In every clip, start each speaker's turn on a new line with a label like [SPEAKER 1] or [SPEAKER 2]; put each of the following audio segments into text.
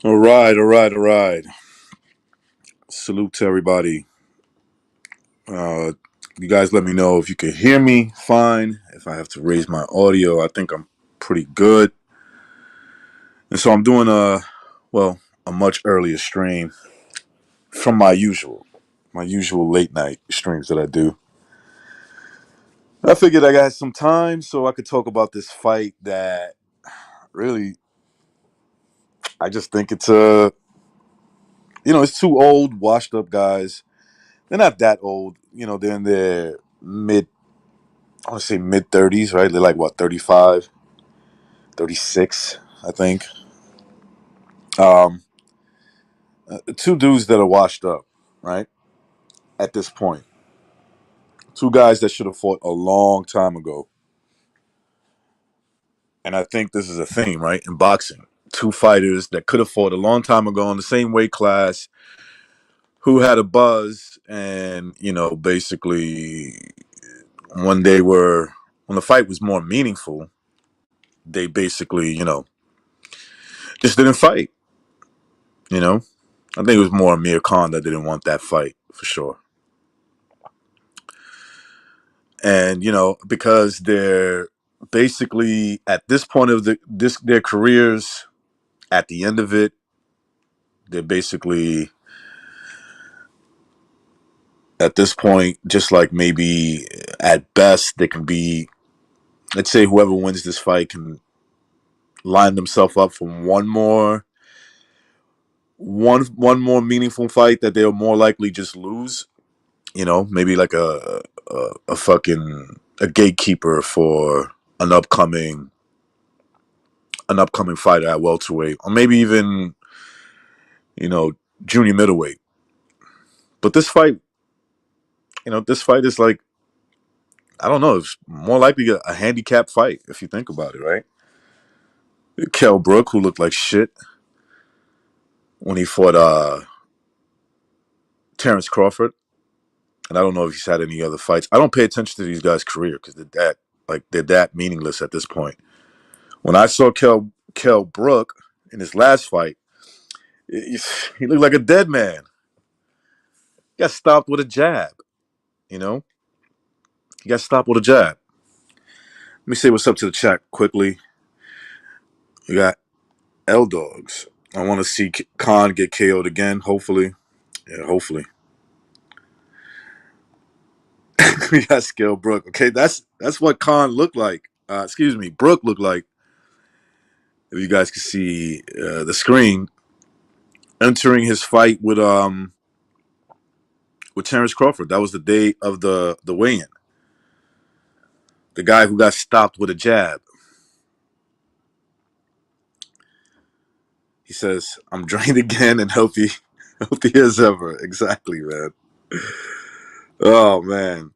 [SPEAKER 1] All right, all right, all right. Salute to everybody. Uh, you guys let me know if you can hear me fine. If I have to raise my audio, I think I'm pretty good. And so I'm doing a much earlier stream from my usual late night streams that I do. I figured I got some time so I could talk about this fight that really, I just think it's two old, washed up guys. They're not that old. They're in their I want to say mid 30s, right? They're like what, 35, 36, I think. Um, Two dudes that are washed up, right? At this point, two guys that should have fought a long time ago. And I think this is a theme, right? In boxing, two fighters that could have fought a long time ago in the same weight class, who had a buzz, and basically when the fight was more meaningful, they basically just didn't fight. You know, I think it was more Amir Khan that didn't want that fight for sure. And because they're basically at this point of their careers, at the end of it, they're basically at this point, just like maybe at best they can be, let's say whoever wins this fight can line themselves up for one more meaningful fight that they'll more likely just lose. Maybe like a fucking a gatekeeper for an upcoming an upcoming fighter at welterweight, or maybe even you know junior middleweight. But this fight is like, I don't know, it's more likely a handicap fight if you think about it, right? Kell Brook, who looked like shit when he fought Terrence Crawford, and I don't know if he's had any other fights. I don't pay attention to these guys' career because they're that meaningless at this point. When I saw Kell Brook in his last fight, he looked like a dead man. He got stopped with a jab. You know, he got stopped with a jab. Let me say what's up to the chat quickly. We got L Dogs. I want to see Khan get KO'd again. Hopefully, yeah, hopefully. We got Skill Brook. Okay, that's what Khan looked like. Excuse me, Brook looked like. If you guys can see the screen, entering his fight with Terrence Crawford. That was the day of the weigh-in. The guy who got stopped with a jab. He says, "I'm drained again and healthy, healthy as ever." Exactly, man. Oh man.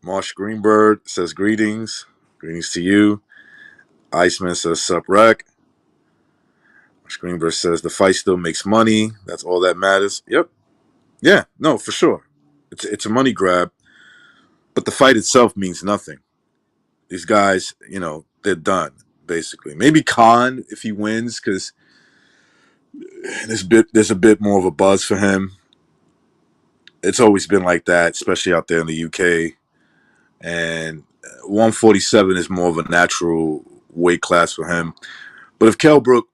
[SPEAKER 1] Marsh Greenberg says greetings. Greetings to you. Iceman says sup rec. Marsh Greenberg says the fight still makes money. That's all that matters. Yep. Yeah, no, for sure. It's a money grab, but the fight itself means nothing. These guys, they're done, basically. Maybe Khan if he wins, because there's a bit more of a buzz for him. It's always been like that, especially out there in the UK. And 147 is more of a natural weight class for him. But if Kell Brook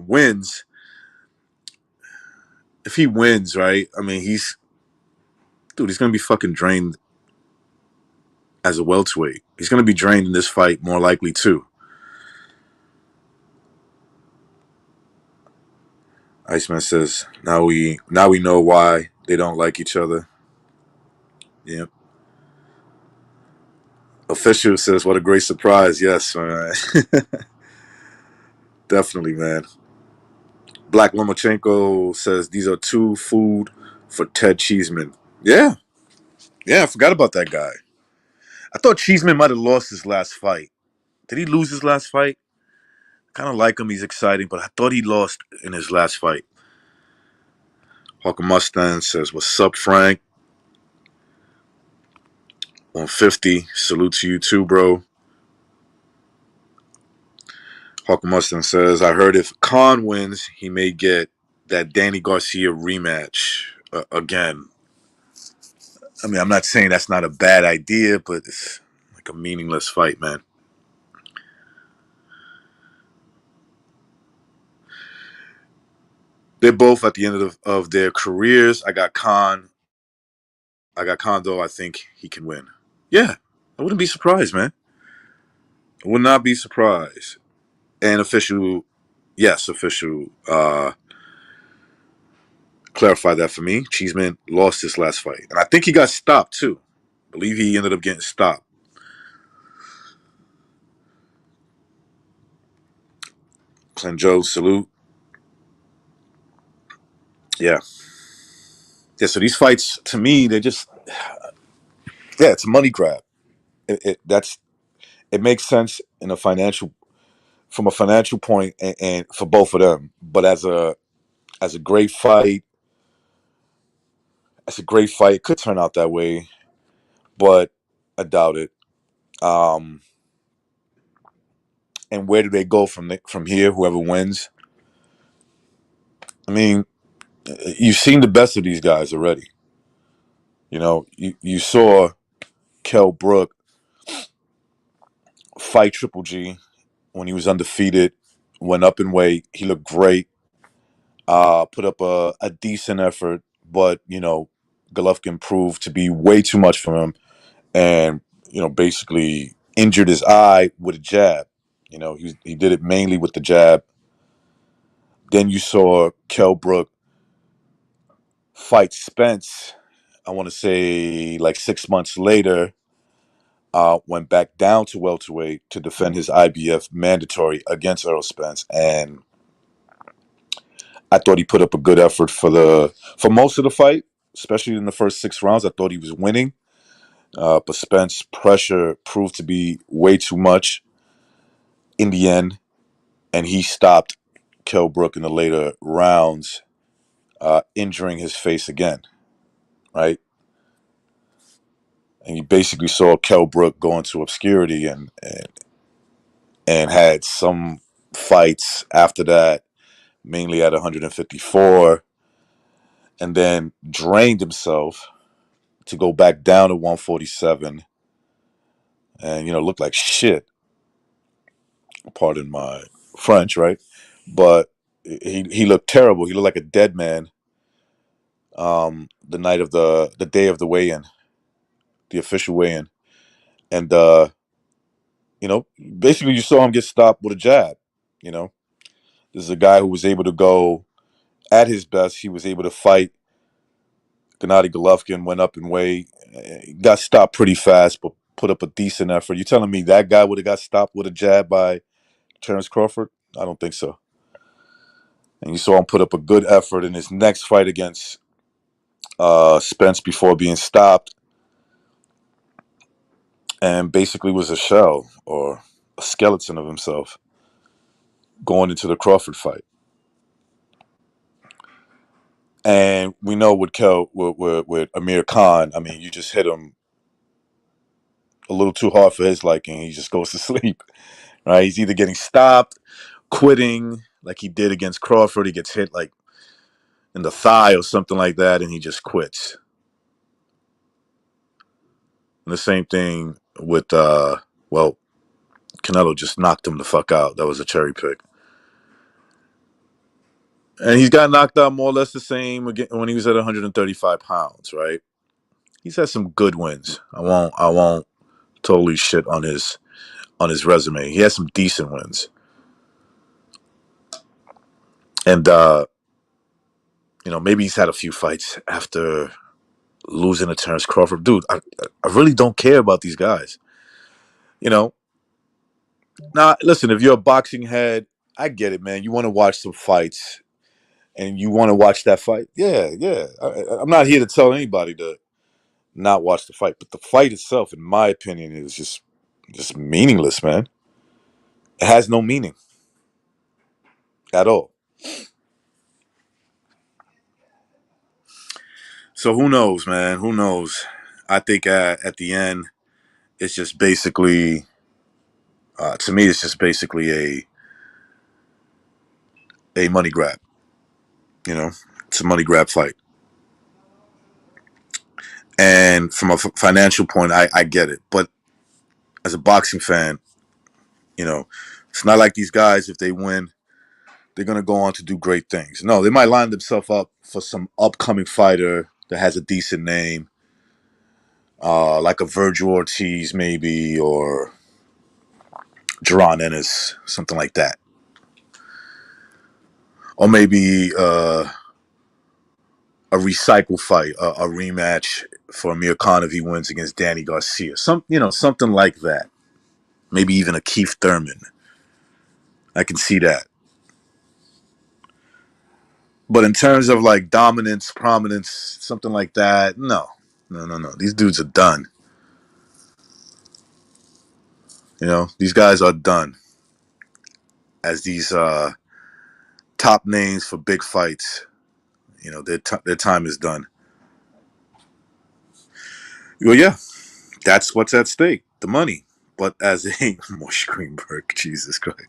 [SPEAKER 1] wins, if he wins, right? I mean, he's gonna be fucking drained as a welterweight. He's gonna be drained in this fight more likely too. Iceman says, now we know why they don't like each other. Yeah. Official says, what a great surprise. Yes, man. Definitely, man. Black Lomachenko says these are two food for Ted Cheeseman. Yeah. Yeah, I forgot about that guy. I thought Cheeseman might have lost his last fight. Did he lose his last fight? Kind of like him. He's exciting, but I thought he lost in his last fight. Hawker Mustang says, what's up, Frank? 150. Salute to you too, bro. Hawk Mustang says, I heard if Khan wins, he may get that Danny Garcia rematch again. I mean, I'm not saying that's not a bad idea, but it's like a meaningless fight, man. They're both at the end of their careers. I got Khan. I got Khan, though. I think he can win. Yeah, I wouldn't be surprised, man. I would not be surprised. And official, yes, official. Clarify that for me. Cheeseman lost his last fight, and I think he got stopped too. I believe he ended up getting stopped. Clint Joe, salute. Yeah, yeah. So these fights, to me, they're just yeah, it's a money grab. It makes sense in a financial from a financial point and for both of them. But as a great fight, as a great fight, it could turn out that way, but I doubt it. Um, and where do they go from here? Whoever wins. I mean, you've seen the best of these guys already. You know, you saw Kell Brook fight Triple G when he was undefeated, went up in weight. He looked great, put up a decent effort, but, Golovkin proved to be way too much for him and, basically injured his eye with a jab. He did it mainly with the jab. Then you saw Kell Brook fight Spence, I want to say like 6 months later, went back down to welterweight to defend his IBF mandatory against Earl Spence, and I thought he put up a good effort for most of the fight, especially in the first 6 rounds. I thought he was winning, but Spence pressure proved to be way too much in the end, and he stopped Kell Brook in the later rounds, injuring his face again, right? And you basically saw Kell Brook go into obscurity and had some fights after that, mainly at 154, and then drained himself to go back down to 147 and, looked like shit. Pardon my French, right? But he looked terrible. He looked like a dead man the night of the day of the weigh-in, the official weigh-in. And, basically you saw him get stopped with a jab, you know. This is a guy who was able to go at his best. He was able to fight Gennady Golovkin, went up in weight, got stopped pretty fast, but put up a decent effort. You telling me that guy would have got stopped with a jab by Terence Crawford? I don't think so. And you saw him put up a good effort in his next fight against Spence before being stopped, and basically was a shell or a skeleton of himself going into the Crawford fight. And we know with Amir Khan, I mean, you just hit him a little too hard for his liking. He just goes to sleep, right? He's either getting stopped, quitting, like he did against Crawford. He gets hit like in the thigh or something like that, and he just quits. And the same thing with, Canelo just knocked him the fuck out. That was a cherry pick. And he's got knocked out more or less the same again when he was at 135 pounds, right? He's had some good wins. I won't totally shit on his resume. He has some decent wins. And maybe he's had a few fights after losing to Terence Crawford. Dude, I really don't care about these guys. You know, now listen, if you're a boxing head, I get it, man. You want to watch some fights and you want to watch that fight. Yeah, yeah. I'm not here to tell anybody to not watch the fight, but the fight itself, in my opinion, is just meaningless, man. It has no meaning at all. So who knows, man? Who knows? I think at the end, it's just basically, to me, it's just basically a money grab. It's a money grab fight. And from a financial point, I get it. But as a boxing fan, you know, it's not like these guys, if they win, they're going to go on to do great things. No, they might line themselves up for some upcoming fighter that has a decent name, like a Virgil Ortiz maybe, or Jaron Ennis, something like that. Or maybe a recycle fight, a rematch for Amir Khan if he wins against Danny Garcia. Something like that. Maybe even a Keith Thurman. I can see that. But in terms of like dominance, prominence, something like that, no. No, no, no. These dudes are done. These guys are done as these top names for big fights. Their time is done. Well, yeah, that's what's at stake, the money. But as a Mosh Greenberg, Jesus Christ.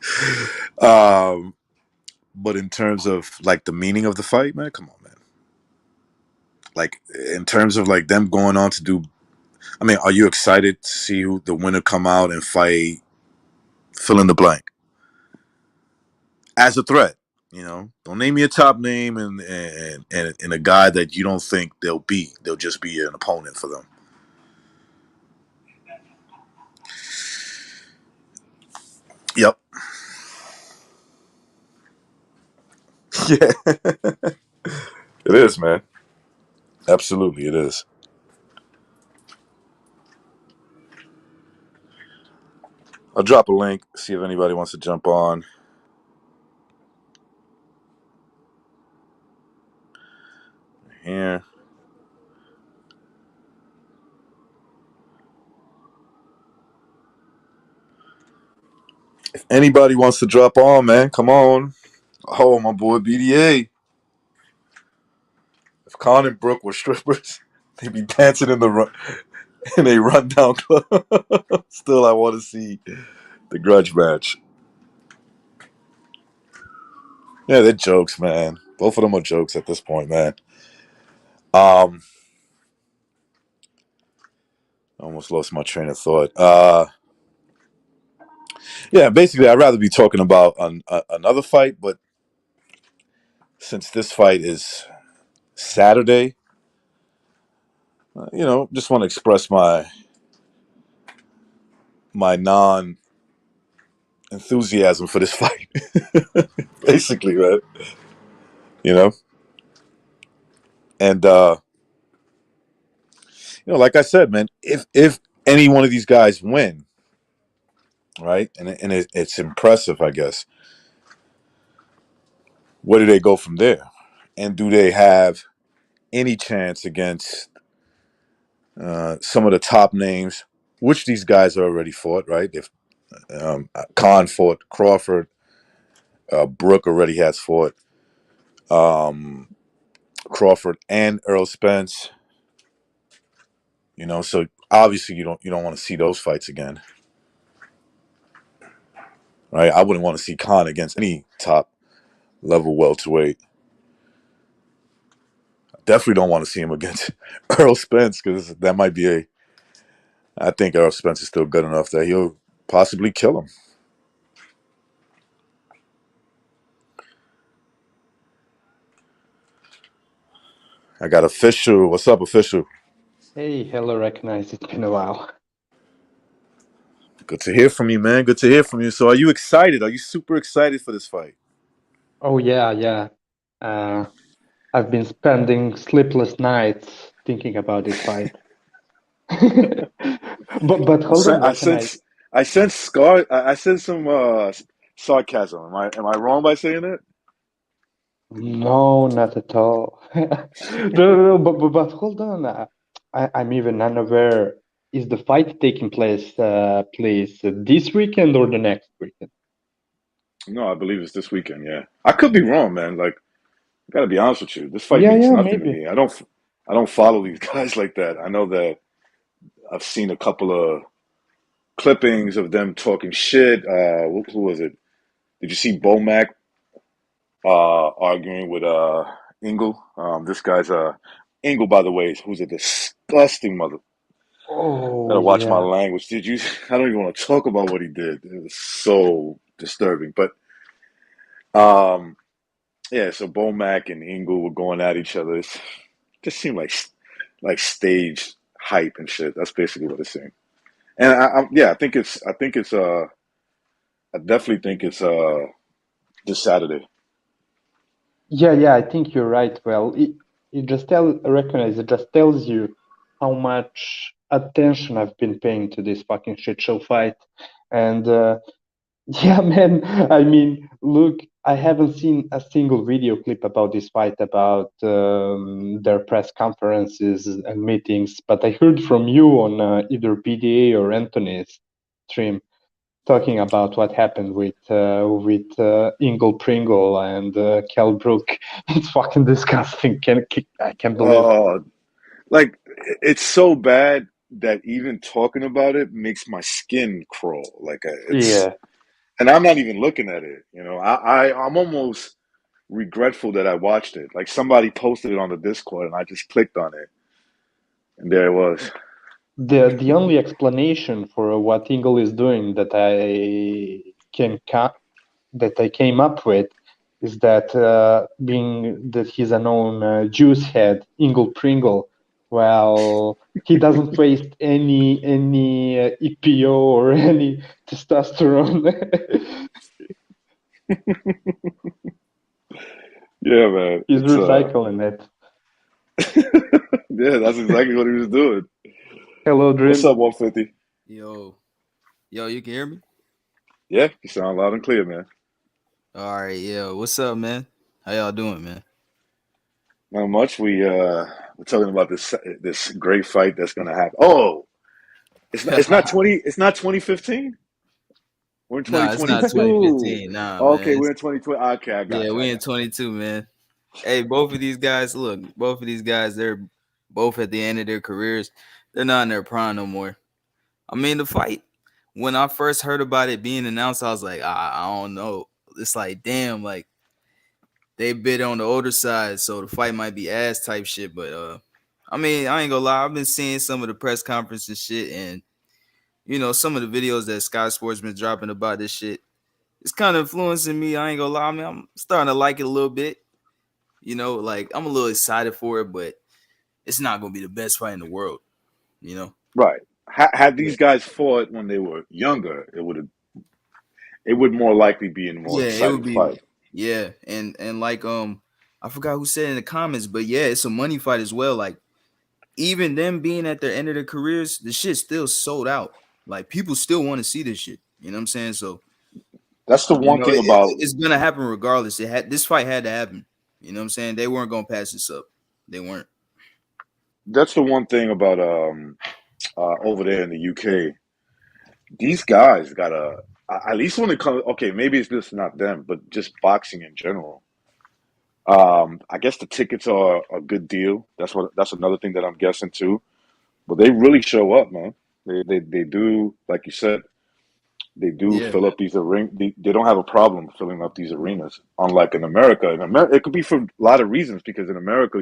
[SPEAKER 1] But in terms of like the meaning of the fight, man, come on, man. Like in terms of like them going on to do, I mean, are you excited to see who the winner come out and fight? Fill in the blank as a threat. Don't name me a top name and a guy that you don't think they'll beat. They'll just be an opponent for them. Yep. Yeah, it is, man. Absolutely, it is. I'll drop a link, see if anybody wants to jump on here. If anybody wants to drop on, man, come on. Oh, my boy BDA. If Con and Brook were strippers, they'd be dancing in a rundown club. Still, I want to see the grudge match. Yeah, they're jokes, man. Both of them are jokes at this point, man. I almost lost my train of thought. Yeah, basically, I'd rather be talking about another fight, but since this fight is Saturday, just want to express my non enthusiasm for this fight. Basically, man. You know, and like I said, man, if any one of these guys win, right, and it's impressive, I guess. Where do they go from there? And do they have any chance against some of the top names, which these guys already fought, right? If Khan fought Crawford, Brook already has fought um, Crawford and Earl Spence. So obviously you don't want to see those fights again, right? I wouldn't want to see Khan against any top level welterweight. Definitely don't want to see him against Earl Spence because that might be a. I think Earl Spence is still good enough that he'll possibly kill him. I got official. What's up, official?
[SPEAKER 2] Hey, hello, recognize. It's been a while.
[SPEAKER 1] Good to hear from you, man. Good to hear from you. So, are you excited? Are you super excited for this fight?
[SPEAKER 2] Oh yeah, yeah. Uh, I've been spending sleepless nights thinking about this fight. But
[SPEAKER 1] I
[SPEAKER 2] hold
[SPEAKER 1] sense,
[SPEAKER 2] on,
[SPEAKER 1] I
[SPEAKER 2] recognize.
[SPEAKER 1] sense, I sense scar. I sense some sarcasm. Am I wrong by saying that?
[SPEAKER 2] No, not at all. No, but hold on. I'm even unaware. Is the fight taking place, please, this weekend or the next weekend?
[SPEAKER 1] No, I believe it's this weekend. Yeah, I could be wrong, man. Like, I gotta be honest with you. This fight
[SPEAKER 2] Yeah,
[SPEAKER 1] means
[SPEAKER 2] yeah,
[SPEAKER 1] nothing to
[SPEAKER 2] maybe.
[SPEAKER 1] me. I don't follow these guys like that. I know that I've seen a couple of clippings of them talking shit. Who was it? Did you see Bomac arguing with Engel. This guy's Engel, by the way, who's a disgusting mother.
[SPEAKER 2] Oh
[SPEAKER 1] Gotta watch my
[SPEAKER 2] yeah.
[SPEAKER 1] language. Did you? I don't even want to talk about what he did. It was so disturbing. But um, yeah. So Bomac and Engel were going at each other. It just seemed like stage hype and shit. That's basically what it seemed. And yeah, I definitely think it's this Saturday.
[SPEAKER 2] Yeah, yeah, I think you're right. Well, it just recognize it just tells you how much attention I've been paying to this fucking shit show fight. And yeah, man, I mean, look, I haven't seen a single video clip about this fight, about their press conferences and meetings, but I heard from you on either PDA or Anthony's stream talking about what happened with Ingle Pringle and Kel Brook. It's fucking disgusting. I can't believe it.
[SPEAKER 1] Oh, like it's so bad that even talking about it makes my skin crawl. Like it's,
[SPEAKER 2] Yeah,
[SPEAKER 1] and I'm not even looking at it. I'm almost regretful that I watched it. Like somebody posted it on the Discord, and I just clicked on it, and there it was.
[SPEAKER 2] the only explanation for what Ingle is doing that I came up with is that being that he's a known juice head, Ingle Pringle, well, he doesn't waste any EPO or any testosterone.
[SPEAKER 1] Yeah, man.
[SPEAKER 2] He's
[SPEAKER 1] It's
[SPEAKER 2] recycling it.
[SPEAKER 1] yeah, that's exactly what he was doing.
[SPEAKER 2] Hello,
[SPEAKER 1] What's
[SPEAKER 2] Dream.
[SPEAKER 1] up, 150?
[SPEAKER 3] Yo, yo, you can hear me?
[SPEAKER 1] Yeah, you sound loud and clear, man.
[SPEAKER 3] All right, yo, what's up, man? How y'all doing, man?
[SPEAKER 1] Not much. We're talking about this great fight that's gonna happen. Oh, it's not 2015. We're in
[SPEAKER 3] Nah, it's not
[SPEAKER 1] 2022.
[SPEAKER 3] 2015. Nah, man.
[SPEAKER 1] Okay, we're in 2020. Okay, I
[SPEAKER 3] Yeah,
[SPEAKER 1] got you. I
[SPEAKER 3] we in
[SPEAKER 1] got
[SPEAKER 3] 22, man. Hey, both of these guys, look, both of these guys, they're both at the end of their careers. They're not in their prime no more. I mean, the fight, when I first heard about it being announced, I was like, I don't know. It's like, damn, like they bid on the older side, so the fight might be ass type shit. But I mean, I ain't gonna lie, I've been seeing some of the press conferences shit, and some of the videos that Sky Sports been dropping about this shit, it's kind of influencing me. I ain't gonna lie. I mean, I'm starting to like it a little bit. Like I'm a little excited for it, but it's not gonna be the best fight in the world. You know?
[SPEAKER 1] you. Right. Had
[SPEAKER 3] Yeah.
[SPEAKER 1] these guys fought when they were younger, it would more likely be a more
[SPEAKER 3] Yeah, it would
[SPEAKER 1] exciting
[SPEAKER 3] be.
[SPEAKER 1] fight.
[SPEAKER 3] Yeah, and like I forgot who said in the comments, but yeah, it's a money fight as well. Like even them being at their end of their careers, the shit still sold out. Like people still want to see this shit. You know what I'm saying? So
[SPEAKER 1] That's the one thing about
[SPEAKER 3] it's gonna happen regardless. This fight had to happen. You know what I'm saying? They weren't gonna pass this up. They weren't.
[SPEAKER 1] that's the one thing about over there in the UK. These guys gotta at least when it comes. Okay, maybe it's just not them, but just boxing in general. I guess the tickets are a good deal. That's another thing that I'm guessing too. But they really show up, man. They do, like you said, they do
[SPEAKER 3] Yeah,
[SPEAKER 1] fill up these arenas. They don't have a problem filling up these arenas. Unlike in America, it could be for a lot of reasons because in America,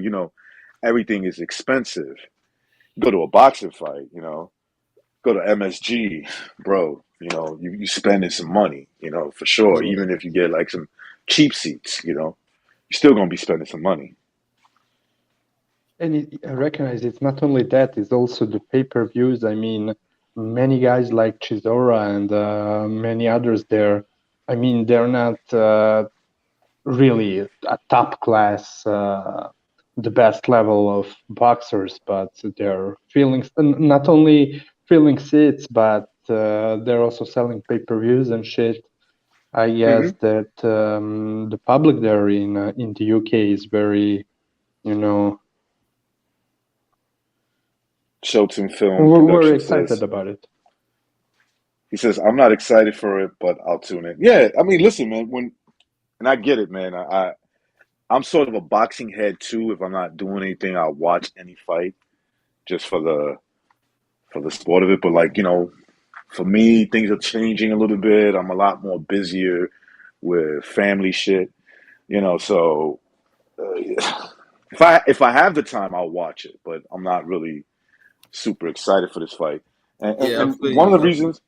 [SPEAKER 1] everything is expensive. Go to a boxing fight, go to MSG, bro. You spending some money, for sure.
[SPEAKER 3] yeah,
[SPEAKER 1] Even if you get like some cheap seats, you're still gonna be spending some money.
[SPEAKER 2] And I recognize it's not only that, it's also the pay-per-views. I mean, many guys like Chisora and many others there, I mean, they're not really a top class, the best level of boxers, but they're filling, not only filling seats, but they're also selling pay-per-views and shit. I
[SPEAKER 1] Hmm.
[SPEAKER 2] guess that the public there in the UK is very, you know,
[SPEAKER 1] Shelton Film
[SPEAKER 2] we're very
[SPEAKER 1] Production
[SPEAKER 2] excited
[SPEAKER 1] says
[SPEAKER 2] about it.
[SPEAKER 1] he says I'm not excited for it, but I'll tune in. Yeah, I mean, listen, man. And I get it, man. I'm sort of a boxing head too. If I'm not doing anything, I'll watch any fight just for the sport of it. But like for me, things are changing a little bit. I'm a lot more busier with family shit. So if I have the time, I'll watch it, but I'm not really super excited for this fight. And, and,
[SPEAKER 3] Yeah, I
[SPEAKER 1] and
[SPEAKER 3] feel
[SPEAKER 1] one of
[SPEAKER 3] you.
[SPEAKER 1] the reasons,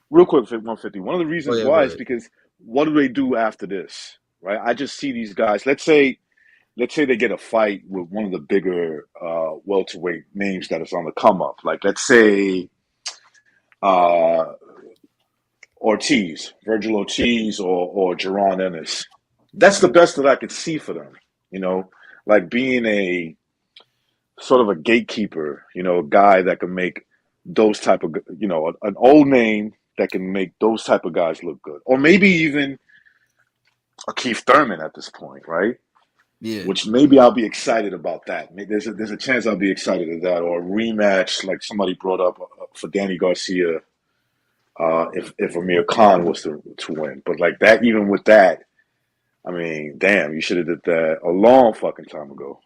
[SPEAKER 1] real quick, 150. One of the
[SPEAKER 3] Oh
[SPEAKER 1] reasons
[SPEAKER 3] yeah,
[SPEAKER 1] why
[SPEAKER 3] go
[SPEAKER 1] is
[SPEAKER 3] ahead.
[SPEAKER 1] because what do they do after this, right? I just see these guys. Let's say they get a fight with one of the bigger welterweight names that is on the come up. Like let's say uh, Virgil Ortiz, or Jaron Ennis. That's the best that I could see for them. Like being a sort of a gatekeeper. A guy that can make those type of an old name that can make those type of guys look good, or maybe even a Keith Thurman at this point, right?
[SPEAKER 3] Yeah,
[SPEAKER 1] Which maybe I'll be excited about that. Maybe there's a chance I'll be excited at that, or a rematch like somebody brought up for Danny Garcia, if Amir Khan was to win. But like that, even with that, I mean, damn, you should have did that a long fucking time ago.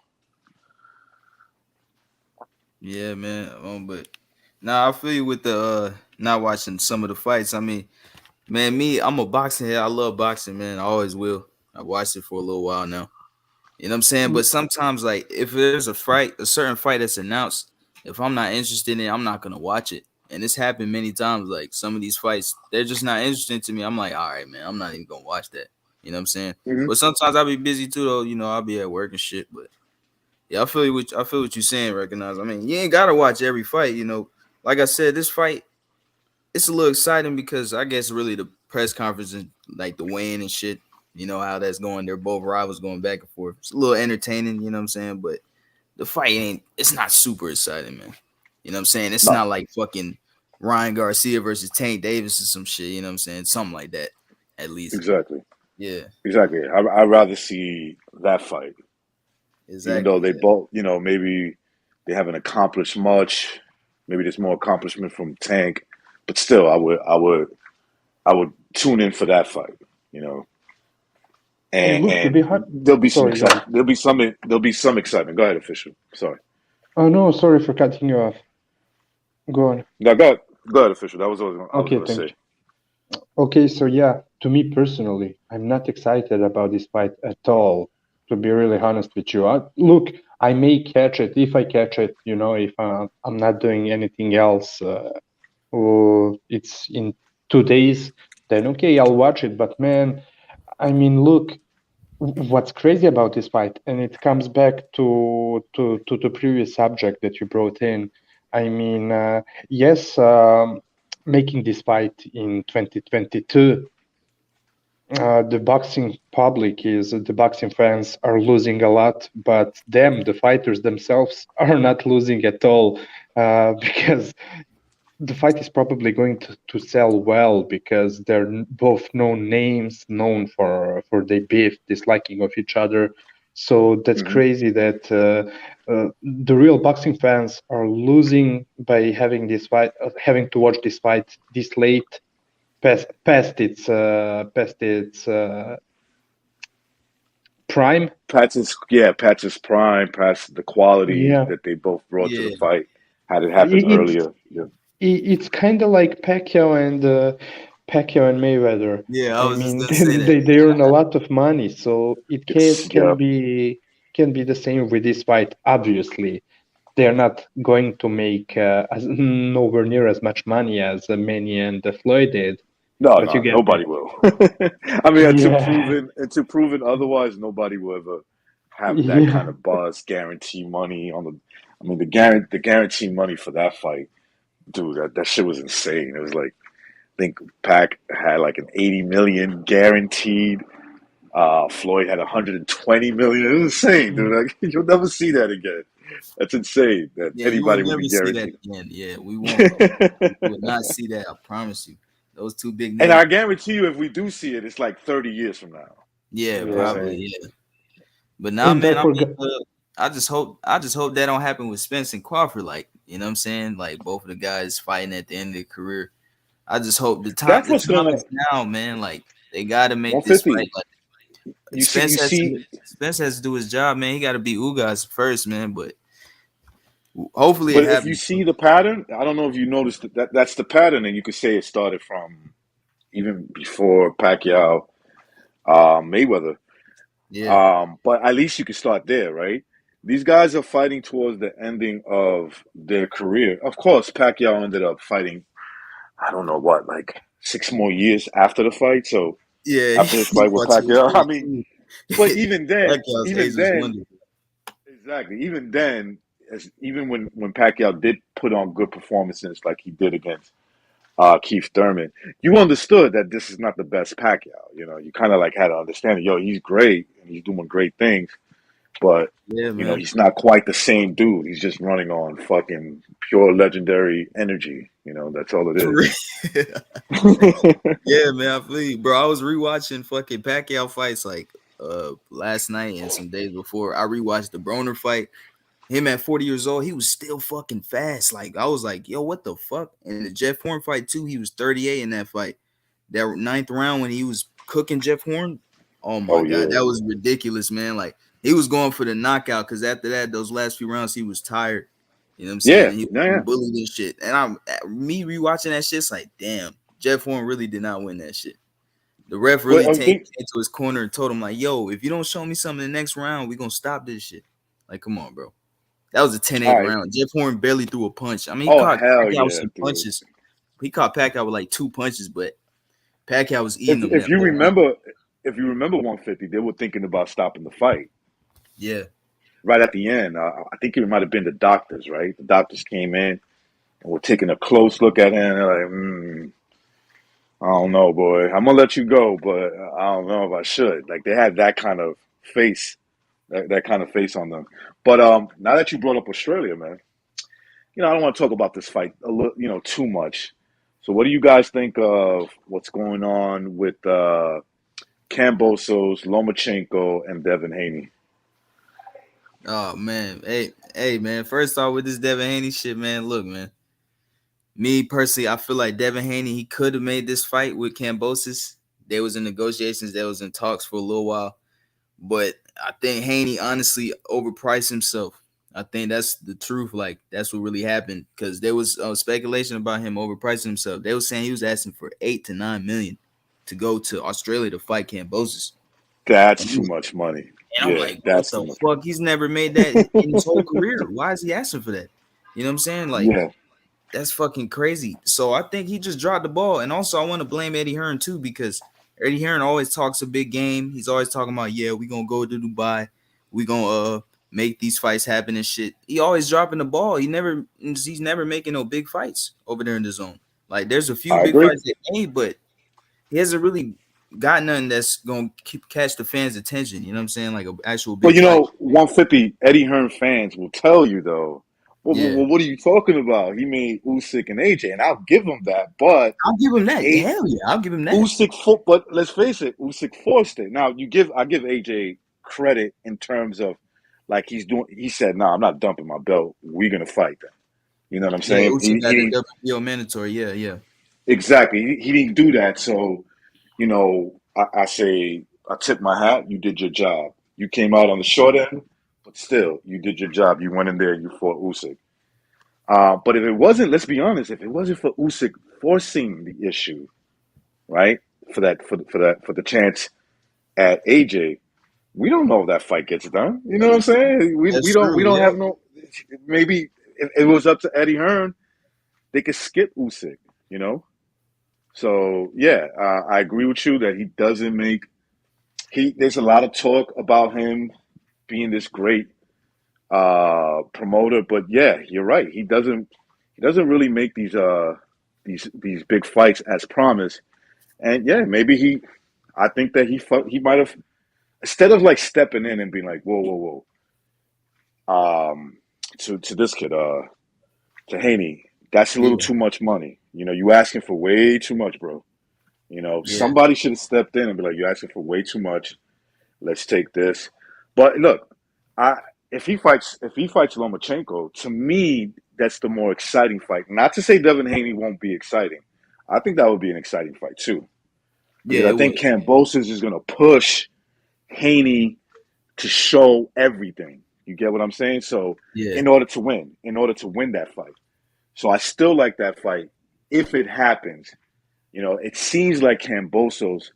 [SPEAKER 3] yeah, man. But now I feel you with the not watching some of the fights. I mean, man, I'm a boxing head. I love boxing, man. I always will. I watched it for a little while now. You know what I'm saying? But sometimes, like, if there's a certain fight that's announced, if I'm not interested in it, I'm not gonna watch it. And it's happened many times. Like some of these fights, they're just not interesting to me. I'm like, all right, man, I'm not even gonna watch that. You know what I'm saying?
[SPEAKER 1] Hmm.
[SPEAKER 3] But sometimes I'll be busy too, though. I'll be at work and shit. But yeah, I feel what you're saying. Recognize. I mean, you ain't gotta watch every fight. Like I said, this fight it's a little exciting because I guess really the press conference and like the weigh-in and shit. You know how that's going. They're both rivals going back and forth. It's a little entertaining. You know what I'm saying? But the fight ain't. It's not super exciting, man. You know what I'm saying? It's
[SPEAKER 1] No,
[SPEAKER 3] not like fucking Ryan Garcia versus Tank Davis or some shit. You know what I'm saying? Something like that, at least.
[SPEAKER 1] exactly,
[SPEAKER 3] Yeah,
[SPEAKER 1] exactly. I'd rather see that fight, even though
[SPEAKER 3] exactly.
[SPEAKER 1] they
[SPEAKER 3] Yeah,
[SPEAKER 1] both, maybe they haven't accomplished much. Maybe there's more accomplishment from Tank, but still, I would tune in for that fight. You know,
[SPEAKER 2] And
[SPEAKER 1] and
[SPEAKER 2] look, to be
[SPEAKER 1] and
[SPEAKER 2] hard,
[SPEAKER 1] there'll be some
[SPEAKER 2] sorry, go on.
[SPEAKER 1] excitement. There'll be some excitement. Go ahead, official. Sorry.
[SPEAKER 2] Oh no, sorry for cutting you off. Go on.
[SPEAKER 1] No, go ahead, official. That was what I was
[SPEAKER 2] Okay,
[SPEAKER 1] going to
[SPEAKER 2] thank
[SPEAKER 1] say.
[SPEAKER 2] you. Okay, so yeah, to me personally, I'm not excited about this fight at all, to be really honest with you. Look, I may catch it if I catch it, if I'm not doing anything else, or it's in 2 days, then okay, I'll watch it. But man, I mean, look, what's crazy about this fight, and it comes back to the previous subject that you brought in. I mean, yes, making this fight in 2022, the boxing fans are losing a lot, but the fighters themselves, are not losing at all, because the fight is probably going to sell well because they're both known names, known for their beef, disliking of each other. So that's
[SPEAKER 1] Hmm.
[SPEAKER 2] crazy that the real boxing fans are losing by having this fight, having to watch this fight this late, past its prime.
[SPEAKER 1] Pat's prime, past the quality
[SPEAKER 2] Yeah,
[SPEAKER 1] that they both brought to the
[SPEAKER 3] yeah,
[SPEAKER 1] fight. Had it happened
[SPEAKER 2] it, it's
[SPEAKER 1] earlier, yeah.
[SPEAKER 2] it's kind of like Pacquiao and Mayweather.
[SPEAKER 3] yeah. I
[SPEAKER 2] I
[SPEAKER 3] was just
[SPEAKER 2] mean,
[SPEAKER 3] gonna say that.
[SPEAKER 2] they earn a lot of money, so it
[SPEAKER 1] It's
[SPEAKER 2] can
[SPEAKER 1] yeah.
[SPEAKER 2] be the same with this fight. Obviously, they're not going to make nowhere near as much money as Manny and Floyd did,
[SPEAKER 1] No,
[SPEAKER 2] but you
[SPEAKER 1] no,
[SPEAKER 2] get me.
[SPEAKER 1] nobody will. I mean,
[SPEAKER 2] Yeah,
[SPEAKER 1] until proven otherwise, nobody will ever have that kind
[SPEAKER 2] yeah,
[SPEAKER 1] of buzz, guarantee money on the. I mean, the guarantee money for that fight, dude. That shit was insane. It was like, I think Pac had like an 80 million guaranteed. Floyd had 120 million. It was insane, dude. Like, you'll never see that again. That's insane. That
[SPEAKER 3] Yeah, you will
[SPEAKER 1] anybody would
[SPEAKER 3] never
[SPEAKER 1] be
[SPEAKER 3] see that
[SPEAKER 1] guaranteed.
[SPEAKER 3] again. Yeah, we won't. We will not see that. I promise you. Those two big
[SPEAKER 1] And
[SPEAKER 3] names.
[SPEAKER 1] I guarantee you, if we do see it, it's like 30 years from now.
[SPEAKER 3] Yeah,
[SPEAKER 1] You know what I'm
[SPEAKER 2] yeah.
[SPEAKER 3] probably.
[SPEAKER 1] saying?
[SPEAKER 3] Yeah, but now,
[SPEAKER 2] And I
[SPEAKER 3] man. I mean,
[SPEAKER 2] forgot.
[SPEAKER 3] I just hope that don't happen with Spence and Crawford. Like, you know what I'm saying? Like both of the guys fighting at the end of their career. I just hope
[SPEAKER 1] That's
[SPEAKER 3] the
[SPEAKER 1] what's
[SPEAKER 3] time
[SPEAKER 1] gonna
[SPEAKER 3] is now, man. Like they got to make this fight.
[SPEAKER 1] 150.
[SPEAKER 3] Like
[SPEAKER 1] You see, you see,
[SPEAKER 3] Spence has to do his job, man. He got to beat Ugas first, man. But hopefully it
[SPEAKER 1] but if you
[SPEAKER 3] happens.
[SPEAKER 1] see the pattern, I don't know if you noticed that's the pattern, and you could say it started from even before Pacquiao, Mayweather.
[SPEAKER 3] Yeah.
[SPEAKER 1] But at least you can start there, right? These guys are fighting towards the ending of their career. Of course, Pacquiao ended up fighting, I don't know what, like 6 more years after the fight. So
[SPEAKER 3] Yeah,
[SPEAKER 1] after his
[SPEAKER 3] he
[SPEAKER 1] fight with
[SPEAKER 3] fought till he was
[SPEAKER 1] Pacquiao, I mean,
[SPEAKER 3] 42.
[SPEAKER 1] but even then,
[SPEAKER 3] Pacquiao's
[SPEAKER 1] even
[SPEAKER 3] ageless
[SPEAKER 1] then,
[SPEAKER 3] wonder.
[SPEAKER 1] exactly, even then, even when Pacquiao did put on good performances like he did against Keith Thurman, you understood that this is not the best Pacquiao. You know, you kind of like had to understand it. Yo, he's great and he's doing great things, but
[SPEAKER 3] Yeah,
[SPEAKER 1] you know,
[SPEAKER 3] man.
[SPEAKER 1] he's not quite the same dude. He's just running on fucking pure legendary energy. You know, that's all it
[SPEAKER 3] For
[SPEAKER 1] is.
[SPEAKER 3] real. Yeah, man, I feel you. Bro, I was rewatching fucking Pacquiao fights like last night and some days before. I rewatched the Broner fight. Him at 40 years old, he was still fucking fast. Like I was like, yo, what the fuck? And the Jeff Horn fight too, he was 38 in that fight. That ninth round when he was cooking Jeff Horn, oh my
[SPEAKER 1] Oh
[SPEAKER 3] god,
[SPEAKER 1] yeah,
[SPEAKER 3] that was ridiculous, man. Like he was going for the knockout because after that, those last few rounds, he was tired. You know what I'm saying?
[SPEAKER 1] yeah,
[SPEAKER 3] And he was
[SPEAKER 1] yeah,
[SPEAKER 3] getting
[SPEAKER 1] yeah.
[SPEAKER 3] bullied and shit. And me rewatching that shit, it's like, damn, Jeff Horn really did not win that shit. The ref
[SPEAKER 1] But
[SPEAKER 3] really
[SPEAKER 1] I think,
[SPEAKER 3] came to his corner and told him like, "Yo, if you don't show me something in the next round, we gonna stop this shit." Like, come on, bro. That was a 10-8
[SPEAKER 1] all right.
[SPEAKER 3] round. Jeff Horn barely threw a punch. I mean, he
[SPEAKER 1] Oh
[SPEAKER 3] caught
[SPEAKER 1] hell
[SPEAKER 3] Pacquiao with
[SPEAKER 1] yeah,
[SPEAKER 3] some
[SPEAKER 1] dude.
[SPEAKER 3] punches. He caught Pacquiao with like 2 punches, but Pacquiao was eating
[SPEAKER 1] If
[SPEAKER 3] them
[SPEAKER 1] if
[SPEAKER 3] that
[SPEAKER 1] you
[SPEAKER 3] whole round.
[SPEAKER 1] remember, if you remember 150, they were thinking about stopping the fight
[SPEAKER 3] Yeah.
[SPEAKER 1] right at the end. I think it might have been the doctors, right? The doctors came in and were taking a close look at him. And they're like, I don't know, boy. I'm gonna let you go, but I don't know if I should. Like they had that kind of face, that kind of face on them. But now that you brought up Australia, man, you know I don't want to talk about this fight a little, you know, too much. So, what do you guys think of what's going on with Kambosos, Lomachenko, and Devin Haney?
[SPEAKER 3] Oh man. Hey, man. First off, with this Devin Haney shit, man. Look, man. Me personally, I feel like Devin Haney, he could have made this fight with Cambosis. They was in negotiations, they was in talks for a little while. But I think Haney honestly overpriced himself. I think that's the truth. Like that's what really happened because there was speculation about him overpricing himself. They were saying he was asking for 8 to 9 million to go to Australia to fight Cambosis.
[SPEAKER 1] That's
[SPEAKER 3] And,
[SPEAKER 1] too much money.
[SPEAKER 3] I'm
[SPEAKER 1] Yeah,
[SPEAKER 3] like, what
[SPEAKER 1] that's too
[SPEAKER 3] the
[SPEAKER 1] much
[SPEAKER 3] fuck? He's never made that in his whole career. Why is he asking for that? You know what I'm saying? Like
[SPEAKER 1] money. Yeah,
[SPEAKER 3] that's fucking crazy. So I think he just dropped the ball. And also I want to blame Eddie Hearn too, because Eddie Hearn always talks a big game. He's always talking about, yeah, we gonna go to Dubai. We gonna make these fights happen and shit. He always dropping the ball. He's never making no big fights over there in the zone. Like there's a few
[SPEAKER 1] I
[SPEAKER 3] big
[SPEAKER 1] agree.
[SPEAKER 3] fights that made, but he hasn't really got nothing that's gonna catch the fans' attention. You know what I'm saying? Like an actual
[SPEAKER 1] But
[SPEAKER 3] big
[SPEAKER 1] you
[SPEAKER 3] fight.
[SPEAKER 1] know, 150 Eddie Hearn fans will tell you though.
[SPEAKER 3] Yeah.
[SPEAKER 1] What are you talking about? He made Usyk and AJ, and I'll give him that. But
[SPEAKER 3] I'll give him that.
[SPEAKER 1] a
[SPEAKER 3] Hell yeah, I'll give him that.
[SPEAKER 1] Usyk, but let's face it, Usyk forced it. Now I give AJ credit in terms of like he's doing. He said, "No, I'm not dumping my belt. We're gonna fight them." You know what I'm
[SPEAKER 3] Yeah,
[SPEAKER 1] saying?
[SPEAKER 3] Usyk got the WBO mandatory. Yeah, yeah.
[SPEAKER 1] Exactly. He didn't do that. So, you know, I say, I tip my hat. You did your job. You came out on the short end, but still, you did your job. You went in there, you fought Usyk. But if it wasn't, let's be honest, if it wasn't for Usyk forcing the issue, right, for the chance at AJ, we don't know if that fight gets done. You know what I'm saying?
[SPEAKER 3] That's
[SPEAKER 1] We
[SPEAKER 3] true.
[SPEAKER 1] don't
[SPEAKER 3] Yeah,
[SPEAKER 1] have no. Maybe if it was up to Eddie Hearn, they could skip Usyk. You know. So yeah, I agree with you that he doesn't make he. There's a lot of talk about him being this great promoter, but yeah, you're right. He doesn't really make these big fights as promised. And yeah, maybe he. I think that he might have instead of like stepping in and being like whoa to this kid to Haney. That's a little
[SPEAKER 3] yeah,
[SPEAKER 1] too much money. You know, you asking for way too much, bro. You know,
[SPEAKER 3] yeah,
[SPEAKER 1] somebody should have stepped in and be like, "You're asking for way too much. Let's take this." But look, I if he fights Lomachenko, to me that's the more exciting fight. Not to say Devin Haney won't be exciting. I think that would be an exciting fight too,
[SPEAKER 3] yeah.
[SPEAKER 1] because I
[SPEAKER 3] It
[SPEAKER 1] think
[SPEAKER 3] would.
[SPEAKER 1] Kambosos is going to push Haney to show everything. You get what I'm saying? So
[SPEAKER 3] Yeah,
[SPEAKER 1] in order to win that fight. So I still like that fight if it happens. You know, it seems like Kambosos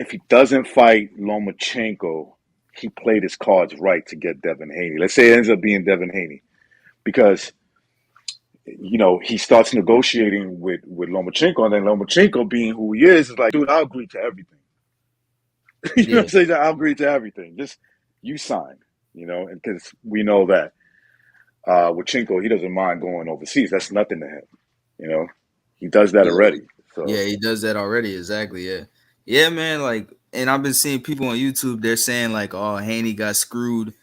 [SPEAKER 1] if he doesn't fight Lomachenko, he played his cards right to get Devin Haney. Let's say it ends up being Devin Haney because he starts negotiating with Lomachenko, and then Lomachenko, being who he is like, dude, I'll agree to everything. You know what
[SPEAKER 3] Yeah,
[SPEAKER 1] I'm saying? I'll agree to everything. Just you sign. And because we know that with Chinko, he doesn't mind going overseas. That's nothing to him. You know, he does that
[SPEAKER 3] yeah.
[SPEAKER 1] already. So
[SPEAKER 3] Yeah, he does that already. Exactly. Yeah. Yeah, man. Like, and I've been seeing people on YouTube, they're saying like, oh, Haney got screwed.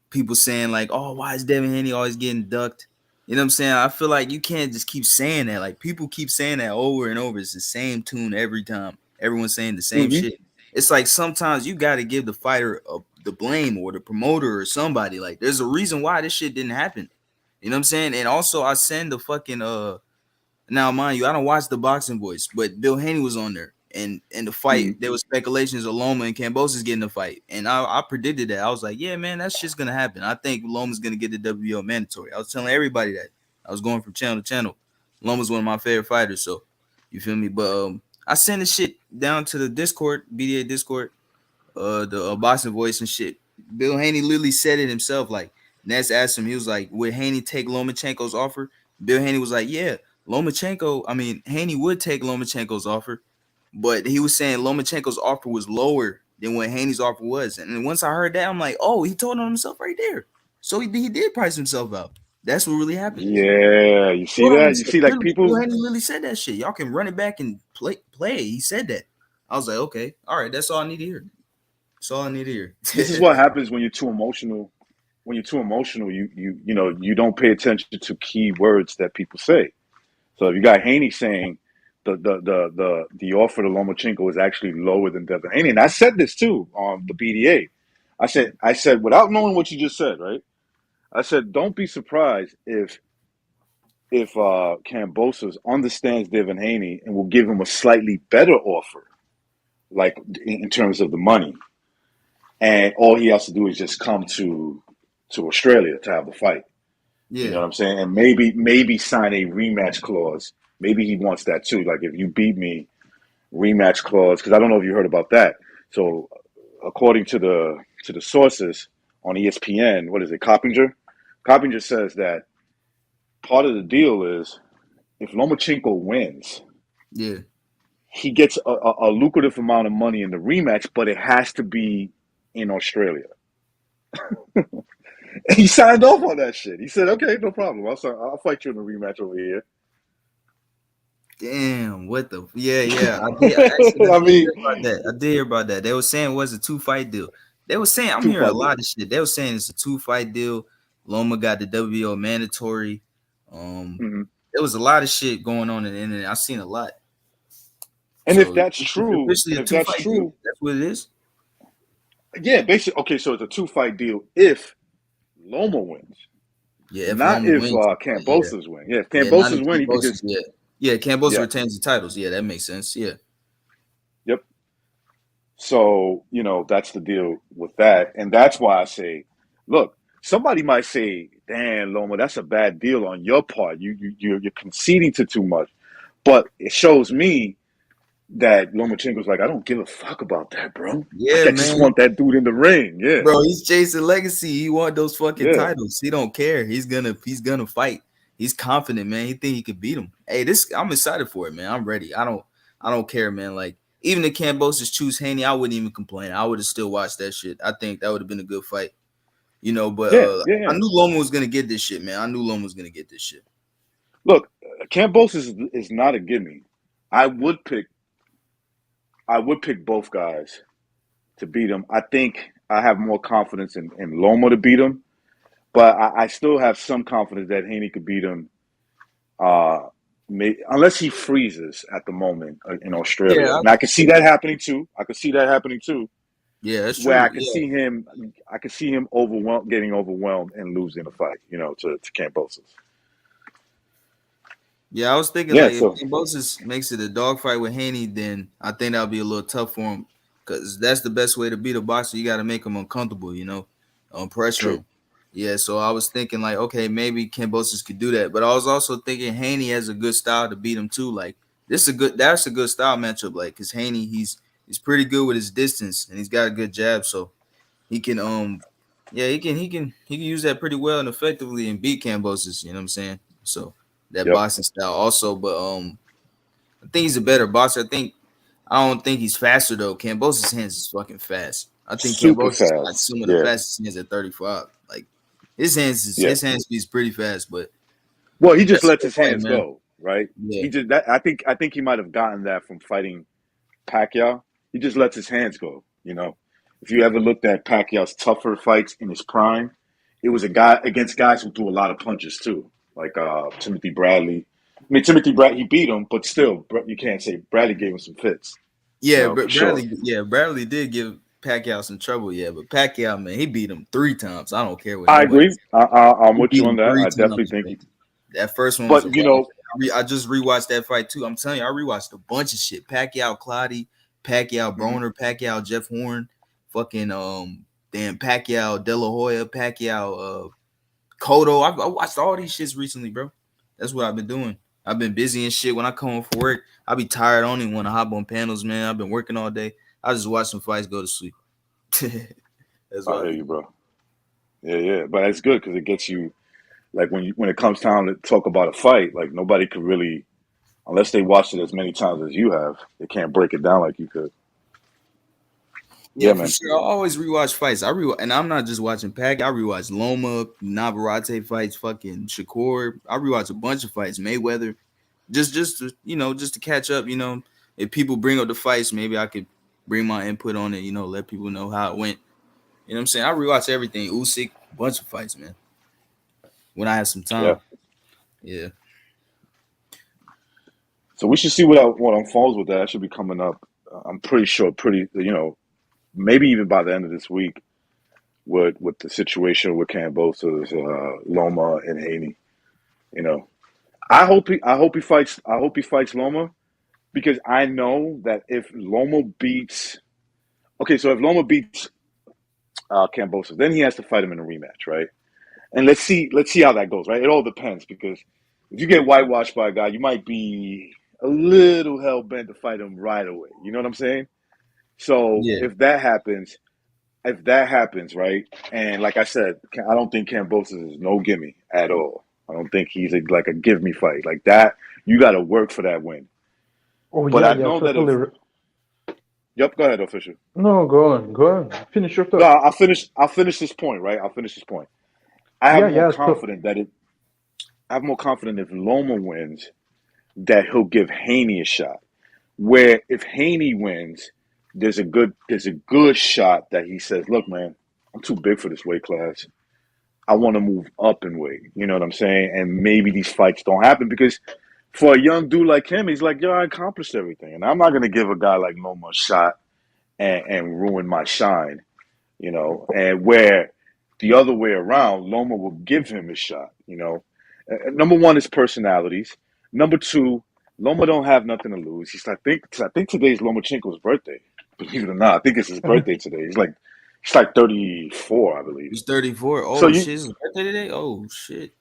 [SPEAKER 3] People saying like, oh, why is Devin Haney always getting ducked? You know what I'm saying? I feel like you can't just keep saying that. Like, people keep saying that over and over. It's the same tune every time. Everyone's saying the same
[SPEAKER 1] hmm
[SPEAKER 3] shit. It's like sometimes you got to give the fighter the blame or the promoter or somebody. Like, there's a reason why this shit didn't happen. You know what I'm saying? And also, I send the fucking now, mind you, I don't watch the Boxing Voice, but Bill Haney was on there, and in the
[SPEAKER 1] hmm
[SPEAKER 3] fight, there was speculations of Loma and Cambosis getting the fight, and I predicted that. I was like, yeah, man, that's just gonna happen. I think Loma's gonna get the WBO mandatory. I was telling everybody that. I was going from channel to channel. Loma's one of my favorite fighters, so you feel me? But I sent the shit down to the Discord, BDA Discord, the Boston Voice and shit. Bill Haney literally said it himself. Like Ness asked him, he was like, "Would Haney take Lomachenko's offer?" Bill Haney was like, "Yeah, Lomachenko. I mean, Haney would take Lomachenko's offer, but he was saying Lomachenko's offer was lower than what Haney's offer was." And then once I heard that, I'm like, "Oh, he told on himself right there. So he did price himself out. That's what really happened."
[SPEAKER 1] Yeah, you see
[SPEAKER 3] Told on
[SPEAKER 1] that? You
[SPEAKER 3] himself.
[SPEAKER 1] see, like
[SPEAKER 3] Bill
[SPEAKER 1] people.
[SPEAKER 3] Haney literally said that shit. Y'all can run it back and play. He said that. I was like, okay, all right, that's all I need to hear. That's all I need to hear.
[SPEAKER 1] This is what happens when you're too emotional. When you're too emotional, you don't pay attention to key words that people say. So if you got Haney saying the offer to Lomachenko is actually lower than Devin Haney, and I said this too on the BDA. I said without knowing what you just said, right? I said don't be surprised if Cambosos understands Devin Haney and will give him a slightly better offer, like in terms of the money, and all he has to do is just come to Australia to have the fight. You know
[SPEAKER 3] Yeah,
[SPEAKER 1] what I'm saying? And maybe sign a rematch clause. Maybe he wants that too. Like if you beat me, rematch clause. Because I don't know if you heard about that. So according to the sources on ESPN, what is it? Coppinger. Coppinger says that part of the deal is if Lomachenko wins,
[SPEAKER 3] yeah,
[SPEAKER 1] he gets a lucrative amount of money in the rematch, but it has to be in Australia. He signed off on that shit. He said, "Okay, no problem. I'll fight you in a rematch over here."
[SPEAKER 3] damn, what the? Yeah, yeah. I
[SPEAKER 1] I
[SPEAKER 3] did
[SPEAKER 1] mean,
[SPEAKER 3] hear about that. I did hear about that. They were saying it was a 2 fight deal. They were saying I'm
[SPEAKER 1] two
[SPEAKER 3] hearing a
[SPEAKER 1] fight deal.
[SPEAKER 3] lot of shit. They were saying it's a 2 fight deal. Loma got the WO mandatory. Um,
[SPEAKER 1] hmm
[SPEAKER 3] there was a lot of shit going on in the internet. I seen a lot.
[SPEAKER 1] And if
[SPEAKER 3] So
[SPEAKER 1] that's
[SPEAKER 3] it's
[SPEAKER 1] true,
[SPEAKER 3] officially
[SPEAKER 1] and
[SPEAKER 3] a
[SPEAKER 1] if
[SPEAKER 3] two
[SPEAKER 1] that's
[SPEAKER 3] fight deal.
[SPEAKER 1] true,
[SPEAKER 3] That's what it is.
[SPEAKER 1] yeah, basically, okay. So it's a two-fight deal if Loma wins,
[SPEAKER 3] Yeah, if
[SPEAKER 1] not
[SPEAKER 3] Loma
[SPEAKER 1] if
[SPEAKER 3] wins, yeah,
[SPEAKER 1] Cambosos win. Yeah, if
[SPEAKER 3] yeah, not
[SPEAKER 1] Cambosos
[SPEAKER 3] if
[SPEAKER 1] win, he could
[SPEAKER 3] Cambosis.
[SPEAKER 1] just
[SPEAKER 3] Yeah, yeah, Cambosis
[SPEAKER 1] yeah,
[SPEAKER 3] retains the titles. Yeah, that makes sense. Yeah,
[SPEAKER 1] yep. So that's the deal with that, and that's why I say, look, somebody might say, "Damn, Loma, that's a bad deal on your part. You're conceding to too much," but it shows me that Lomachenko's like, I don't give a fuck about that, bro. Like,
[SPEAKER 3] yeah,
[SPEAKER 1] I just
[SPEAKER 3] man.
[SPEAKER 1] want that dude in the ring. Yeah,
[SPEAKER 3] Bro, he's chasing legacy. He want those fucking
[SPEAKER 1] yeah,
[SPEAKER 3] titles. He don't care. He's gonna fight. He's confident, man. He think he could beat him. Hey, this I'm excited for it, man. I'm ready. I don't care, man. Like even if Cambosis choose Haney, I wouldn't even complain. I would have still watched that shit. I think that would have been a good fight. But
[SPEAKER 1] yeah, yeah,
[SPEAKER 3] I
[SPEAKER 1] yeah.
[SPEAKER 3] knew Loma was gonna get this shit, man. I knew Loma was gonna get this shit.
[SPEAKER 1] Look, Cambosos is not a gimme. I would pick I would pick both guys to beat him. I think I have more confidence in Loma to beat him, but I still have some confidence that Haney could beat him. Uh, unless he freezes at the moment in
[SPEAKER 3] Yeah,
[SPEAKER 1] Australia, and I can see that happening too. I could see that happening too.
[SPEAKER 3] yeah, that's
[SPEAKER 1] Where
[SPEAKER 3] true. Yeah.
[SPEAKER 1] I could see him getting overwhelmed and losing a fight, to Cambosos.
[SPEAKER 3] Yeah, I was thinking
[SPEAKER 1] Yeah,
[SPEAKER 3] like if
[SPEAKER 1] so
[SPEAKER 3] Kambosis makes it a dogfight with Haney, then I think that'll be a little tough for him because that's the best way to beat a boxer. You got to make him uncomfortable, pressure
[SPEAKER 1] true.
[SPEAKER 3] him. Yeah, so I was thinking like, okay, maybe Kambosis could do that, but I was also thinking Haney has a good style to beat him too. Like that's a good style matchup. Like, cause Haney he's pretty good with his distance and he's got a good jab. So he can yeah, he can use that pretty well and effectively and beat Cambosis, you know what I'm saying? So that
[SPEAKER 1] Yep.
[SPEAKER 3] boxing style also, but I think he's a better boxer. I don't think he's faster though. Cambosis' hands is fucking fast. I think
[SPEAKER 1] Super
[SPEAKER 3] Cambosis got
[SPEAKER 1] fast.
[SPEAKER 3] some of the
[SPEAKER 1] Yeah.
[SPEAKER 3] fastest hands at 35. Like
[SPEAKER 1] Yeah.
[SPEAKER 3] his hand speed's pretty fast, but
[SPEAKER 1] Well, he just
[SPEAKER 3] that's a
[SPEAKER 1] lets
[SPEAKER 3] good
[SPEAKER 1] his
[SPEAKER 3] fight,
[SPEAKER 1] hands
[SPEAKER 3] man.
[SPEAKER 1] go, right?
[SPEAKER 3] Yeah.
[SPEAKER 1] He just that I think he might have gotten that from fighting Pacquiao. He just lets his hands go, you know. If you ever looked at Pacquiao's tougher fights in his prime, it was a guy against guys who threw a lot of punches too, like Timothy Bradley. I mean, Timothy Bradley, he beat him, but still, you can't say Bradley gave him some fits,
[SPEAKER 3] Yeah,
[SPEAKER 1] for sure.
[SPEAKER 3] Bradley did give Pacquiao some trouble, yeah, but Pacquiao, man, he beat him 3 times. I don't care what
[SPEAKER 1] I
[SPEAKER 3] nobody
[SPEAKER 1] agree.
[SPEAKER 3] says.
[SPEAKER 1] I'm
[SPEAKER 3] He
[SPEAKER 1] with
[SPEAKER 3] beat
[SPEAKER 1] you on
[SPEAKER 3] him
[SPEAKER 1] that.
[SPEAKER 3] three
[SPEAKER 1] I definitely
[SPEAKER 3] times,
[SPEAKER 1] think
[SPEAKER 3] bro.
[SPEAKER 1] he.
[SPEAKER 3] That first one was a
[SPEAKER 1] But you
[SPEAKER 3] banger.
[SPEAKER 1] know,
[SPEAKER 3] I just rewatched that fight too. I'm telling you, I rewatched a bunch of shit. Pacquiao, Clottey, Pacquiao,
[SPEAKER 1] mhm,
[SPEAKER 3] Broner, Pacquiao, Jeff Horn, fucking damn Pacquiao, De La Hoya, Pacquiao, Cotto. I watched all these shits recently, bro. That's what I've been doing. I've been busy and shit. When I come home from work, I be tired. I don't even want to hop on panels, man. I've been working all day. I just watch some fights, go to sleep. That's
[SPEAKER 1] I
[SPEAKER 3] what I
[SPEAKER 1] hear
[SPEAKER 3] be
[SPEAKER 1] you,
[SPEAKER 3] doing.
[SPEAKER 1] bro. Yeah, yeah. But it's good because it gets you like when it comes time to talk about a fight, like nobody could really, unless they watched it as many times as you have, they can't break it down like you could.
[SPEAKER 3] Yeah,
[SPEAKER 1] Yeah,
[SPEAKER 3] for
[SPEAKER 1] man.
[SPEAKER 3] sure. I always rewatch fights. And I'm not just watching Pac. I rewatch Loma, Navarrete fights, fucking Shakur. I rewatch a bunch of fights. Mayweather, just to, just to catch up. If people bring up the fights, maybe I could bring my input on it. Let people know how it went. You know what I'm saying? I rewatch everything. Usyk, bunch of fights, man. When I have some
[SPEAKER 1] Yeah.
[SPEAKER 3] time. Yeah.
[SPEAKER 1] So we should see what unfolds with that. That should be coming up. I'm pretty sure, maybe even by the end of this week, with the situation with Cambosos, Loma, and Haney. You know, I hope he fights Loma because I know that if Loma beats, okay, so if Loma beats Cambosos, then he has to fight him in a rematch, right? And let's see how that goes, right? It all depends because if you get whitewashed by a guy, you might be a little hell bent to fight him right away. You know what I'm saying? So
[SPEAKER 3] Yeah.
[SPEAKER 1] if that happens, right? And like I said, I don't think Cambosos is no gimme at all. I don't think he's like a give me fight like that. You got to work for that win.
[SPEAKER 2] Oh
[SPEAKER 1] But
[SPEAKER 2] yeah,
[SPEAKER 1] I
[SPEAKER 2] yeah,
[SPEAKER 1] know that if
[SPEAKER 2] totally.
[SPEAKER 1] yep, go ahead, official.
[SPEAKER 2] No, go on, go on. Finish your
[SPEAKER 1] No,
[SPEAKER 2] thought.
[SPEAKER 1] I'll finish this point, right? I'll finish this point. I have
[SPEAKER 2] Yeah,
[SPEAKER 1] more
[SPEAKER 2] yeah.
[SPEAKER 1] confident that it. I have more confident if Loma wins that he'll give Haney a shot. Where if Haney wins, there's a good shot that he says, "Look, man, I'm too big for this weight class. I want to move up in weight." You know what I'm saying? And maybe these fights don't happen because for a young dude like him, he's like, "Yo, I accomplished everything, and I'm not gonna give a guy like Loma a shot and ruin my shine." And where the other way around, Loma will give him a shot. Number one is personalities. Number two, Loma don't have nothing to lose. I think today's Lomachenko's birthday. Believe it or not, I think it's his birthday today. He's like 34, I believe.
[SPEAKER 3] He's 34.
[SPEAKER 1] So
[SPEAKER 3] Oh
[SPEAKER 1] you,
[SPEAKER 3] shit, his birthday today? Oh shit.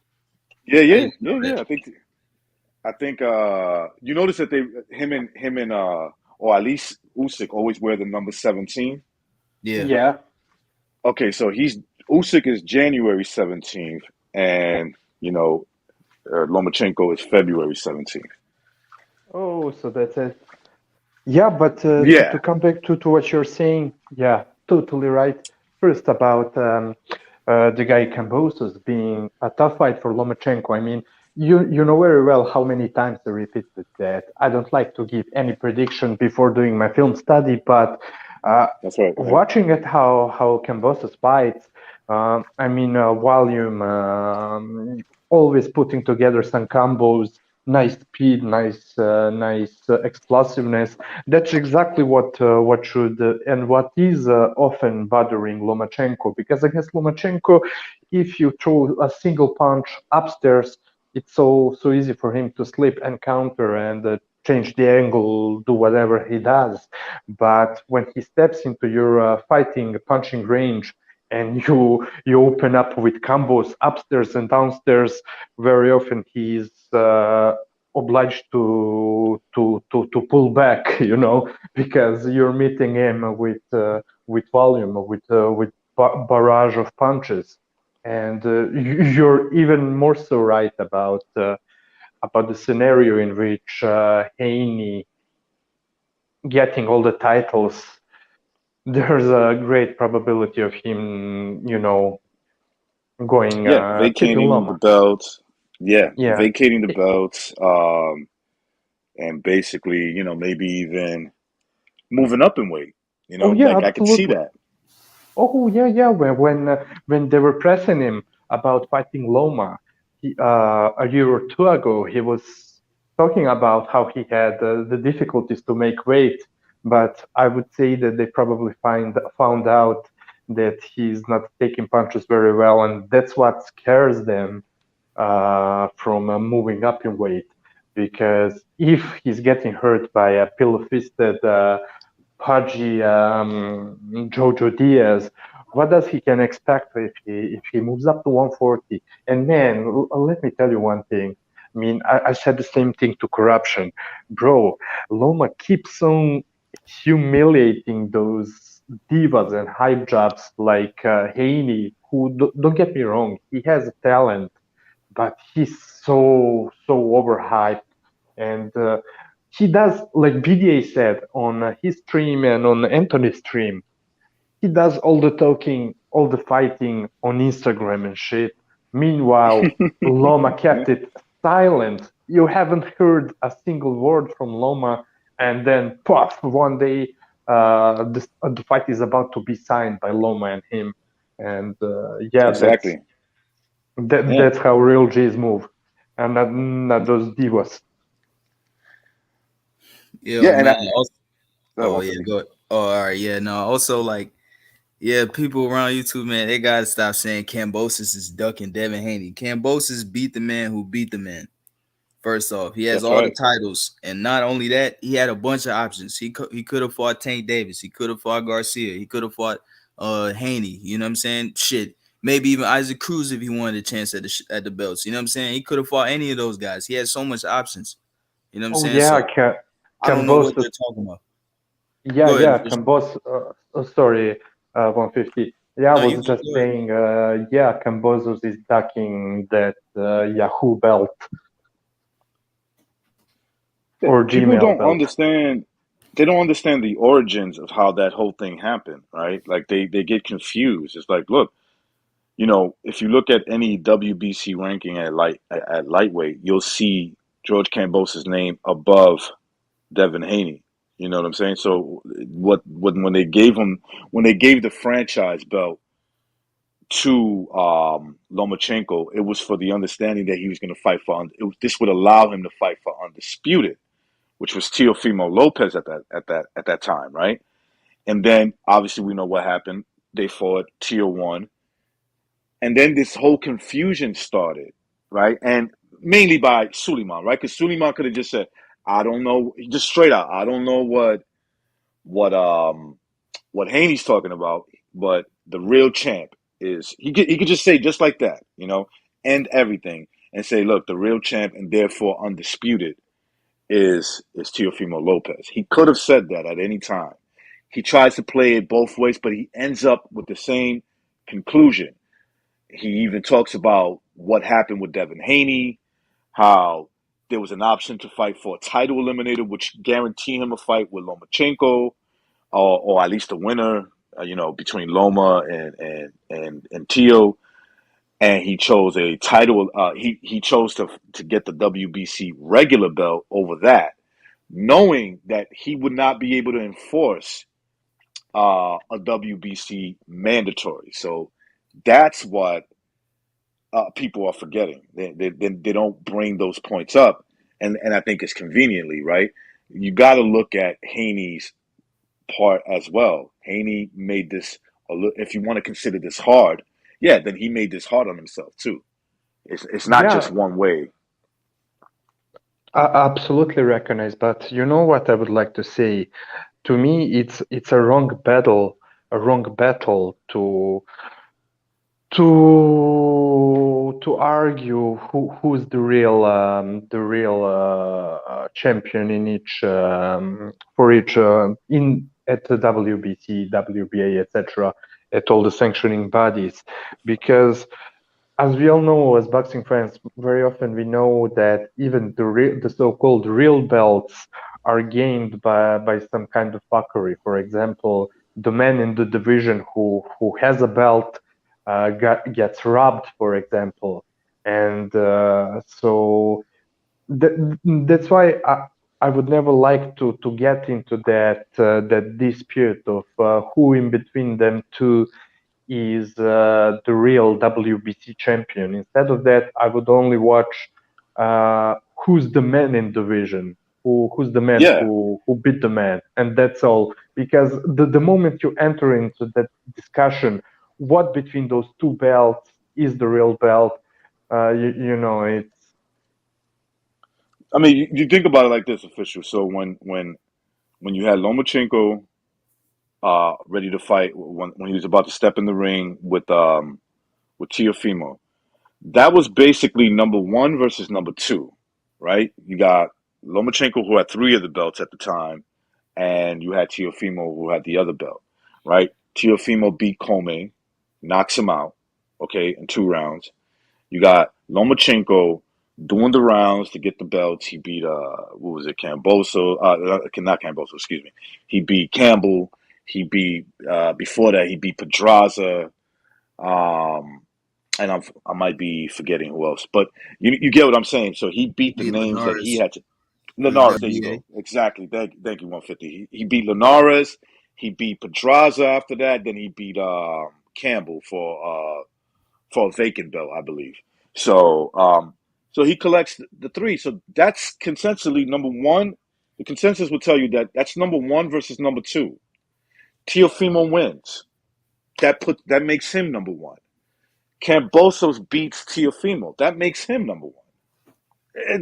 [SPEAKER 1] yeah,
[SPEAKER 3] I
[SPEAKER 1] yeah,
[SPEAKER 3] didn't
[SPEAKER 1] yeah,
[SPEAKER 3] know that.
[SPEAKER 1] yeah. I think you notice that him and or at least Usyk always wear the number 17.
[SPEAKER 3] Yeah.
[SPEAKER 2] Yeah.
[SPEAKER 1] Okay, so he's Usyk is January 17th, and you know Lomachenko is February 17th.
[SPEAKER 2] Oh, so that's it. Yeah, but to
[SPEAKER 1] Yeah,
[SPEAKER 2] come back to what you're saying, yeah, totally right. First about the guy Kambosos being a tough fight for Lomachenko. I mean, you know very well how many times I repeated that. I don't like to give any prediction before doing my film study, but uh,
[SPEAKER 1] that's right.
[SPEAKER 2] watching at how Kambosos fights, I mean, volume, always putting together some combos, nice speed, nice explosiveness. That's exactly what should and what is often bothering Lomachenko, because against Lomachenko, if you throw a single punch upstairs, it's so easy for him to slip and counter and change the angle, do whatever he does. But when he steps into your fighting punching range and you open up with combos upstairs and downstairs, very often he's obliged to pull back, because you're meeting him with volume, with barrage of punches. And you're even more so right about the scenario in which Haney getting all the titles. There's a great probability of him, going
[SPEAKER 1] Yeah,
[SPEAKER 2] keeping
[SPEAKER 1] vacating the
[SPEAKER 2] Loma.
[SPEAKER 1] belts. Yeah,
[SPEAKER 2] Yeah.
[SPEAKER 1] vacating the belts. And basically, maybe even moving up in weight.
[SPEAKER 2] Oh yeah,
[SPEAKER 1] Like I could see
[SPEAKER 2] absolutely.
[SPEAKER 1] that.
[SPEAKER 2] Oh yeah, yeah. When they were pressing him about fighting Loma, a year or two ago, he was talking about how he had the difficulties to make weight. But I would say that they probably found out that he's not taking punches very well, and that's what scares them from moving up in weight. Because if he's getting hurt by a pillow-fisted pudgy Jojo Diaz, what does he can expect if he moves up to 140? And man, let me tell you one thing. I mean, I said the same thing to Corruption, bro. Loma keeps on humiliating those divas and hype jobs like Haney, who don't get me wrong, he has a talent, but he's so overhyped, and he does, like BDA said on his stream and on Anthony's stream, he does all the talking, all the fighting on Instagram and shit. Meanwhile, Loma kept it silent. You haven't heard a single word from Loma, and then puff, one day the fight is about to be signed by Loma and him, and yeah,
[SPEAKER 1] Exactly. Yeah.
[SPEAKER 2] that's how real G's move, and not those divas.
[SPEAKER 3] Yo,
[SPEAKER 1] Yeah, and
[SPEAKER 3] man. Also, oh yeah,
[SPEAKER 1] Anthony.
[SPEAKER 3] go. Oh, all right, yeah. No, also like, yeah, people around YouTube, man, they gotta stop saying Cambosis is ducking Devin Haney. Cambosis beat the man who beat the man. First off, he has
[SPEAKER 1] That's
[SPEAKER 3] all the
[SPEAKER 1] right.
[SPEAKER 3] titles, and not only that, he had a bunch of options. He could have fought Tank Davis. He could have fought Garcia. He could have fought Haney. You know what I'm saying? Shit, maybe even Isaac Cruz if he wanted a chance at the belts. You know what I'm saying? He could have fought any of those guys. He had so much options. You know what I'm
[SPEAKER 2] Oh
[SPEAKER 3] saying?
[SPEAKER 2] yeah,
[SPEAKER 3] So I don't know what
[SPEAKER 2] Cambosos.
[SPEAKER 3] they're talking about.
[SPEAKER 2] Yeah,
[SPEAKER 3] Go ahead,
[SPEAKER 2] yeah,
[SPEAKER 3] Fish.
[SPEAKER 2] Cambos. Sorry, 150. Yeah, I
[SPEAKER 3] No, you
[SPEAKER 2] was
[SPEAKER 3] good.
[SPEAKER 2] just
[SPEAKER 3] Go ahead.
[SPEAKER 2] saying. Yeah, Cambosos is ducking that Yahoo belt
[SPEAKER 1] Yeah,
[SPEAKER 2] or
[SPEAKER 1] people
[SPEAKER 2] Gmail
[SPEAKER 1] don't
[SPEAKER 2] belt.
[SPEAKER 1] understand. They don't understand the origins of how that whole thing happened, right? Like they get confused. It's like, look, if you look at any WBC ranking at lightweight, you'll see George Cambos's name above Devin Haney. You know what I'm saying? So when they gave the franchise belt to Lomachenko, it was for the understanding that he was going to fight for this would allow him to fight for undisputed, which was Teofimo Lopez at that time, right? And then obviously we know what happened. They fought Teo won, and then this whole confusion started, right? And mainly by Suleiman, right? Because Suleiman could have just said, "I don't know," just straight out, "I don't know what what Haney's talking about," but the real champ is he could just say just like that, end everything and say, "Look, the real champ and therefore undisputed is Teofimo Lopez." He could have said that at any time. He tries to play it both ways, but he ends up with the same conclusion. He even talks about what happened with Devin Haney, how there was an option to fight for a title eliminator, which guaranteed him a fight with Lomachenko, or at least a winner, between Loma and Teo. And he chose a title. He chose to get the WBC regular belt over that, knowing that he would not be able to enforce a WBC mandatory. So that's what people are forgetting. They don't bring those points up, and I think it's conveniently right. You got to look at Haney's part as well. Haney made this if you want to consider this hard, yeah, then he made this hard on himself too. It's not just
[SPEAKER 2] Yeah,
[SPEAKER 1] one way.
[SPEAKER 2] I absolutely recognize. But you know what I would like to say? To me, it's a wrong battle to argue who's the real champion in each for each in at the WBC, WBA, etc. at all the sanctioning bodies, because as we all know, as boxing fans, very often we know that even the so-called real belts are gained by some kind of fuckery. For example, the man in the division who has a belt gets robbed, for example, and so that's why I would never like to get into that dispute of who in between them two is the real WBC champion. Instead of that, I would only watch who's the man in division, who's the man
[SPEAKER 1] Yeah,
[SPEAKER 2] who beat the man, and that's all. Because the moment you enter into that discussion, what between those two belts is the real belt? You know, it's
[SPEAKER 1] I mean, you think about it like this, official. So when you had Lomachenko ready to fight, when he was about to step in the ring with Teofimo, that was basically number one versus number two, right? You got Lomachenko, who had three of the belts at the time, and you had Teofimo, who had the other belt, right? Teofimo beat Comey, knocks him out, okay, in 2 rounds. You got Lomachenko doing the rounds to get the belts. He beat what was it, Camboso? Not Camboso, excuse me. He beat Campbell. He beat before that. He beat Pedraza. Um, and I might be forgetting who else, but you get what I'm saying. So he beat the
[SPEAKER 3] Beat
[SPEAKER 1] names that he
[SPEAKER 3] Linares
[SPEAKER 1] had to.
[SPEAKER 3] for the
[SPEAKER 1] Linares, there you
[SPEAKER 3] WBA.
[SPEAKER 1] go. Exactly. Thank you, 150. He beat Linares. He beat Pedraza after that. Then he beat Campbell for a vacant belt, I believe. So he collects the three. So that's consensually number one. The consensus will tell you that that's number one versus number two. Teofimo wins. That makes him number one. Cambosos beats Teofimo. That makes him number one.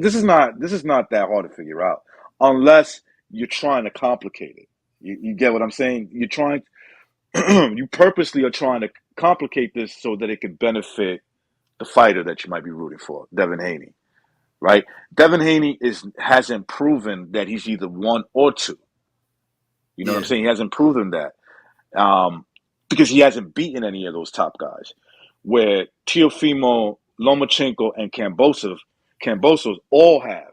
[SPEAKER 1] This is not that hard to figure out, unless you're trying to complicate it. You get what I'm saying? You're trying. You purposely are trying to complicate this so that it can benefit the fighter that you might be rooting for, Devin Haney, right? Devin Haney hasn't proven that he's either one or two. You know what I'm
[SPEAKER 3] Yeah,
[SPEAKER 1] saying? He hasn't proven that because he hasn't beaten any of those top guys. Where Teofimo, Lomachenko, and Cambosos all have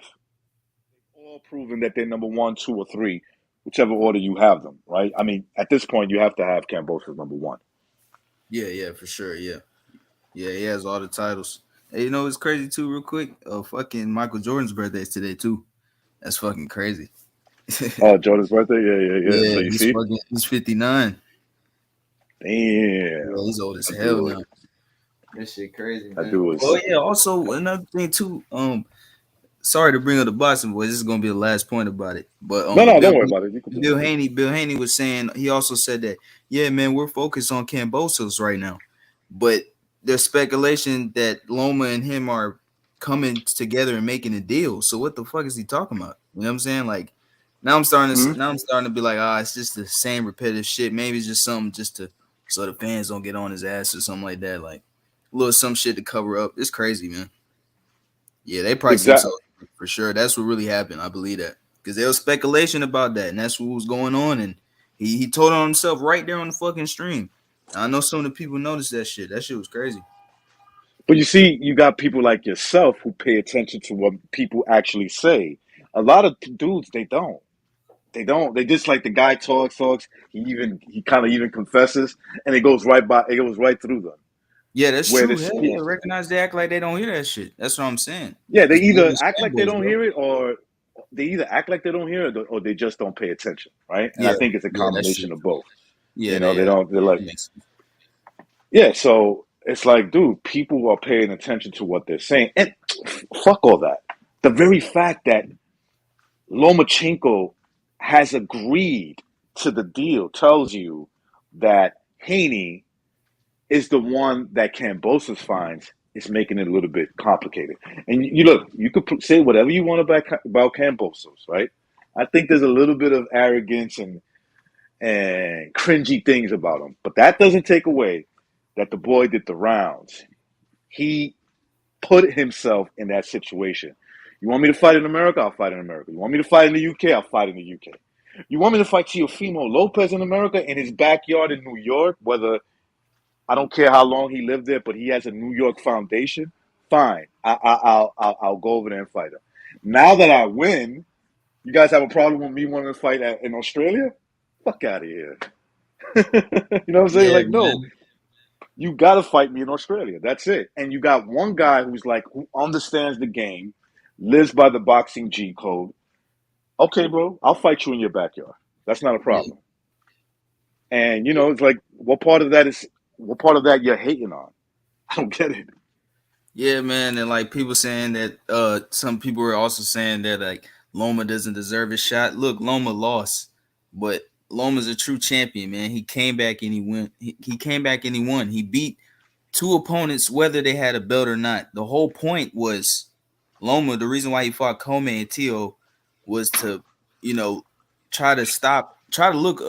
[SPEAKER 1] all proven that they're number one, two, or three, whichever order you have them, right? I mean, at this point, you have to have Cambosos number one.
[SPEAKER 3] yeah, for sure. Yeah, yeah, he has all the titles. Hey, you know it's crazy too, real quick. Fucking Michael Jordan's birthday is today too. That's fucking crazy.
[SPEAKER 1] Oh, Jordan's birthday? Yeah, yeah, yeah. So
[SPEAKER 3] Yeah,
[SPEAKER 1] you see?
[SPEAKER 3] he's 59. Yeah,
[SPEAKER 1] Damn.
[SPEAKER 3] he's old as
[SPEAKER 1] That
[SPEAKER 3] hell
[SPEAKER 1] dude,
[SPEAKER 3] now. That shit crazy,
[SPEAKER 1] that
[SPEAKER 3] man.
[SPEAKER 1] dude
[SPEAKER 3] Oh
[SPEAKER 1] was.
[SPEAKER 3] yeah, also another thing too. Sorry to bring up the Boston boys. This is gonna be the last point about it. But
[SPEAKER 1] No, no, don't worry about it. You can present it.
[SPEAKER 3] Bill Haney was saying he also said that yeah, man, we're focused on Cambosos right now, but there's speculation that Loma and him are coming together and making a deal. So what the fuck is he talking about? You know what I'm saying? Like
[SPEAKER 1] Hmm?
[SPEAKER 3] now I'm starting to be like, it's just the same repetitive shit. Maybe it's just something just to so the fans don't get on his ass or something like that. Like a little some shit to cover up. It's crazy, man. Yeah, they priced
[SPEAKER 1] Exactly.
[SPEAKER 3] themselves for sure. That's what really happened. I believe that because there was speculation about that, and that's what was going on. And he told on himself right there on the fucking stream. I know some of the people noticed that shit. That shit was crazy.
[SPEAKER 1] But you see, you got people like yourself who pay attention to what people actually say. A lot of dudes, they don't. They don't. They just like the guy talks. He kind of even confesses, and it goes right by. It goes right through them.
[SPEAKER 3] Yeah, that's
[SPEAKER 1] Where
[SPEAKER 3] true.
[SPEAKER 1] this,
[SPEAKER 3] Hell yeah, recognize they act like they don't hear that shit. That's what I'm saying.
[SPEAKER 1] yeah, they
[SPEAKER 3] It's
[SPEAKER 1] either
[SPEAKER 3] Davis
[SPEAKER 1] act like they
[SPEAKER 3] fanboys,
[SPEAKER 1] don't
[SPEAKER 3] bro.
[SPEAKER 1] hear it, or they either act like they don't hear it, or they just don't pay attention, right? And I
[SPEAKER 3] Yeah,
[SPEAKER 1] think it's a
[SPEAKER 3] yeah, that's true.
[SPEAKER 1] combination of both.
[SPEAKER 3] Yeah,
[SPEAKER 1] They
[SPEAKER 3] they
[SPEAKER 1] don't. They're
[SPEAKER 3] that
[SPEAKER 1] like,
[SPEAKER 3] makes sense.
[SPEAKER 1] yeah. So it's like, dude, people are paying attention to what they're saying, and fuck all that. The very fact that Lomachenko has agreed to the deal tells you that Haney is the one that Cambosos finds is making it a little bit complicated. And you look, you could say whatever you want about Cambosos, right? I think there's a little bit of arrogance and cringy things about him, but that doesn't take away that the boy did the rounds. He put himself in that situation. You want me to fight in America? I'll fight in America. You want me to fight in the UK? I'll fight in the UK. You want me to fight Teofimo Lopez in America in his backyard in New York, whether I don't care how long he lived there, but he has a New York foundation. Fine, I'll go over there and fight him. Now that I win, you guys have a problem with me wanting to fight in Australia? Fuck out of here. You know what I'm saying?
[SPEAKER 3] Yeah,
[SPEAKER 1] Like, no,
[SPEAKER 3] man.
[SPEAKER 1] you got to fight me in Australia. That's it. And you got one guy who's like, who understands the game, lives by the boxing G code. Okay, bro, I'll fight you in your backyard. That's not a
[SPEAKER 3] Yeah.
[SPEAKER 1] problem. And you know, it's like, what part of that you're hating on? I don't get it.
[SPEAKER 3] Yeah, man, and like people saying that some people were also saying that like Loma doesn't deserve his shot. Look, Loma lost, but Loma's a true champion, man. He came back and he won. He came back and he won. He beat two opponents whether they had a belt or not. The whole point was Loma, the reason why he fought Comey and Tio was to, you know, try to look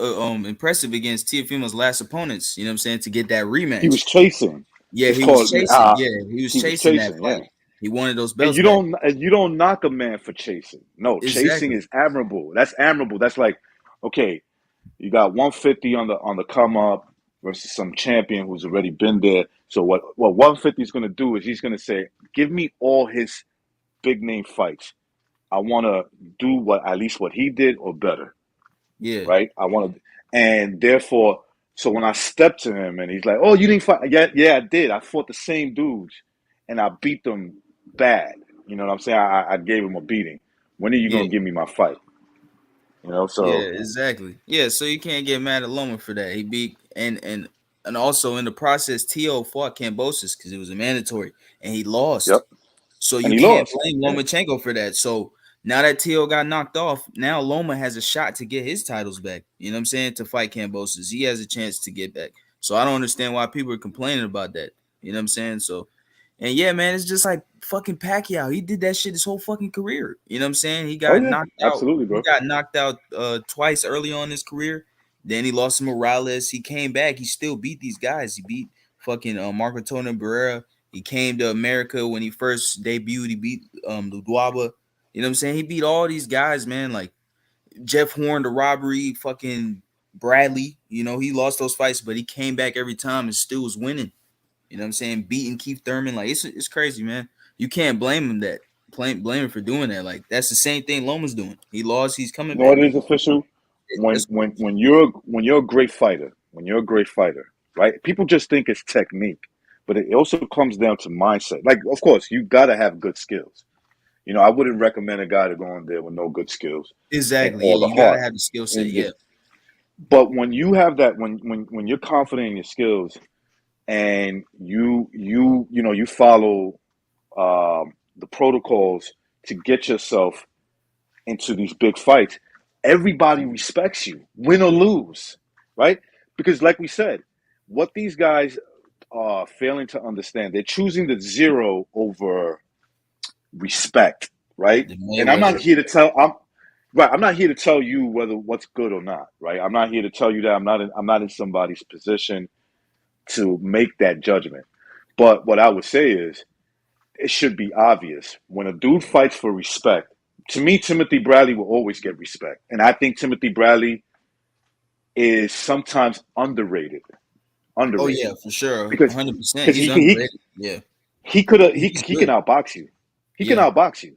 [SPEAKER 3] impressive against Teofimo's last opponents, you know what I'm saying, to get that
[SPEAKER 1] He
[SPEAKER 3] rematch.
[SPEAKER 1] was chasing.
[SPEAKER 3] Yeah,
[SPEAKER 1] It's
[SPEAKER 3] he was
[SPEAKER 1] called
[SPEAKER 3] chasing. Yeah, he was
[SPEAKER 1] he was
[SPEAKER 3] chasing that
[SPEAKER 1] chasing. Yeah.
[SPEAKER 3] fight. He wanted those
[SPEAKER 1] And
[SPEAKER 3] belts back.
[SPEAKER 1] you don't knock a man for chasing. No, chasing
[SPEAKER 3] Exactly.
[SPEAKER 1] is admirable. That's admirable. That's like, okay, you got 150 on the come up versus some champion who's already been there. So what 150 is going to do is he's going to say, give me all his big name fights. I want to do what at least what he did or better,
[SPEAKER 3] Yeah,
[SPEAKER 1] right? I want to, and therefore, so when I stepped to him and he's like, "Oh, you didn't fight?" Yeah, yeah, I did. I fought the same dudes, and I beat them bad. You know what I'm saying? I gave him a beating. When are you
[SPEAKER 3] yeah,
[SPEAKER 1] gonna give me my fight? You know,
[SPEAKER 3] yeah,
[SPEAKER 1] so
[SPEAKER 3] exactly. Yeah, so you can't get mad at Loma for that. He beat and also in the process, Tio fought Cambosis because it was a mandatory and he lost.
[SPEAKER 1] yep,
[SPEAKER 3] So
[SPEAKER 1] and
[SPEAKER 3] you
[SPEAKER 1] he
[SPEAKER 3] can't
[SPEAKER 1] lost.
[SPEAKER 3] blame
[SPEAKER 1] Yeah,
[SPEAKER 3] Lomachenko for that. So now that Tio got knocked off, now Loma has a shot to get his titles back. You know what I'm saying? To fight Cambosis. He has a chance to get back. So I don't understand why people are complaining about that. You know what I'm saying? So and yeah, man, it's just like fucking Pacquiao. He did that shit his whole fucking career. You know what I'm saying? He
[SPEAKER 1] oh
[SPEAKER 3] got
[SPEAKER 1] yeah,
[SPEAKER 3] knocked out.
[SPEAKER 1] absolutely,
[SPEAKER 3] He
[SPEAKER 1] bro.
[SPEAKER 3] got knocked out twice early on in his career. Then he lost to Morales. He came back. He still beat these guys. He beat fucking Marco Antonio Barrera. He came to America when he first debuted. He beat Ludwaba. You know what I'm saying? He beat all these guys, man. Like Jeff Horn, the robbery, fucking Bradley. You know, he lost those fights, but he came back every time and still was winning. You know what I'm saying? Beating Keith Thurman. Like it's crazy, man. You can't blame him that. Blame him for doing that. Like that's the same thing Loma's doing. He lost, he's coming
[SPEAKER 1] You know what
[SPEAKER 3] back.
[SPEAKER 1] it is official?
[SPEAKER 3] That's
[SPEAKER 1] When you're a great fighter, when you're a great fighter, right? People just think it's technique, but it also comes down to mindset. Like, of course, you gotta have good skills. You know, I wouldn't recommend a guy to go in there with no good skills and
[SPEAKER 3] exactly.
[SPEAKER 1] all
[SPEAKER 3] Yeah,
[SPEAKER 1] the
[SPEAKER 3] you gotta
[SPEAKER 1] heart.
[SPEAKER 3] have the skill set.
[SPEAKER 1] And
[SPEAKER 3] Yeah.
[SPEAKER 1] just, but when you have that, when you're confident in your skills and you know you follow the protocols to get yourself into these big fights, everybody respects you, win or lose, right? Because, like we said, what these guys are failing to understand, they're choosing the zero over respect, right?
[SPEAKER 3] The
[SPEAKER 1] And I'm not
[SPEAKER 3] Mayweather.
[SPEAKER 1] here to tell I'm right. I'm not here to tell you whether what's good or not, right? I'm not here to tell you that. I'm not in somebody's position to make that judgment. But what I would say is it should be obvious when a dude fights for respect. To me, Timothy Bradley will always get respect, and I think Timothy Bradley is sometimes underrated.
[SPEAKER 3] Oh
[SPEAKER 1] Underrated
[SPEAKER 3] yeah, for sure.
[SPEAKER 1] because
[SPEAKER 3] 100%.
[SPEAKER 1] because
[SPEAKER 3] He's underrated. Yeah.
[SPEAKER 1] he could
[SPEAKER 3] He's
[SPEAKER 1] he can
[SPEAKER 3] good.
[SPEAKER 1] outbox you. He can
[SPEAKER 3] Yeah.
[SPEAKER 1] outbox you.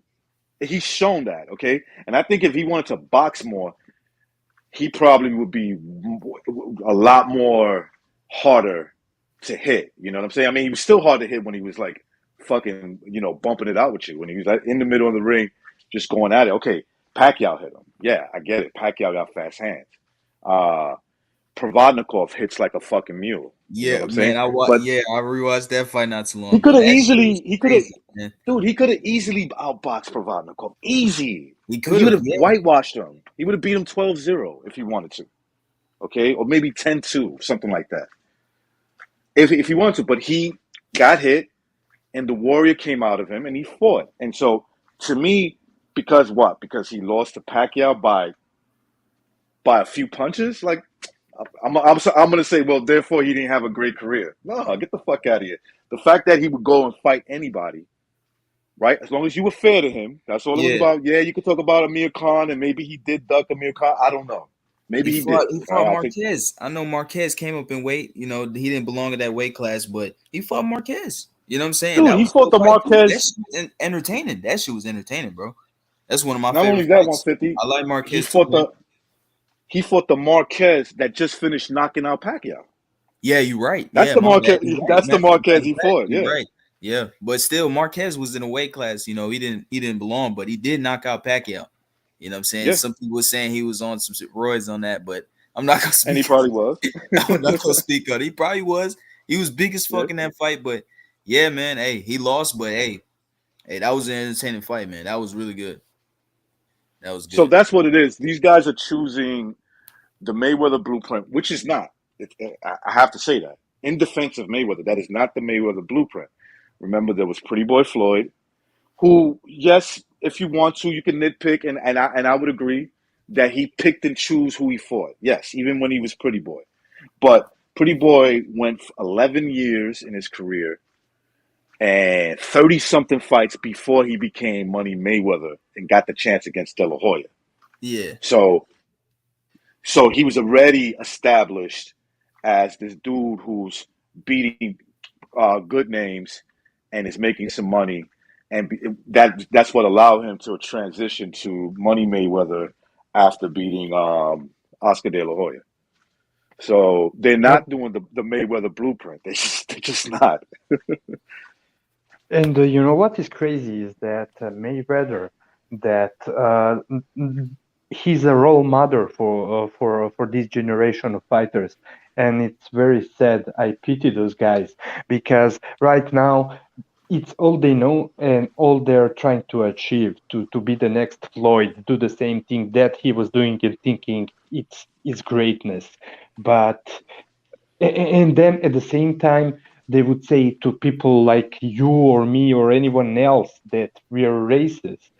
[SPEAKER 1] He's shown that, okay? And I think if he wanted to box more, he probably would be a lot more harder to hit. You know what I'm saying? I mean, he was still hard to hit when he was like fucking, you know, bumping it out with you. When he was like in the middle of the ring, just going at it. Okay, Pacquiao hit him. Yeah, I get it. Pacquiao got fast hands. Uh, Provodnikov hits like a fucking mule. You know what
[SPEAKER 3] Yeah,
[SPEAKER 1] I'm saying?
[SPEAKER 3] man.
[SPEAKER 1] But
[SPEAKER 3] Yeah, I rewatched that fight not too long
[SPEAKER 1] he
[SPEAKER 3] ago.
[SPEAKER 1] could have
[SPEAKER 3] That shit was
[SPEAKER 1] easily,
[SPEAKER 3] crazy, man.
[SPEAKER 1] he could have easily outboxed Provodnikov. Easy.
[SPEAKER 3] He
[SPEAKER 1] And
[SPEAKER 3] could
[SPEAKER 1] he would
[SPEAKER 3] have,
[SPEAKER 1] have
[SPEAKER 3] yeah.
[SPEAKER 1] whitewashed him. He would have beat him 12-0 if he wanted to. Okay? Or maybe 10-2, something like that. If he wanted to. But he got hit, and the warrior came out of him, and he fought. And so, to me, because what? Because he lost to Pacquiao by a few punches? Like, I'm going to say, well, therefore he didn't have a great career. No, get the fuck out of here. The fact that he would go and fight anybody, right? As long as you were fair to him, that's all it was
[SPEAKER 3] Yeah.
[SPEAKER 1] about. Yeah, you could talk about Amir Khan and maybe he did duck Amir Khan. I don't know. Maybe he did.
[SPEAKER 3] He fought
[SPEAKER 1] I think.
[SPEAKER 3] Marquez. I know Marquez came up in weight. You know, he didn't belong in that weight class, but he fought Marquez. You know what I'm saying?
[SPEAKER 1] Dude,
[SPEAKER 3] That
[SPEAKER 1] he
[SPEAKER 3] was a
[SPEAKER 1] fought
[SPEAKER 3] good
[SPEAKER 1] the
[SPEAKER 3] fight too. That
[SPEAKER 1] Marquez.
[SPEAKER 3] shit was entertaining. That shit was entertaining, bro. That's one of my
[SPEAKER 1] Not
[SPEAKER 3] favorite
[SPEAKER 1] only that,
[SPEAKER 3] fights.
[SPEAKER 1] 150.
[SPEAKER 3] I like
[SPEAKER 1] He
[SPEAKER 3] Marquez too,
[SPEAKER 1] fought
[SPEAKER 3] man.
[SPEAKER 1] the he fought the Marquez that just finished knocking out Pacquiao.
[SPEAKER 3] Yeah, you're right.
[SPEAKER 1] That's
[SPEAKER 3] Yeah,
[SPEAKER 1] the
[SPEAKER 3] my bad.
[SPEAKER 1] Marquez.
[SPEAKER 3] You're right.
[SPEAKER 1] That's the Marquez
[SPEAKER 3] Matter of
[SPEAKER 1] he
[SPEAKER 3] fact,
[SPEAKER 1] fought.
[SPEAKER 3] you're
[SPEAKER 1] Yeah,
[SPEAKER 3] right. Yeah, but still, Marquez was in a weight class. You know, he didn't belong, but he did knock out Pacquiao. You know what I'm saying?
[SPEAKER 1] yeah,
[SPEAKER 3] Some people were saying he was on some roids on that, but I'm not gonna
[SPEAKER 1] and he
[SPEAKER 3] speak.
[SPEAKER 1] probably was.
[SPEAKER 3] I'm not gonna speak on it. He probably was. He was big as
[SPEAKER 1] Yeah.
[SPEAKER 3] fuck in that fight, but yeah, man. Hey, he lost, but hey, that was an entertaining fight, man. That was really good. That was
[SPEAKER 1] So
[SPEAKER 3] good.
[SPEAKER 1] that's what it is. These guys are choosing the Mayweather blueprint, which is not. I have to say that in defense of Mayweather, that is not the Mayweather blueprint. Remember, there was Pretty Boy Floyd, who, yes, if you want to, you can nitpick, and I would agree that he picked and choose who he fought. Yes, even when he was Pretty Boy, but Pretty Boy went 11 years in his career and 30 something fights before he became Money Mayweather and got the chance against De La Hoya.
[SPEAKER 3] Yeah,
[SPEAKER 1] So so he was already established as this dude who's beating good names and is making some money, and that's what allowed him to transition to Money Mayweather after beating Oscar De La Hoya. So they're
[SPEAKER 2] Yep.
[SPEAKER 1] not doing the Mayweather blueprint. They're just not.
[SPEAKER 2] And you know what is crazy is that Mayweather, that he's a role model for this generation of fighters, and it's very sad. I pity those guys because right now it's all they know and all they're trying to achieve to be the next Floyd, do the same thing that he was doing and thinking it's greatness, but and then at the same time, they would say to people like you or me or anyone else that we are racist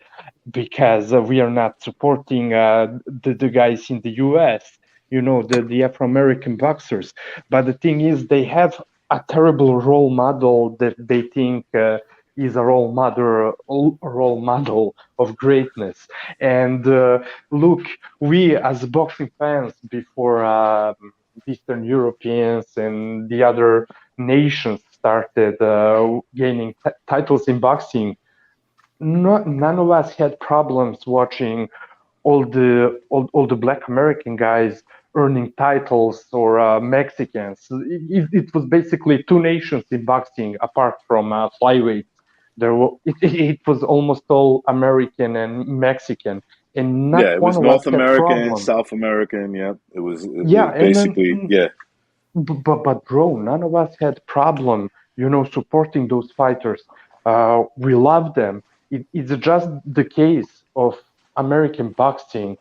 [SPEAKER 2] because we are not supporting the guys in the US, the Afro American boxers. But the thing is, they have a terrible role model that they think is a role model of greatness. And look, we as boxing fans before Eastern Europeans and the other nations started gaining titles in boxing, none of us had problems watching all the Black American guys earning titles or Mexicans. It was basically two nations in boxing apart from flyweights. It was almost all American and Mexican, and not
[SPEAKER 1] Yeah, it
[SPEAKER 2] one
[SPEAKER 1] was
[SPEAKER 2] of us
[SPEAKER 1] North
[SPEAKER 2] had
[SPEAKER 1] American,
[SPEAKER 2] problem.
[SPEAKER 1] South American. Yeah, it
[SPEAKER 2] Yeah,
[SPEAKER 1] was
[SPEAKER 2] and then
[SPEAKER 1] basically yeah.
[SPEAKER 2] but bro, none of us had problem, supporting those fighters. We love them. It's just the case of American boxing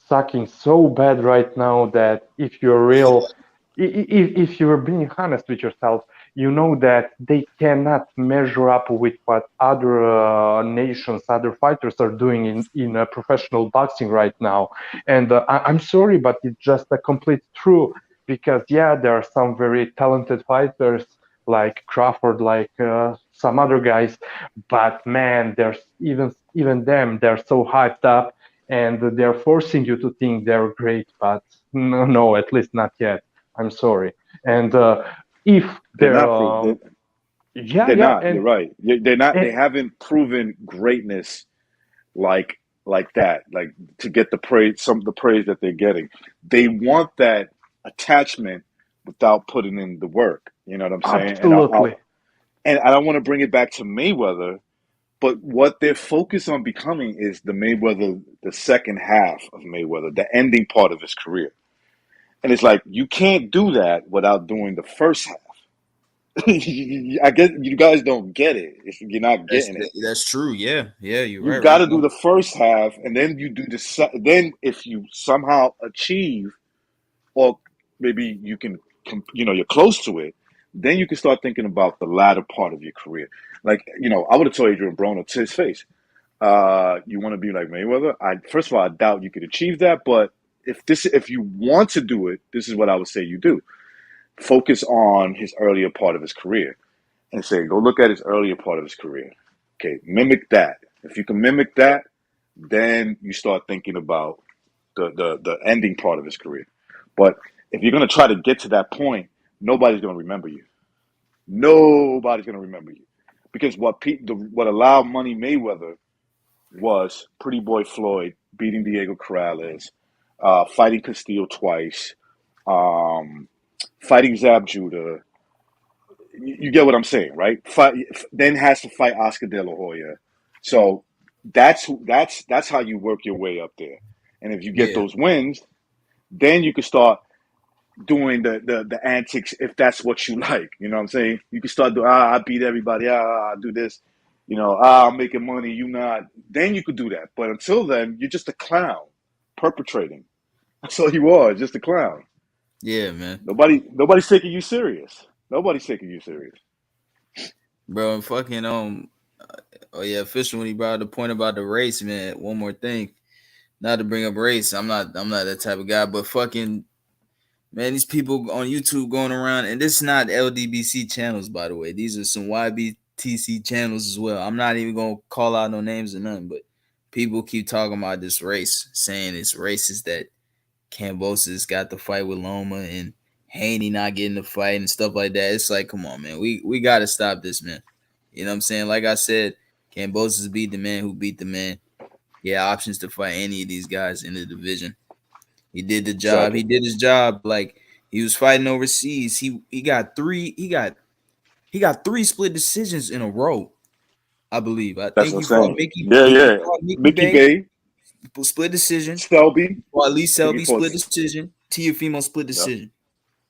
[SPEAKER 2] sucking so bad right now that if you're real, if you're being honest with yourself, you know that they cannot measure up with what other nations, other fighters are doing in professional boxing right now. And I'm sorry, but it's just a complete truth because yeah, there are some very talented fighters like Crawford, like some other guys, but man, there's even them, they're so hyped up and they're forcing you to think they're great, but no, no, at least not yet. I'm sorry. And if
[SPEAKER 1] They're
[SPEAKER 2] they're,
[SPEAKER 1] not proof.
[SPEAKER 2] yeah,
[SPEAKER 1] They're
[SPEAKER 2] yeah,
[SPEAKER 1] not. You're right. They're not. They
[SPEAKER 2] and
[SPEAKER 1] haven't proven greatness like like that. Like to get the praise, some of the praise that they're getting. They want that attachment without putting in the work. You know what I'm saying?
[SPEAKER 2] absolutely.
[SPEAKER 1] And I don't want to bring it back to Mayweather, but what they're focused on becoming is the Mayweather, the second half of Mayweather, the ending part of his career. And it's like you can't do that without doing the first half. I guess you guys don't get it if you're not getting it.
[SPEAKER 3] That's true. Yeah, yeah, you're
[SPEAKER 1] You
[SPEAKER 3] right.
[SPEAKER 1] got
[SPEAKER 3] We
[SPEAKER 1] to do
[SPEAKER 3] don't.
[SPEAKER 1] the first half, and then you do the. Then if you somehow achieve, or maybe you can, you're close to it, then you can start thinking about the latter part of your career. Like I would have told Adrian Broner to his face, you want to be like Mayweather. First of all, I doubt you could achieve that, but if you want to do it, this is what I would say you do. Focus on his earlier part of his career and say, go look at his earlier part of his career. Okay, mimic that. If you can mimic that, then you start thinking about the ending part of his career. But if you're gonna try to get to that point, nobody's gonna remember you. Nobody's gonna remember you because what allowed Money Mayweather was Pretty Boy Floyd beating Diego Corrales, fighting Castillo twice, um, fighting Zab Judah. You get what I'm saying, right? Then has to fight Oscar De La Hoya. So that's how you work your way up there. And if you get
[SPEAKER 3] Yeah,
[SPEAKER 1] those wins, then you can start doing the antics if that's what you like. You know what I'm saying? You can start doing I beat everybody, I do this, I'm making money, you not. Then you could do that. But until then, you're just a clown perpetrating. That's all you are, just a clown.
[SPEAKER 3] yeah, man,
[SPEAKER 1] Nobody's taking you serious. Nobody's taking you serious.
[SPEAKER 3] bro. And fucking oh yeah, official when he brought up the point about the race, man. One more thing, not to bring up race. I'm not that type of guy, but fucking man, these people on YouTube going around, and this is not LDBC channels, by the way. These are some YBTC channels as well. I'm not even gonna call out no names or nothing, but people keep talking about this race, saying it's racist that Cambosis got the fight with Loma and Haney not getting the fight and stuff like that. It's like, come on, man. We gotta stop this, man. You know what I'm saying? Like I said, Cambosis beat the man who beat the man. He had options to fight any of these guys in the division. He did the job. He
[SPEAKER 1] Exactly.
[SPEAKER 3] did his job. Like he was fighting overseas. He got three. He got three split decisions in a row. I believe. I
[SPEAKER 1] That's
[SPEAKER 3] think he fought
[SPEAKER 1] insane.
[SPEAKER 3] Mickey.
[SPEAKER 1] Yeah,
[SPEAKER 3] He
[SPEAKER 1] yeah.
[SPEAKER 3] fought Mickey
[SPEAKER 1] Mickey
[SPEAKER 3] Bay,
[SPEAKER 1] Bay,
[SPEAKER 3] split decision.
[SPEAKER 1] Selby.
[SPEAKER 3] Or at least
[SPEAKER 1] I think he
[SPEAKER 3] Selby
[SPEAKER 1] fought.
[SPEAKER 3] split decision. Tiafimo split
[SPEAKER 1] Yep,
[SPEAKER 3] decision.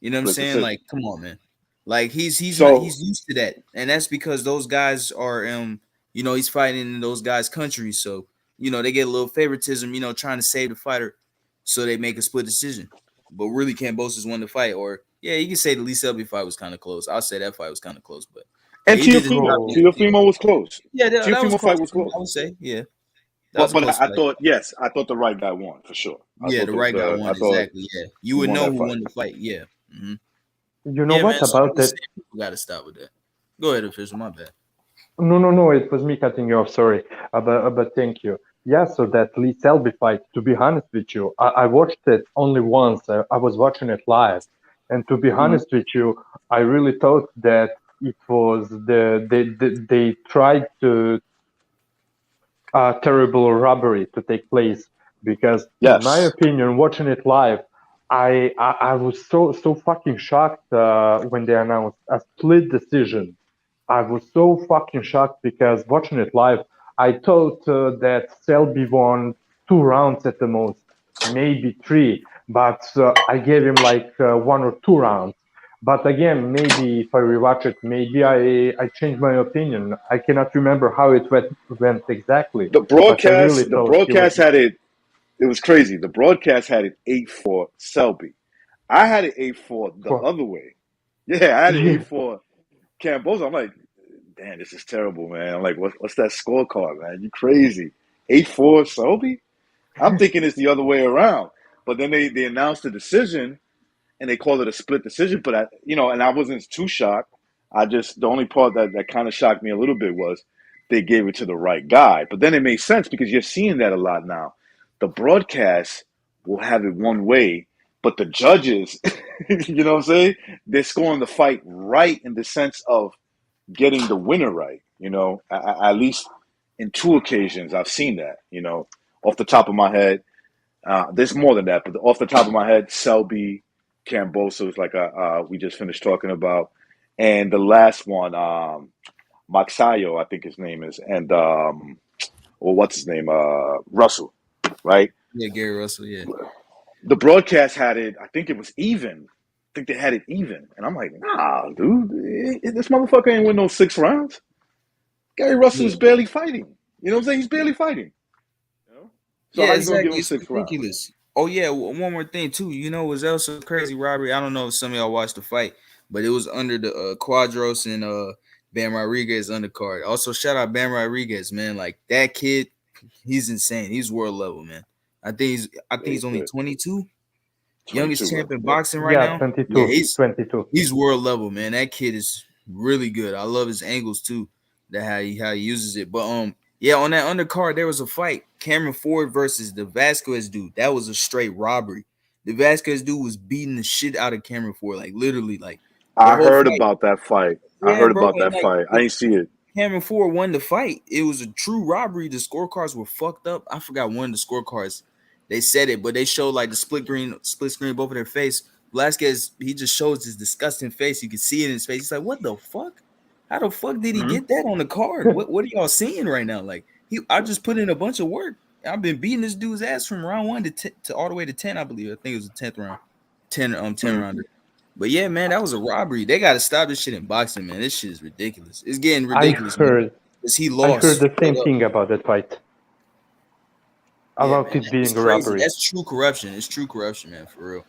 [SPEAKER 3] You know what I'm
[SPEAKER 1] split
[SPEAKER 3] saying?
[SPEAKER 1] decision.
[SPEAKER 3] Like, come on, man. Like he's not
[SPEAKER 1] So
[SPEAKER 3] he's used to that, and that's because those guys are he's fighting in those guys' countries, so they get a little favoritism, trying to save the fighter, so they make a split decision. But really, Cambosis won the fight, or yeah, you can say the Lee Selby fight was kind of close. I'll say that fight was kind of close, but yeah,
[SPEAKER 1] and
[SPEAKER 3] he did his job.
[SPEAKER 1] Teofimo,
[SPEAKER 2] Bro,
[SPEAKER 1] Teofimo was close.
[SPEAKER 3] Yeah, that was
[SPEAKER 1] Teofimo
[SPEAKER 3] close
[SPEAKER 1] fight was
[SPEAKER 3] too.
[SPEAKER 1] close.
[SPEAKER 3] I would say, yeah, that was
[SPEAKER 1] But
[SPEAKER 3] a
[SPEAKER 1] but
[SPEAKER 3] close
[SPEAKER 1] I
[SPEAKER 3] fight.
[SPEAKER 1] thought yes, I thought the right guy won for sure. I
[SPEAKER 3] Yeah,
[SPEAKER 1] thought
[SPEAKER 3] the right guy
[SPEAKER 1] I
[SPEAKER 3] won
[SPEAKER 1] thought
[SPEAKER 3] exactly. Yeah, you
[SPEAKER 1] he
[SPEAKER 3] would
[SPEAKER 1] won
[SPEAKER 3] know
[SPEAKER 1] that
[SPEAKER 3] who
[SPEAKER 1] fight.
[SPEAKER 3] won the fight. Yeah.
[SPEAKER 2] you know
[SPEAKER 3] Yeah,
[SPEAKER 2] what
[SPEAKER 3] man. So I'm
[SPEAKER 2] about
[SPEAKER 3] just
[SPEAKER 2] that?
[SPEAKER 3] saying, we gotta stop with that. Go ahead, official. My bad.
[SPEAKER 2] No, no, no, it was me cutting you off. Sorry. But thank you. Yeah, so that Lee Selby fight, to be honest with you, I watched it only once. I was watching it live. And to be
[SPEAKER 1] Hmm.
[SPEAKER 2] honest with you, I really thought that it was they tried to terrible robbery to take place because in my
[SPEAKER 1] Yes,
[SPEAKER 2] opinion watching it live I was so fucking shocked when they announced a split decision. I was so fucking shocked because watching it live I thought that Selby won 2 rounds at the most, maybe three, but I gave him like 1 or 2 rounds. But again, maybe if I rewatch it, maybe I changed my opinion. I cannot remember how it went exactly,
[SPEAKER 1] the
[SPEAKER 2] but I really
[SPEAKER 1] broadcast the
[SPEAKER 2] thought he was.
[SPEAKER 1] broadcast had it. It was crazy. The broadcast had it 8-4 Selby. I had it 8-4 the
[SPEAKER 2] Fuck.
[SPEAKER 1] other way. Yeah, I had it
[SPEAKER 2] Yeah,
[SPEAKER 1] 8-4 Camboza. I'm like, damn, this is terrible, man. I'm like, what's that scorecard, man? You crazy? 8-4 Selby? I'm thinking it's the other way around. But then they announced the decision and they called it a split decision. But and I wasn't too shocked. The only part that kind of shocked me a little bit was they gave it to the right guy. But then it made sense because you're seeing that a lot now. The broadcast will have it one way, but the judges, you know what I'm saying? They're scoring the fight right in the sense of getting the winner right. At least in two occasions I've seen that. Off the top of my head, there's more than that, but off the top of my head, Selby, Cambosos, like we just finished talking about, and the last one, Maxayo, I think his name is, and or what's his name, Russell, right?
[SPEAKER 3] Yeah, Gary Russell. Yeah.
[SPEAKER 1] The broadcast had it. I think it was even. I think they had it even, and I'm like, nah, dude, this motherfucker ain't win no 6 rounds. Gary Russell
[SPEAKER 3] Yeah.
[SPEAKER 1] is barely fighting. You know what I'm saying? He's barely fighting. You know? So
[SPEAKER 3] Yeah,
[SPEAKER 1] how you gonna give
[SPEAKER 3] exactly.
[SPEAKER 1] him
[SPEAKER 3] It's
[SPEAKER 1] 6 rounds?
[SPEAKER 3] ridiculous. Oh yeah, one more thing too. Was also crazy, Robert. I don't know if some of y'all watched the fight, but it was under the Quadros and Bam Rodriguez undercard. Also, shout out Bam Rodriguez, man. Like that kid, he's insane. He's world level, man. I think he's
[SPEAKER 1] He's
[SPEAKER 3] only
[SPEAKER 1] good.
[SPEAKER 3] 22, youngest
[SPEAKER 1] 22, bro.
[SPEAKER 3] champ in
[SPEAKER 1] Yep.
[SPEAKER 3] boxing right
[SPEAKER 2] yeah,
[SPEAKER 3] now. Yeah,
[SPEAKER 2] 22,
[SPEAKER 3] he's
[SPEAKER 2] 22.
[SPEAKER 3] he's world level, man. That kid is really good. I love his angles too. That how he uses it. But Yeah, on that undercard there was a fight. Cameron Ford versus the Vasquez dude. That was a straight robbery. The Vasquez dude was beating the shit out of Cameron Ford, like literally, like the
[SPEAKER 1] I
[SPEAKER 3] whole
[SPEAKER 1] heard
[SPEAKER 3] fight.
[SPEAKER 1] about that fight. I
[SPEAKER 3] Yeah,
[SPEAKER 1] heard
[SPEAKER 3] bro,
[SPEAKER 1] about
[SPEAKER 3] and
[SPEAKER 1] that
[SPEAKER 3] like
[SPEAKER 1] fight. I didn't see it.
[SPEAKER 3] Cameron Ford won the fight. It was a true robbery. The scorecards were fucked up. I forgot one of the scorecards. They said it, but they showed like the split screen of both of their face. Velasquez, he just shows his disgusting face. You can see it in his face. He's like, "What the fuck? How the fuck did he
[SPEAKER 1] Hmm.
[SPEAKER 3] get that on the card? What are y'all seeing right now? Like, I just put in a bunch of work. I've been beating this dude's ass from round 1 to all the way to 10, I believe. I think it was the 10th round, 10
[SPEAKER 1] Hmm.
[SPEAKER 3] rounder. But yeah, man, that was a robbery. They got to stop this shit in boxing, man. This shit is ridiculous. It's getting
[SPEAKER 2] I
[SPEAKER 3] ridiculous, man.
[SPEAKER 2] heard
[SPEAKER 3] Because he
[SPEAKER 2] I heard
[SPEAKER 3] lost
[SPEAKER 2] the
[SPEAKER 3] straight
[SPEAKER 2] same
[SPEAKER 3] up.
[SPEAKER 2] thing about that fight,
[SPEAKER 3] Yeah,
[SPEAKER 2] about
[SPEAKER 3] man,
[SPEAKER 2] it
[SPEAKER 3] it's
[SPEAKER 2] being a
[SPEAKER 3] crazy.
[SPEAKER 2] robbery.
[SPEAKER 3] That's true corruption. It's true corruption, man, for real.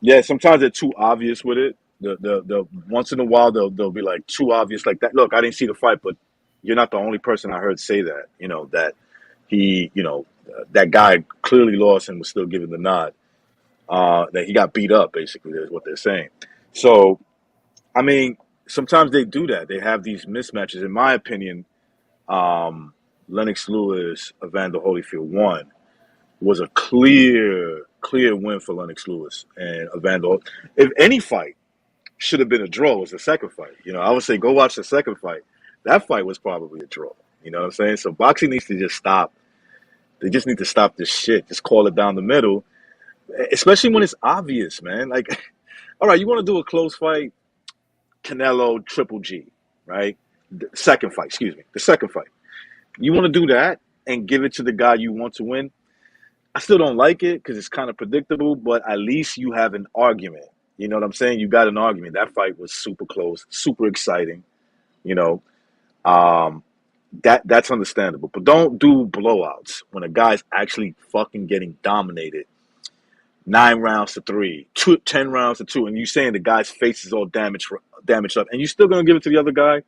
[SPEAKER 1] Yeah, sometimes they're too obvious with it. The once in a while they'll be like too obvious like that. Look, I didn't see the fight, but you're not the only person I heard say that. That that guy clearly lost and was still given the nod. That he got beat up, basically, is what they're saying. So, I mean, sometimes they do that. They have these mismatches. In my opinion, Lennox Lewis, Evander Holyfield won was a clear win for Lennox Lewis and Evander. If any fight should have been a draw, was the second fight. I would say go watch the second fight. That fight was probably a draw. You know what I'm saying? So boxing needs to just stop. They just need to stop this shit. Just call it down the middle, especially when it's obvious, man. Like, all right, you want to do a close fight, Canelo, Triple G, right? The second fight, excuse me, the second fight. You want to do that and give it to the guy you want to win. I still don't like it because it's kind of predictable, but at least you have an argument. You know what I'm saying? You got an argument. That fight was super close, super exciting. You know, um, that's understandable. But don't do blowouts when a guy's actually fucking getting dominated 9 rounds to 3, 10 rounds to 2, and you saying the guy's face is all damaged up, and you still gonna give it to the other guy?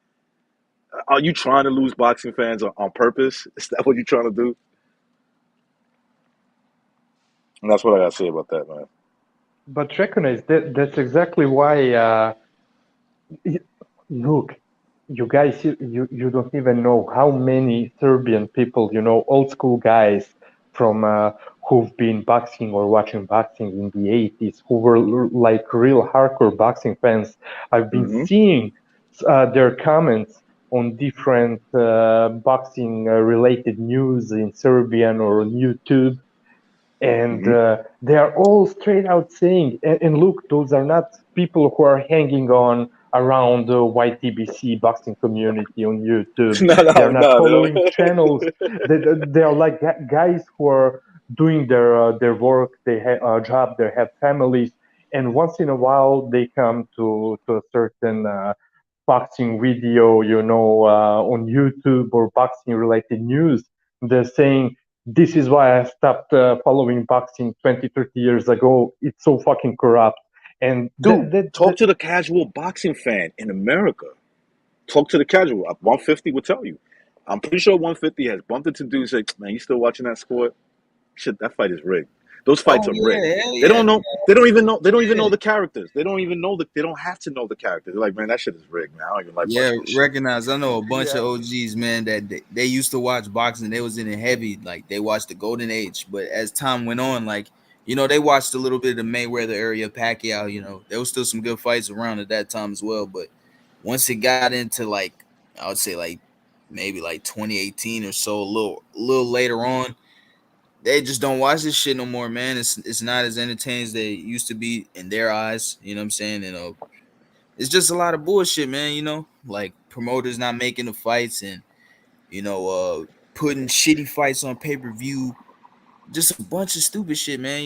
[SPEAKER 1] Are you trying to lose boxing fans on purpose? Is that what you're trying to do? And that's what I gotta say about that, man.
[SPEAKER 2] But recognize that's exactly why. Look, you guys, you don't even know how many Serbian people, old school guys from who've been boxing or watching boxing in the 80s, who were like real hardcore boxing fans. I've been
[SPEAKER 1] Hmm.
[SPEAKER 2] seeing their comments on different boxing related news in Serbian or on YouTube, and
[SPEAKER 1] Hmm.
[SPEAKER 2] they are all straight out saying, and look, those are not people who are hanging on around the YTBC boxing community on YouTube.
[SPEAKER 1] No,
[SPEAKER 2] They are
[SPEAKER 1] no,
[SPEAKER 2] not
[SPEAKER 1] no,
[SPEAKER 2] following channels.
[SPEAKER 1] no.
[SPEAKER 2] They are like guys who are doing their work. They have a job. They have families, and once in a while they come to a certain boxing video, on YouTube or boxing related news. They're saying, this is why I stopped following boxing 20, 30 years ago. It's so fucking corrupt. And
[SPEAKER 1] Dude, talk to the casual boxing fan in America. Talk to the casual. 150 will tell you. I'm pretty sure 150 has bumped into dudes and say, man, you still watching that sport? Shit, that fight is rigged. Those fights
[SPEAKER 3] Oh
[SPEAKER 1] are rigged.
[SPEAKER 3] yeah, hell
[SPEAKER 1] They
[SPEAKER 3] yeah,
[SPEAKER 1] don't know. They don't even know. They don't even
[SPEAKER 3] yeah.
[SPEAKER 1] know the characters. They don't even know that. They don't have to know the characters. They're like, man, that shit is rigged, man. I don't even like
[SPEAKER 3] Yeah,
[SPEAKER 1] watching this shit.
[SPEAKER 3] recognize. I know a bunch
[SPEAKER 2] yeah,
[SPEAKER 3] of OGs, man, that they used to watch boxing. They was in it heavy, like they watched the Golden Age. But as time went on, like they watched a little bit of the Mayweather area, Pacquiao. There was still some good fights around at that time as well. But once it got into like, I would say like maybe like 2018 or so, a little later on, they just don't watch this shit no more, man. It's not as entertaining as they used to be in their eyes. You know what I'm saying? And it's just a lot of bullshit, man. Like promoters not making the fights and putting shitty fights on pay-per-view. Just a bunch of stupid shit, man.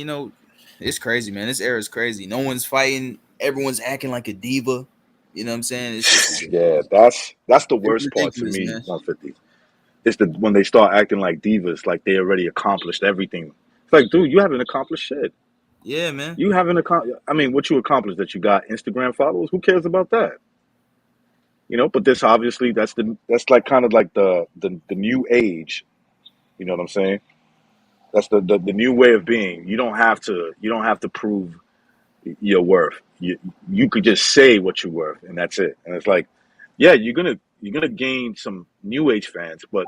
[SPEAKER 3] It's crazy, man. This era is crazy. No one's fighting. Everyone's acting like a diva. You know what I'm saying? It's
[SPEAKER 1] Yeah,
[SPEAKER 3] ridiculous.
[SPEAKER 1] that's the
[SPEAKER 3] It's
[SPEAKER 1] worst part to
[SPEAKER 3] ridiculous,
[SPEAKER 1] me.
[SPEAKER 3] man.
[SPEAKER 1] 150. It's the when they start acting like divas, like they already accomplished everything. It's like, dude, you haven't accomplished shit.
[SPEAKER 3] Yeah, man.
[SPEAKER 1] You haven't accomplished. I mean, what you accomplished that you got Instagram followers? Who cares about that? But this obviously that's like kind of like the new age. You know what I'm saying? That's the new way of being. You don't have to prove your worth. You could just say what you're worth, and that's it. And it's like, yeah, you're gonna gain some new age fans, but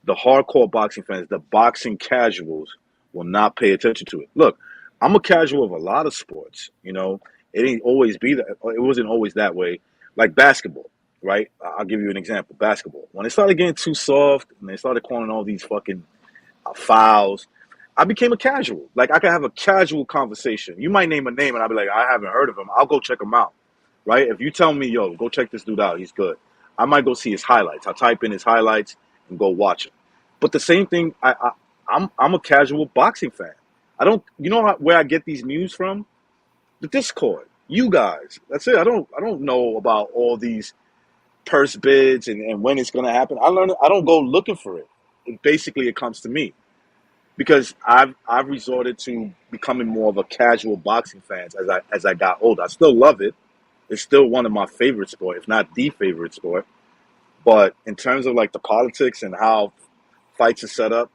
[SPEAKER 1] the hardcore boxing fans, the boxing casuals, will not pay attention to it. Look, I'm a casual of a lot of sports. You know, it ain't always be that. It wasn't always that way. Like basketball, right? I'll give you an example. Basketball. When it started getting too soft and they started calling all these fucking fouls, I became a casual. Like I could have a casual conversation. You might name a name and I'll be like, I haven't heard of him. I'll go check him out. Right? If you tell me, yo, go check this dude out, he's good. I might go see his highlights. I'll type in his highlights and go watch him. But the same thing, I'm a casual boxing fan. I don't, you know where I get these news from? The Discord. You guys. That's it. I don't know about all these purse bids and when it's gonna happen. I don't go looking for it. Basically, it comes to me because I've resorted to becoming more of a casual boxing fan as I got older. I still love it. It's still one of my favorite sport, if not the favorite sport. But in terms of like the politics and how fights are set up,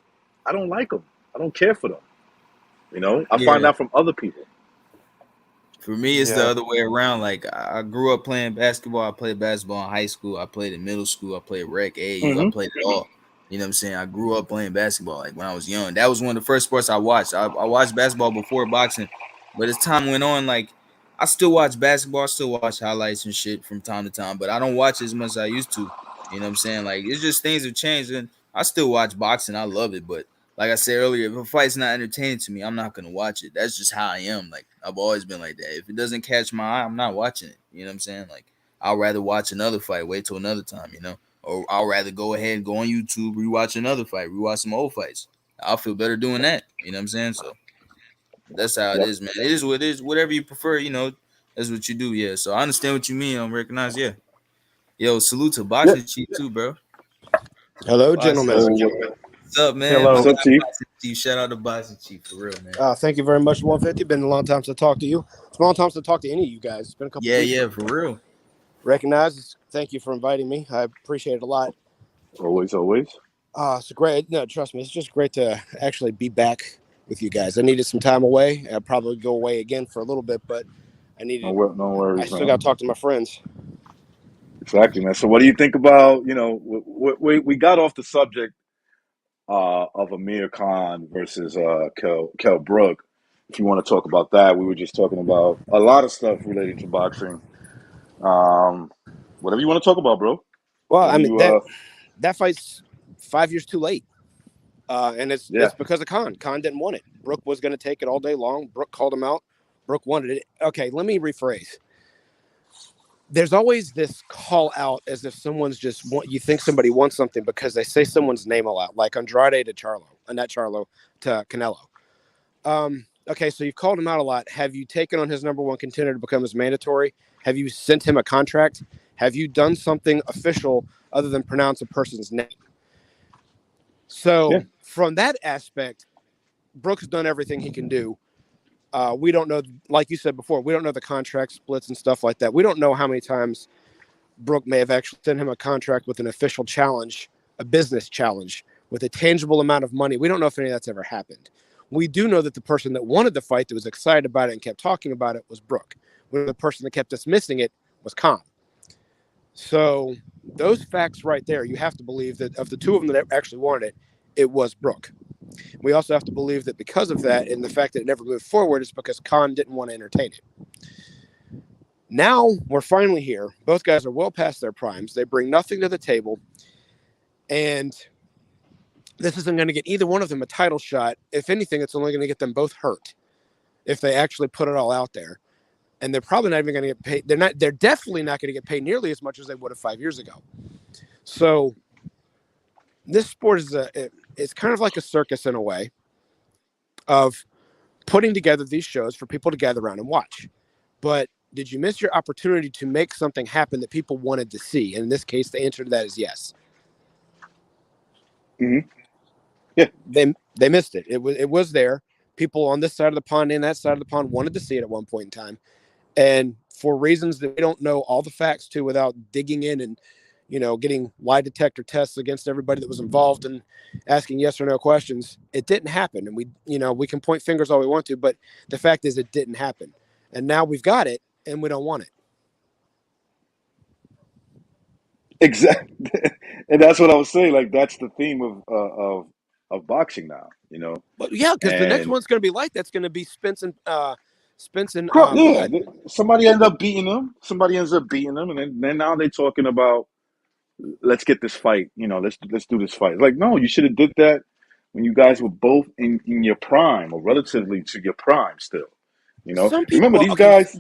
[SPEAKER 1] I don't like them. I don't care for them. You know, I find
[SPEAKER 3] Yeah.
[SPEAKER 1] out from other people.
[SPEAKER 3] For me, it's the
[SPEAKER 2] Yeah.
[SPEAKER 3] other way around. Like I grew up playing basketball. I played basketball in high school. I played in middle school. I played rec, AAU. I
[SPEAKER 1] Hmm.
[SPEAKER 3] played it all. You know what I'm saying? I grew up playing basketball. Like when I was young, that was one of the first sports I watched. I watched basketball before boxing, but as time went on, like I still watch basketball. I still watch highlights and shit from time to time, but I don't watch as much as I used to. You know what I'm saying? Like it's just things have changed, and I still watch boxing. I love it, but like I said earlier, if a fight's not entertaining to me, I'm not gonna watch it. That's just how I am. Like I've always been like that. If it doesn't catch my eye, I'm not watching it. You know what I'm saying? Like I'll rather watch another fight, wait till another time, you know? Or I'll rather go ahead and go on YouTube, rewatch another fight, rewatch some old fights. I'll feel better doing that. You know what I'm saying? So that's how it
[SPEAKER 1] Yep.
[SPEAKER 3] is, man. It is what it is. Whatever you prefer, you know, that's what you do. Yeah. So I understand what you mean. I recognize. Yeah. Yo, salute to
[SPEAKER 1] Yeah.
[SPEAKER 3] Boxing Chief too, bro.
[SPEAKER 4] Hello,
[SPEAKER 3] Boxing
[SPEAKER 4] gentlemen.
[SPEAKER 3] Chief. What's up, man? My
[SPEAKER 1] What's
[SPEAKER 2] Hello.
[SPEAKER 1] up,
[SPEAKER 3] guy,
[SPEAKER 1] Chief?
[SPEAKER 3] Boxing Chief. Shout out to Boxing Chief for real, man.
[SPEAKER 4] Thank you very much, 150. Been a long time to talk to you. It's been a long time to talk to any of you guys. It's been a couple
[SPEAKER 3] Yeah,
[SPEAKER 4] weeks.
[SPEAKER 3] yeah, for real.
[SPEAKER 4] Recognize. Thank you for inviting me. I appreciate it a lot.
[SPEAKER 1] Always, always.
[SPEAKER 4] It's great. No, trust me, it's just great to actually be back with you guys. I needed some time away. I'll probably go away again for a little bit, but
[SPEAKER 1] No
[SPEAKER 4] I
[SPEAKER 1] worries,
[SPEAKER 4] still
[SPEAKER 1] man.
[SPEAKER 4] got to talk to my friends.
[SPEAKER 1] Exactly, man. So, what do you think about? You know, we got off the subject of Amir Khan versus Kel Brook. If you want to talk about that, we were just talking about a lot of stuff relating to boxing. Um, whatever you want to talk about, bro.
[SPEAKER 4] Well,
[SPEAKER 1] Whatever
[SPEAKER 4] I mean
[SPEAKER 1] you
[SPEAKER 4] that fight's 5 years too late. And
[SPEAKER 1] yeah.
[SPEAKER 4] it's because of Khan. Khan didn't want it. Brook was going to take it all day long. Brook called him out. Brook wanted it. Okay, let me rephrase. There's always this call out as if someone's just you think somebody wants something because they say someone's name a lot, like Andrade to Charlo, not Charlo to Canelo. Okay, so you've called him out a lot. Have you taken on his number one contender to become his mandatory? Have you sent him a contract? Have you done something official other than pronounce a person's name? So
[SPEAKER 1] Yeah.
[SPEAKER 4] from that aspect, Brook's done everything he can do. We don't know, like you said before, we don't know the contract splits and stuff like that. We don't know how many times Brook may have actually sent him a contract with an official challenge, a business challenge with a tangible amount of money. We don't know if any of that's ever happened. We do know that the person that wanted the fight, that was excited about it and kept talking about it, was Brook. The person that kept dismissing it was Khan. So those facts right there, you have to believe that of the two of them that actually wanted it, it was Brook. We also have to believe that because of that and the fact that it never moved forward, it's because Khan didn't want to entertain it. Now we're finally here. Both guys are well past their primes. They bring nothing to the table. And this isn't going to get either one of them a title shot. If anything, it's only going to get them both hurt if they actually put it all out there. And they're probably not even going to get paid. They're definitely not going to get paid nearly as much as they would have 5 years ago. So this sport is it's kind of like a circus in a way of putting together these shows for people to gather around and watch. But did you miss your opportunity to make something happen that people wanted to see? And in this case, the answer to that is yes.
[SPEAKER 1] Mm-hmm. Yeah.
[SPEAKER 4] They missed it. It was there. People on this side of the pond and that side of the pond wanted to see it at one point in time. And for reasons that we don't know all the facts to without digging in and, getting lie detector tests against everybody that was involved and asking yes or no questions, it didn't happen. And we can point fingers all we want to, but the fact is it didn't happen. And now we've got it and we don't want it.
[SPEAKER 1] Exactly. And that's what I was saying. Like that's the theme of boxing now,
[SPEAKER 4] But yeah, because the next
[SPEAKER 1] and
[SPEAKER 4] one's going to be like that's going to be Spence and
[SPEAKER 1] yeah,
[SPEAKER 4] Bud.
[SPEAKER 1] somebody ends up beating them. Somebody ends up beating them, and then now they're talking about let's get this fight. Let's do this fight. Like, no, you should have did that when you guys were both in your prime or relatively to your prime still.
[SPEAKER 4] Some people,
[SPEAKER 1] Remember
[SPEAKER 4] well,
[SPEAKER 1] these
[SPEAKER 4] okay,
[SPEAKER 1] guys.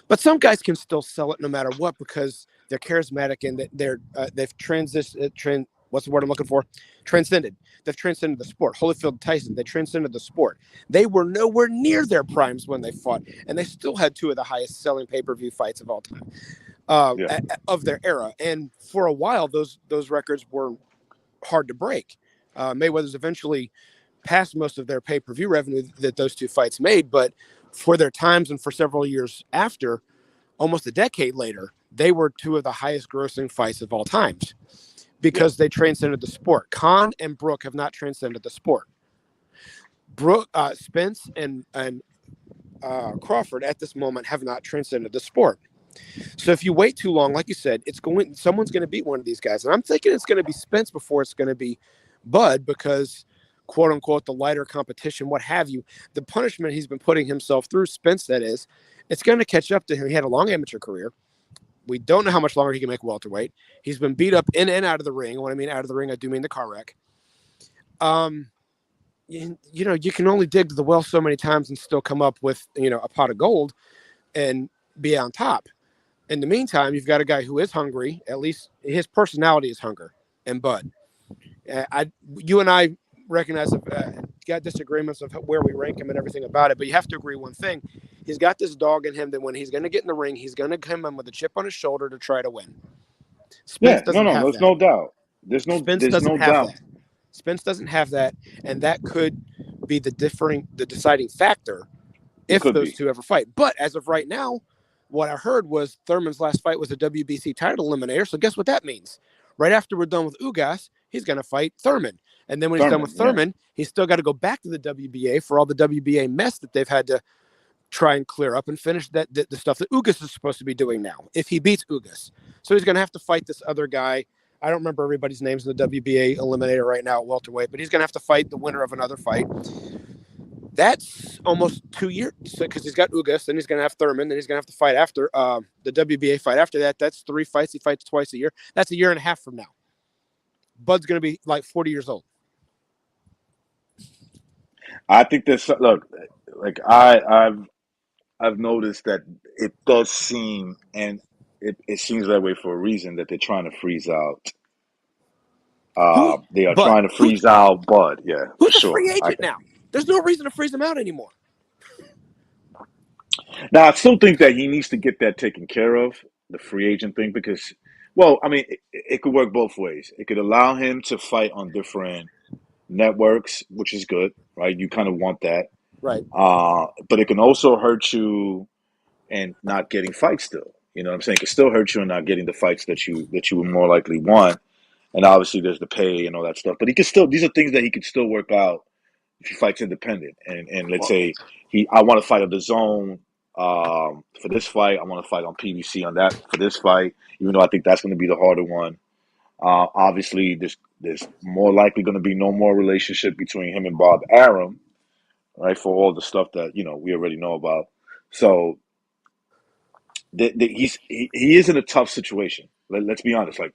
[SPEAKER 4] but some guys can still sell it no matter what because they're charismatic and they've what's the word I'm looking for? Transcended. They've transcended the sport. Holyfield, Tyson, they transcended the sport. They were nowhere near their primes when they fought, and they still had two of the highest selling pay-per-view fights of all time
[SPEAKER 1] Yeah,
[SPEAKER 4] of their era. And for a while, those records were hard to break. Mayweather's eventually passed most of their pay-per-view revenue that those two fights made, but for their times and for several years after, almost a decade later, they were two of the highest grossing fights of all times
[SPEAKER 1] yeah,
[SPEAKER 4] because they transcended the sport. Khan and Brook have not transcended the sport. Spence and Crawford at this moment have not transcended the sport. So if you wait too long, like you said, someone's going to beat one of these guys, and I'm thinking it's going to be Spence before it's going to be Bud because, quote unquote, the lighter competition, what have you, the punishment he's been putting himself through, Spence, that is, it's going to catch up to him. He had a long amateur career. We don't know how much longer he can make welterweight. He's been beat up in and out of the ring. When I mean out of the ring, I do mean the car wreck. You can only dig to the well so many times and still come up with a pot of gold and be on top. In the meantime, you've got a guy who is hungry. At least his personality is hunger. And Bud, you and I recognize got disagreements of where we rank him and everything about it. But you have to agree one thing: he's got this dog in him that when he's going to get in the ring, he's going to come in with a chip on his shoulder to try to win. Spence
[SPEAKER 1] yeah. No,
[SPEAKER 4] doesn't
[SPEAKER 1] no,
[SPEAKER 4] have
[SPEAKER 1] there's
[SPEAKER 4] that.
[SPEAKER 1] no doubt.
[SPEAKER 4] Spence
[SPEAKER 1] There's
[SPEAKER 4] doesn't
[SPEAKER 1] no
[SPEAKER 4] have
[SPEAKER 1] doubt.
[SPEAKER 4] that. Spence doesn't have that, and that could be the deciding factor
[SPEAKER 1] It
[SPEAKER 4] if
[SPEAKER 1] could
[SPEAKER 4] those
[SPEAKER 1] be.
[SPEAKER 4] two ever fight. But as of right now, what I heard was Thurman's last fight was a WBC title eliminator. So guess what that means? Right after we're done with Ugas, he's going to fight Thurman. And then when he's done with
[SPEAKER 1] Thurman, yeah.
[SPEAKER 4] Thurman, he's still got to go back to the WBA for all the WBA mess that they've had to try and clear up and finish the stuff that Ugas is supposed to be doing now if he beats Ugas. So he's going to have to fight this other guy. I don't remember everybody's names in the WBA eliminator right now at welterweight, but he's going to have to fight the winner of another fight. That's almost 2 years because he's got Ugas, then he's going to have Thurman, then he's going to have to fight after the WBA fight. After that, that's 3 fights. He fights twice a year. That's a year and a half from now. Bud's going to be like 40 years old.
[SPEAKER 1] I think there's look, like I've noticed that it does seem, and it seems that way for a reason, that they're trying to freeze out. They are
[SPEAKER 4] Bud?
[SPEAKER 1] trying to freeze out Bud. Yeah, for
[SPEAKER 4] Who's a
[SPEAKER 1] sure.
[SPEAKER 4] free agent now? There's no reason to freeze him out anymore.
[SPEAKER 1] Now, I still think that he needs to get that taken care of, the free agent thing, because, well, I mean, it could work both ways. It could allow him to fight on different networks, which is good, right? You kind of want that.
[SPEAKER 4] Right.
[SPEAKER 1] But it can also hurt you and not getting fights still. You know what I'm saying? It can still hurt you and not getting the fights that you would more likely want. And obviously there's the pay and all that stuff. But he could still, these are things that he could still work out if he fights independent. And let's say I want to fight on the zone for this fight. I want to fight on PBC on that for this fight, even though I think that's going to be the harder one. Obviously, there's more likely going to be no more relationship between him and Bob Arum, right? For all the stuff that we already know about. So he is in a tough situation. Let's be honest. Like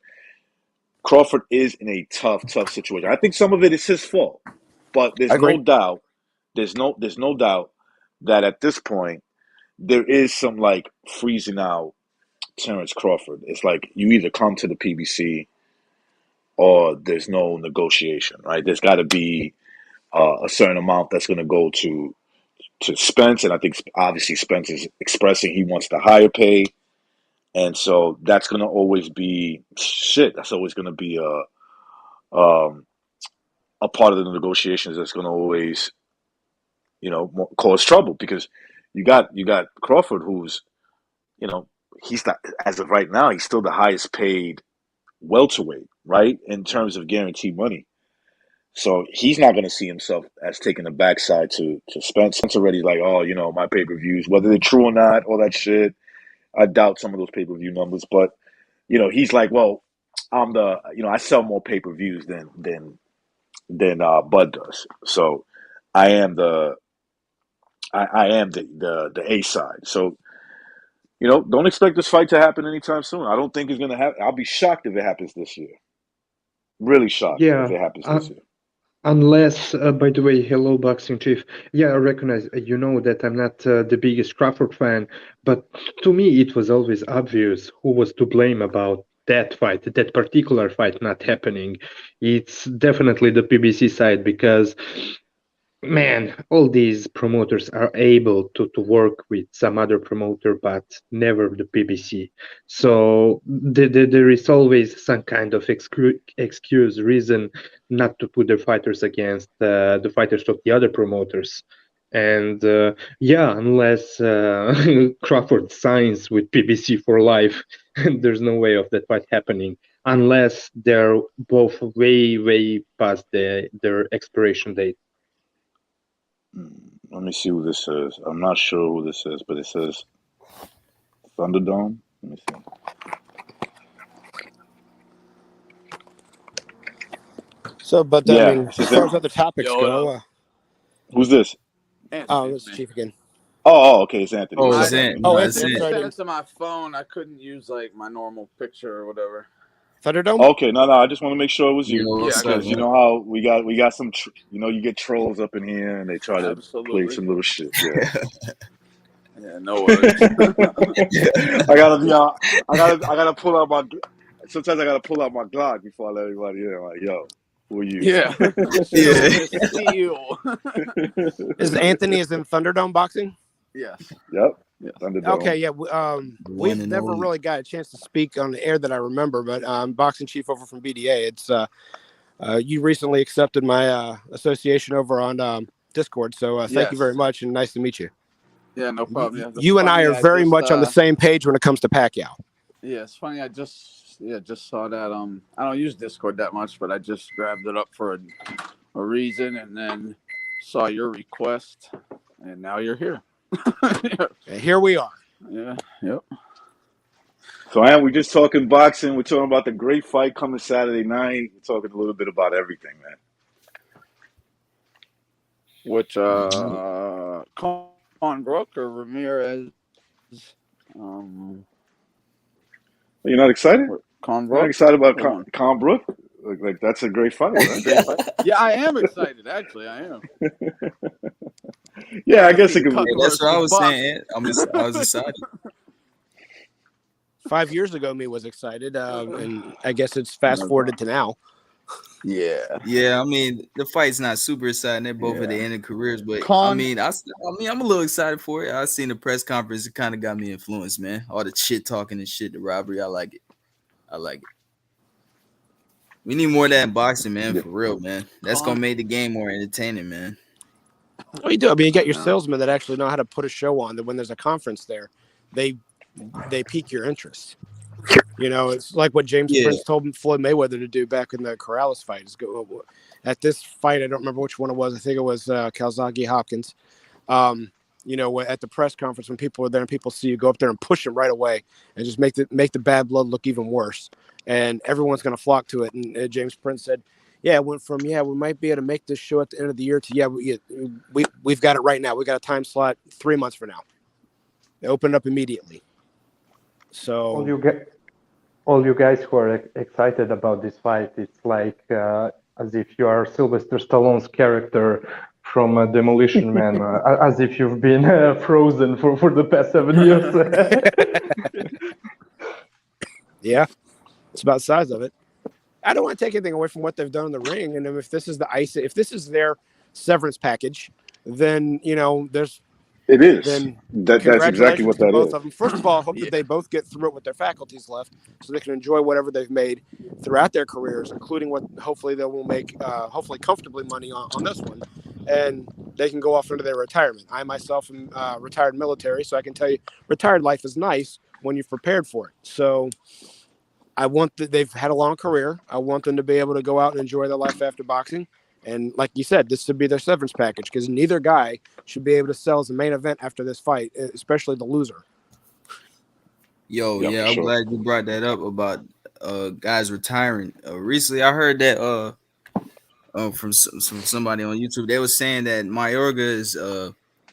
[SPEAKER 1] Crawford is in a tough situation. I think some of it is his fault, but
[SPEAKER 4] I
[SPEAKER 1] there's
[SPEAKER 4] agree.
[SPEAKER 1] no doubt. There's no doubt that at this point there is some like freezing out Terrence Crawford. It's like you either come to the PBC or there's no negotiation, right? There's got to be a certain amount that's going to go to Spence, and I think obviously Spence is expressing he wants the higher pay, and so that's going to always be shit. That's always going to be a part of the negotiations that's going to always cause trouble because you got Crawford who's you know he's not, as of right now, he's still the highest paid welterweight, right, in terms of guaranteed money. So he's not going to see himself as taking the backside to Spence. Spence already like, oh, my pay per views, whether they're true or not, all that shit. I doubt some of those pay per view numbers, but he's like, well, I'm the I sell more pay-per-views than Bud does. So I am I am the A side. So don't expect this fight to happen anytime soon. I don't think it's gonna happen. I'll be shocked if it happens this year. Really shocked if
[SPEAKER 2] Yeah,
[SPEAKER 1] it happens this year.
[SPEAKER 2] unless, by the way, hello, Boxing Chief. Yeah, I recognize, you know that I'm not the biggest Crawford fan, but to me, it was always obvious who was to blame about that fight, that particular fight not happening. It's definitely the PBC side because man, all these promoters are able to work with some other promoter, but never the PBC. So there is always some kind of excuse, reason not to put their fighters against the fighters of the other promoters. And yeah, unless Crawford signs with PBC for life, there's no way of that fight happening. Unless they're both way past their expiration date.
[SPEAKER 1] Let me see who this is. I'm not sure who this is, but it says Thunderdome. Let me see.
[SPEAKER 4] So, but
[SPEAKER 1] Yeah,
[SPEAKER 4] I mean, as far as other topics go,
[SPEAKER 1] who's this?
[SPEAKER 4] oh, this is Chief again.
[SPEAKER 1] Oh, okay, it's Anthony.
[SPEAKER 3] Oh,
[SPEAKER 1] What's
[SPEAKER 3] it's
[SPEAKER 1] up,
[SPEAKER 3] Ant.
[SPEAKER 1] Anthony?
[SPEAKER 3] No,
[SPEAKER 4] Oh,
[SPEAKER 3] it's
[SPEAKER 4] Anthony,
[SPEAKER 3] Ant.
[SPEAKER 4] sorry,
[SPEAKER 5] Sent it to my phone. I couldn't use like my normal picture or whatever.
[SPEAKER 4] Thunderdome.
[SPEAKER 1] Okay, no, I just want to make sure it was
[SPEAKER 3] Yo,
[SPEAKER 1] you
[SPEAKER 3] what's
[SPEAKER 5] Yeah,
[SPEAKER 3] up,
[SPEAKER 1] because you
[SPEAKER 3] man?
[SPEAKER 1] know how we got some you get trolls up in here and they try to play
[SPEAKER 5] absolutely.
[SPEAKER 1] some little shit. Yeah.
[SPEAKER 5] Yeah, no worries.
[SPEAKER 1] I gotta be out. I gotta pull out my. Sometimes I gotta pull out my Glock before I let everybody in. I'm like, yo, who are you?
[SPEAKER 5] Yeah,
[SPEAKER 3] Yeah.
[SPEAKER 5] Steel.
[SPEAKER 4] Is Anthony is in Thunderdome boxing?
[SPEAKER 5] Yes.
[SPEAKER 1] Yep.
[SPEAKER 5] Yes.
[SPEAKER 1] Thunderdome.
[SPEAKER 4] Okay, yeah.
[SPEAKER 3] One
[SPEAKER 4] We've
[SPEAKER 3] and
[SPEAKER 4] never
[SPEAKER 3] only.
[SPEAKER 4] really got a chance to speak on the air that I remember, but Boxing Chief over from BDA. It's you recently accepted my association over on Discord, so thank you
[SPEAKER 5] Yes.
[SPEAKER 4] very much and nice to meet you.
[SPEAKER 5] Yeah, no problem. Yeah,
[SPEAKER 4] You and I are very much on the same page when it comes to Pacquiao.
[SPEAKER 5] Yeah, it's funny. I just saw that. I don't use Discord that much, but I just grabbed it up for a reason, and then saw your request, and now you're here.
[SPEAKER 4] And here we are.
[SPEAKER 5] Yeah. Yep.
[SPEAKER 1] So, we're just talking boxing. We're talking about the great fight coming Saturday night. We're talking a little bit about everything, man.
[SPEAKER 5] Which Con Brook or Ramirez?
[SPEAKER 1] You're not excited?
[SPEAKER 5] Con
[SPEAKER 1] You're not
[SPEAKER 5] Brook.
[SPEAKER 1] excited about Con Brook? Like that's a great fight, right?
[SPEAKER 5] Yeah, I am excited. Actually, I am.
[SPEAKER 1] Yeah, I guess it could.
[SPEAKER 3] Hey, that's what I was saying. I was excited.
[SPEAKER 4] 5 years ago, me was excited, and I guess it's fast forwarded to now.
[SPEAKER 5] Yeah.
[SPEAKER 3] Yeah, I mean the fight's not super exciting. They're both at the end of careers, but I'm a little excited for it. I seen the press conference. It kind of got me influenced, man. All the shit talking and shit, the robbery. I like it. We need more of that in boxing, man. For real, man. That's gonna make the game more entertaining, man.
[SPEAKER 4] Oh, you do. I mean, you got your salesmen that actually know how to put a show on. That when there's a conference there, they pique your interest. It's like what James Prince told Floyd Mayweather to do back in the Corrales fight. Is go at this fight. I don't remember which one it was. I think it was Calzaghe Hopkins. At the press conference when people are there and people see you, go up there and push them right away and just make the bad blood look even worse. And everyone's going to flock to it. And James Prince said, "Yeah, it went from we might be able to make this show at the end of the year to we've got it right now. We got a time slot 3 months from now. They opened up immediately." So
[SPEAKER 2] all you guys who are excited about this fight, it's like as if you are Sylvester Stallone's character from Demolition Man, as if you've been frozen for the past 7 years.
[SPEAKER 4] Yeah, it's about the size of it. I don't want to take anything away from what they've done in the ring, and if this is if this is their severance package, then there's.
[SPEAKER 1] It is.
[SPEAKER 4] Then
[SPEAKER 1] that's exactly what that
[SPEAKER 4] both
[SPEAKER 1] is.
[SPEAKER 4] of them. First of all, I hope that they both get through it with their faculties left, so they can enjoy whatever they've made throughout their careers, including what hopefully they will make, hopefully comfortably money on this one, and they can go off into their retirement. I myself am retired military, so I can tell you, retired life is nice when you've prepared for it. So I want that they've had a long career. I want them to be able to go out and enjoy their life after boxing. And like you said, this should be their severance package because neither guy should be able to sell as a main event after this fight, especially the loser.
[SPEAKER 3] I'm glad you brought that up about guys retiring. Recently, I heard that from somebody on YouTube. They was saying that Mayorga is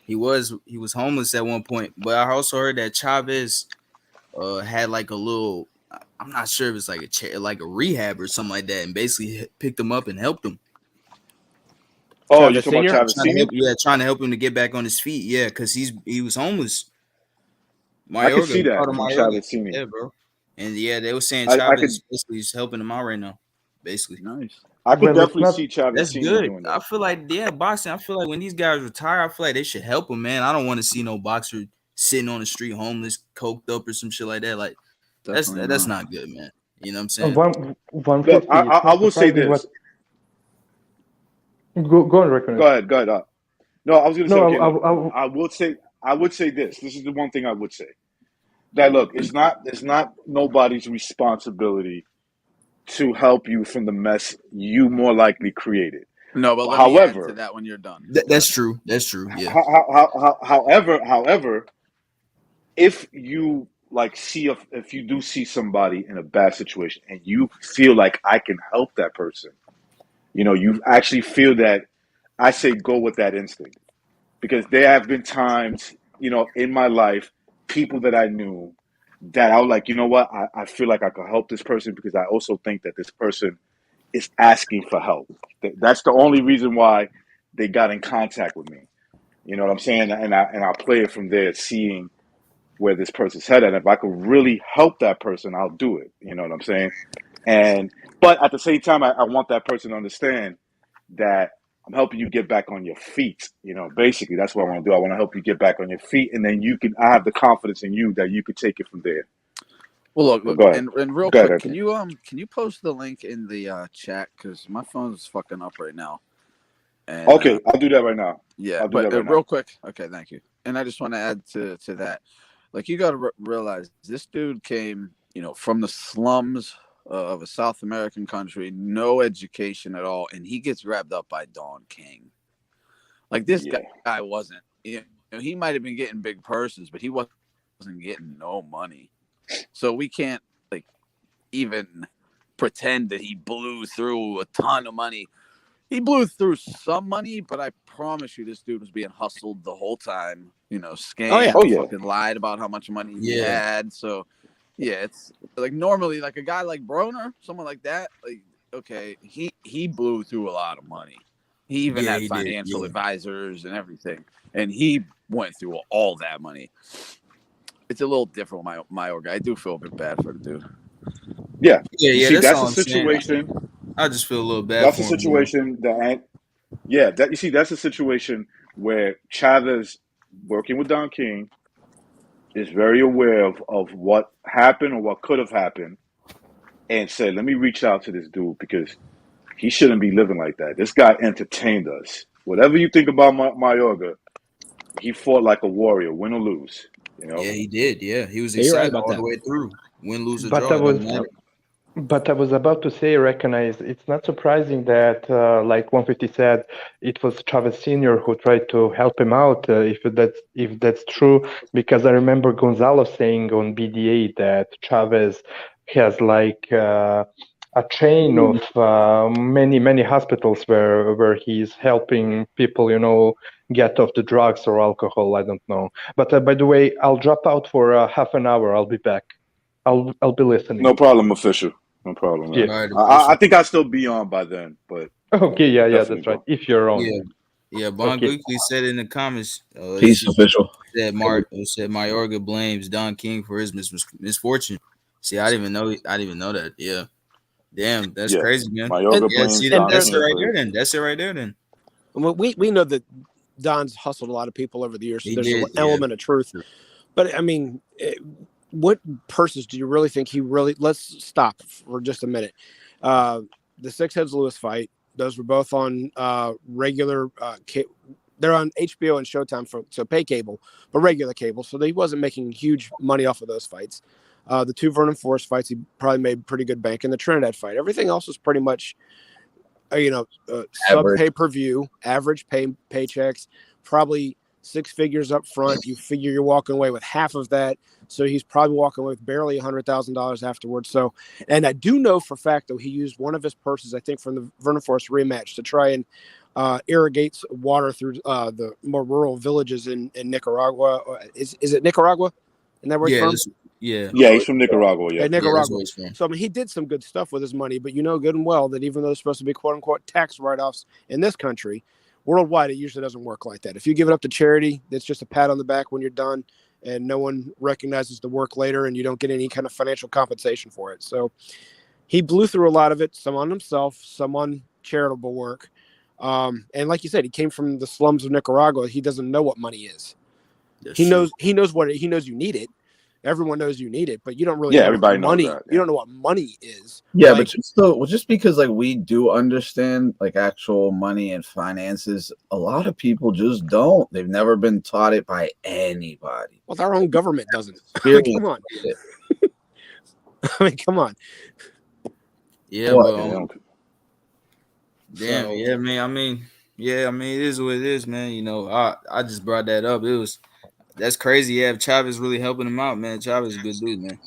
[SPEAKER 3] he was homeless at one point, but I also heard that Chavez had like a little. I'm not sure if it's like like a rehab or something like that, and basically picked him up and helped him.
[SPEAKER 1] Oh, you
[SPEAKER 4] Chavez
[SPEAKER 1] talking about
[SPEAKER 4] Senior?
[SPEAKER 1] Travis
[SPEAKER 3] Trying to
[SPEAKER 1] Senior?
[SPEAKER 3] help, trying to help him to get back on his feet. Yeah, because he was homeless.
[SPEAKER 1] I could
[SPEAKER 3] Mayorga,
[SPEAKER 1] see
[SPEAKER 3] he
[SPEAKER 1] that
[SPEAKER 3] called him
[SPEAKER 1] from
[SPEAKER 3] Mayorga.
[SPEAKER 1] Travis Senior.
[SPEAKER 3] Yeah, bro. And yeah, they were saying
[SPEAKER 1] I could
[SPEAKER 3] Chavez basically is helping him out right now. Basically.
[SPEAKER 5] Nice.
[SPEAKER 2] Well, it's
[SPEAKER 1] definitely
[SPEAKER 2] not.
[SPEAKER 1] see Travis
[SPEAKER 3] That's
[SPEAKER 1] Senior
[SPEAKER 3] good.
[SPEAKER 1] doing
[SPEAKER 3] I
[SPEAKER 1] that.
[SPEAKER 3] feel like, boxing. I feel like when these guys retire, I feel like they should help them, man. I don't want to see no boxer sitting on the street, homeless, coked up, or some shit like that. Like
[SPEAKER 5] Definitely
[SPEAKER 3] that's
[SPEAKER 5] not.
[SPEAKER 3] not good, man. You know what I'm saying?
[SPEAKER 2] One
[SPEAKER 1] Look,
[SPEAKER 2] 150.
[SPEAKER 1] I
[SPEAKER 2] It's
[SPEAKER 1] I
[SPEAKER 2] not
[SPEAKER 1] will say
[SPEAKER 2] surprising
[SPEAKER 1] this.
[SPEAKER 2] what. Go on,
[SPEAKER 1] Go
[SPEAKER 2] recognize.
[SPEAKER 1] ahead, go ahead. No, I was gonna say,
[SPEAKER 2] No,
[SPEAKER 1] okay, look,
[SPEAKER 2] I,
[SPEAKER 1] I would say this. This is the one thing I would say. That look, it's not nobody's responsibility to help you from the mess you more likely created.
[SPEAKER 5] No, but let me add to
[SPEAKER 1] However,
[SPEAKER 5] that when you're done.
[SPEAKER 3] That's true. That's true. Yeah.
[SPEAKER 1] however, if you like if you do see somebody in a bad situation and you feel like I can help that person, you actually feel that, I say go with that instinct, because there have been times, in my life, people that I knew that I was like, you know what, I feel like I could help this person because I also think that this person is asking for help. That's the only reason why they got in contact with me. You know what I'm saying? And I play it from there, seeing where this person's headed. And if I could really help that person, I'll do it. You know what I'm saying? And but at the same time, I want that person to understand that I'm helping you get back on your feet. Basically, that's what I want to do. I want to help you get back on your feet, and then I have the confidence in you that you could take it from there.
[SPEAKER 5] Well, look,
[SPEAKER 1] But go ahead.
[SPEAKER 5] and real
[SPEAKER 1] Go ahead,
[SPEAKER 5] quick,
[SPEAKER 1] Anthony.
[SPEAKER 5] can you post the link in the chat, because my phone's fucking up right now, and
[SPEAKER 1] Okay, I'll do that right now.
[SPEAKER 5] yeah,
[SPEAKER 1] I'll do
[SPEAKER 5] but
[SPEAKER 1] that right now.
[SPEAKER 5] real quick, okay, thank you. And I just want to add to that, like, you got to realize this dude came, from the slums of a South American country, no education at all, and he gets grabbed up by Don King. Like, this
[SPEAKER 1] Yeah.
[SPEAKER 5] guy wasn't, he might have been getting big purses, but he wasn't getting no money. So we can't like even pretend that he blew through a ton of money. He blew through some money, but I promise you, this dude was being hustled the whole time. Scammed,
[SPEAKER 4] Oh yeah.
[SPEAKER 1] Oh yeah.
[SPEAKER 5] fucking lied about how much money he
[SPEAKER 3] Yeah.
[SPEAKER 5] had. So, yeah, it's like normally, like a guy like Broner, someone like that, like, okay, he blew through a lot of money. He even
[SPEAKER 3] Yeah,
[SPEAKER 5] had
[SPEAKER 3] he did.
[SPEAKER 5] financial
[SPEAKER 3] Yeah.
[SPEAKER 5] advisors and everything, and he went through all that money. It's a little different with my old guy. I do feel a bit bad for the dude.
[SPEAKER 1] Yeah.
[SPEAKER 3] Yeah,
[SPEAKER 1] You
[SPEAKER 3] yeah.
[SPEAKER 1] see,
[SPEAKER 3] That's
[SPEAKER 1] that's
[SPEAKER 3] all
[SPEAKER 1] a
[SPEAKER 3] I'm saying.
[SPEAKER 1] situation.
[SPEAKER 3] I just feel a little bad
[SPEAKER 1] That's a
[SPEAKER 3] for him.
[SPEAKER 1] situation that, yeah. That you see, that's a situation where Chavez, working with Don King, is very aware of what happened or what could have happened, and said, "Let me reach out to this dude because he shouldn't be living like that. This guy entertained us. Whatever you think about Mayorga, he fought like a warrior, win or lose. You know."
[SPEAKER 3] Yeah, he did. Yeah, he was
[SPEAKER 4] Yeah, you're right
[SPEAKER 3] excited
[SPEAKER 4] about
[SPEAKER 3] all the
[SPEAKER 4] that.
[SPEAKER 3] way through. Win, lose, or
[SPEAKER 2] but
[SPEAKER 3] draw,
[SPEAKER 2] I
[SPEAKER 3] it doesn't
[SPEAKER 2] was
[SPEAKER 3] matter.
[SPEAKER 2] But I was about to say, recognize it's not surprising that, like 150 said, it was Chavez Senior who tried to help him out. If that's true, because I remember Gonzalo saying on BDA that Chavez has like a chain of many hospitals where he's helping people, get off the drugs or alcohol. I don't know. But by the way, I'll drop out for half an hour. I'll be back. I'll be listening.
[SPEAKER 1] No problem, official. No problem,
[SPEAKER 2] Yeah.
[SPEAKER 1] man.
[SPEAKER 3] All right,
[SPEAKER 1] I
[SPEAKER 3] official.
[SPEAKER 1] think I'll still be on by then, but
[SPEAKER 2] Okay, yeah,
[SPEAKER 1] definitely,
[SPEAKER 2] that's right.
[SPEAKER 1] bro.
[SPEAKER 2] If you're on.
[SPEAKER 3] Yeah, yeah. Bon
[SPEAKER 2] Okay.
[SPEAKER 3] quickly said in the comments.
[SPEAKER 5] Peace, official.
[SPEAKER 3] Said Mayorga blames Don King for his misfortune. See, I didn't even know. I didn't even know that. Yeah, damn, that's
[SPEAKER 1] Yeah,
[SPEAKER 3] crazy, man.
[SPEAKER 4] And
[SPEAKER 1] Mayorga
[SPEAKER 3] Yeah,
[SPEAKER 1] blames
[SPEAKER 3] see,
[SPEAKER 4] and
[SPEAKER 1] Don
[SPEAKER 3] that's it
[SPEAKER 1] King
[SPEAKER 4] there's
[SPEAKER 3] right
[SPEAKER 1] for
[SPEAKER 3] there.
[SPEAKER 1] his.
[SPEAKER 3] Then that's it right there. Then
[SPEAKER 4] we know that Don's hustled a lot of people over the years, so
[SPEAKER 3] he
[SPEAKER 4] there's an
[SPEAKER 3] did. Yeah.
[SPEAKER 4] element of truth. But I mean, what purses do you really think he really? Let's stop for just a minute. The Six Heads Lewis fight; those were both on regular. They're on HBO and Showtime, so pay cable, but regular cable. So he wasn't making huge money off of those fights. The two Vernon Forrest fights, he probably made pretty good bank. In the Trinidad fight, everything else was pretty much, sub pay-per-view, average paychecks, probably 6 figures up front. You figure you're walking away with half of that. So he's probably walking away with barely $100,000 afterwards. So, and I do know for a fact, though, he used one of his purses, I think, from the Vernon Force rematch to try and irrigate water through the more rural villages in Nicaragua. Is it Nicaragua? Isn't that where he's from?
[SPEAKER 1] Yeah, he's from Nicaragua. Yeah,
[SPEAKER 4] Nicaragua. So I mean, he did some good stuff with his money, but you know good and well that even though it's supposed to be quote unquote tax write-offs in this country, worldwide it usually doesn't work like that. If you give it up to charity, it's just a pat on the back when you're done, and no one recognizes the work later, and you don't get any kind of financial compensation for it. So he blew through a lot of it, some on himself, some on charitable work. And like you said, he came from the slums of Nicaragua. He doesn't know what money is. He knows you need it. Everyone knows you need it, but you don't really know
[SPEAKER 1] everybody
[SPEAKER 4] what money.
[SPEAKER 1] knows that,
[SPEAKER 4] You don't know what money is.
[SPEAKER 6] Yeah, like, but just because like we do understand like actual money and finances, a lot of people just don't. They've never been taught it by anybody.
[SPEAKER 4] Well, our own government doesn't. Come on. I mean, come on.
[SPEAKER 3] Yeah, but damn, yeah, man. I mean, it is what it is, man. You know, I just brought that up. That's crazy. Yeah, Chavez really helping him out, man. Chavez is a good dude, man.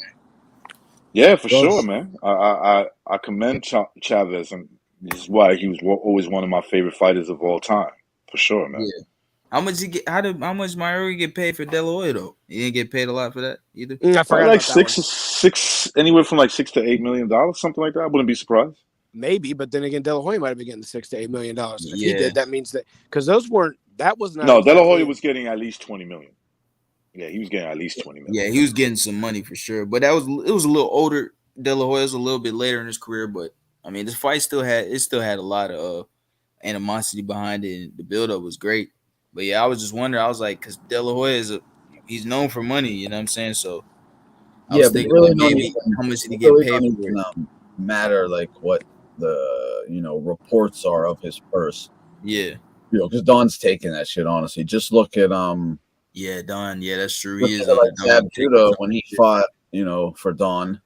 [SPEAKER 1] Yeah, for sure, man. I commend Chavez, and this is why he was always one of my favorite fighters of all time, for sure, man.
[SPEAKER 3] Yeah. How much he get? How much Mario get paid for De La Hoya though? He didn't get paid a lot for that either.
[SPEAKER 4] I forgot
[SPEAKER 1] like
[SPEAKER 4] about
[SPEAKER 1] six, anywhere from like $6 to $8 million, something like that. I wouldn't be surprised.
[SPEAKER 4] Maybe, but then again, De La Hoya might have been getting $6 to $8 million. And if he did, that means that because that was not.
[SPEAKER 1] No, De La Hoya was getting at least $20 million. Yeah, he was getting at least $20 million.
[SPEAKER 3] Yeah, he was getting some money for sure. But it was a little older. De La Hoya was a little bit later in his career, but I mean, this fight still had a lot of animosity behind it. And the buildup was great. But yeah, I was just wondering. I was like, because De La Hoya he's known for money. You know what I'm saying? So I was thinking
[SPEAKER 6] really
[SPEAKER 3] maybe how much did he get paid for it?
[SPEAKER 6] Matter like what the reports are of his purse.
[SPEAKER 3] Yeah,
[SPEAKER 6] because Don's taking that shit. Honestly, just look at
[SPEAKER 3] Yeah, Don. Yeah, that's true. He is
[SPEAKER 6] like Zab Judah when he fought, for Don.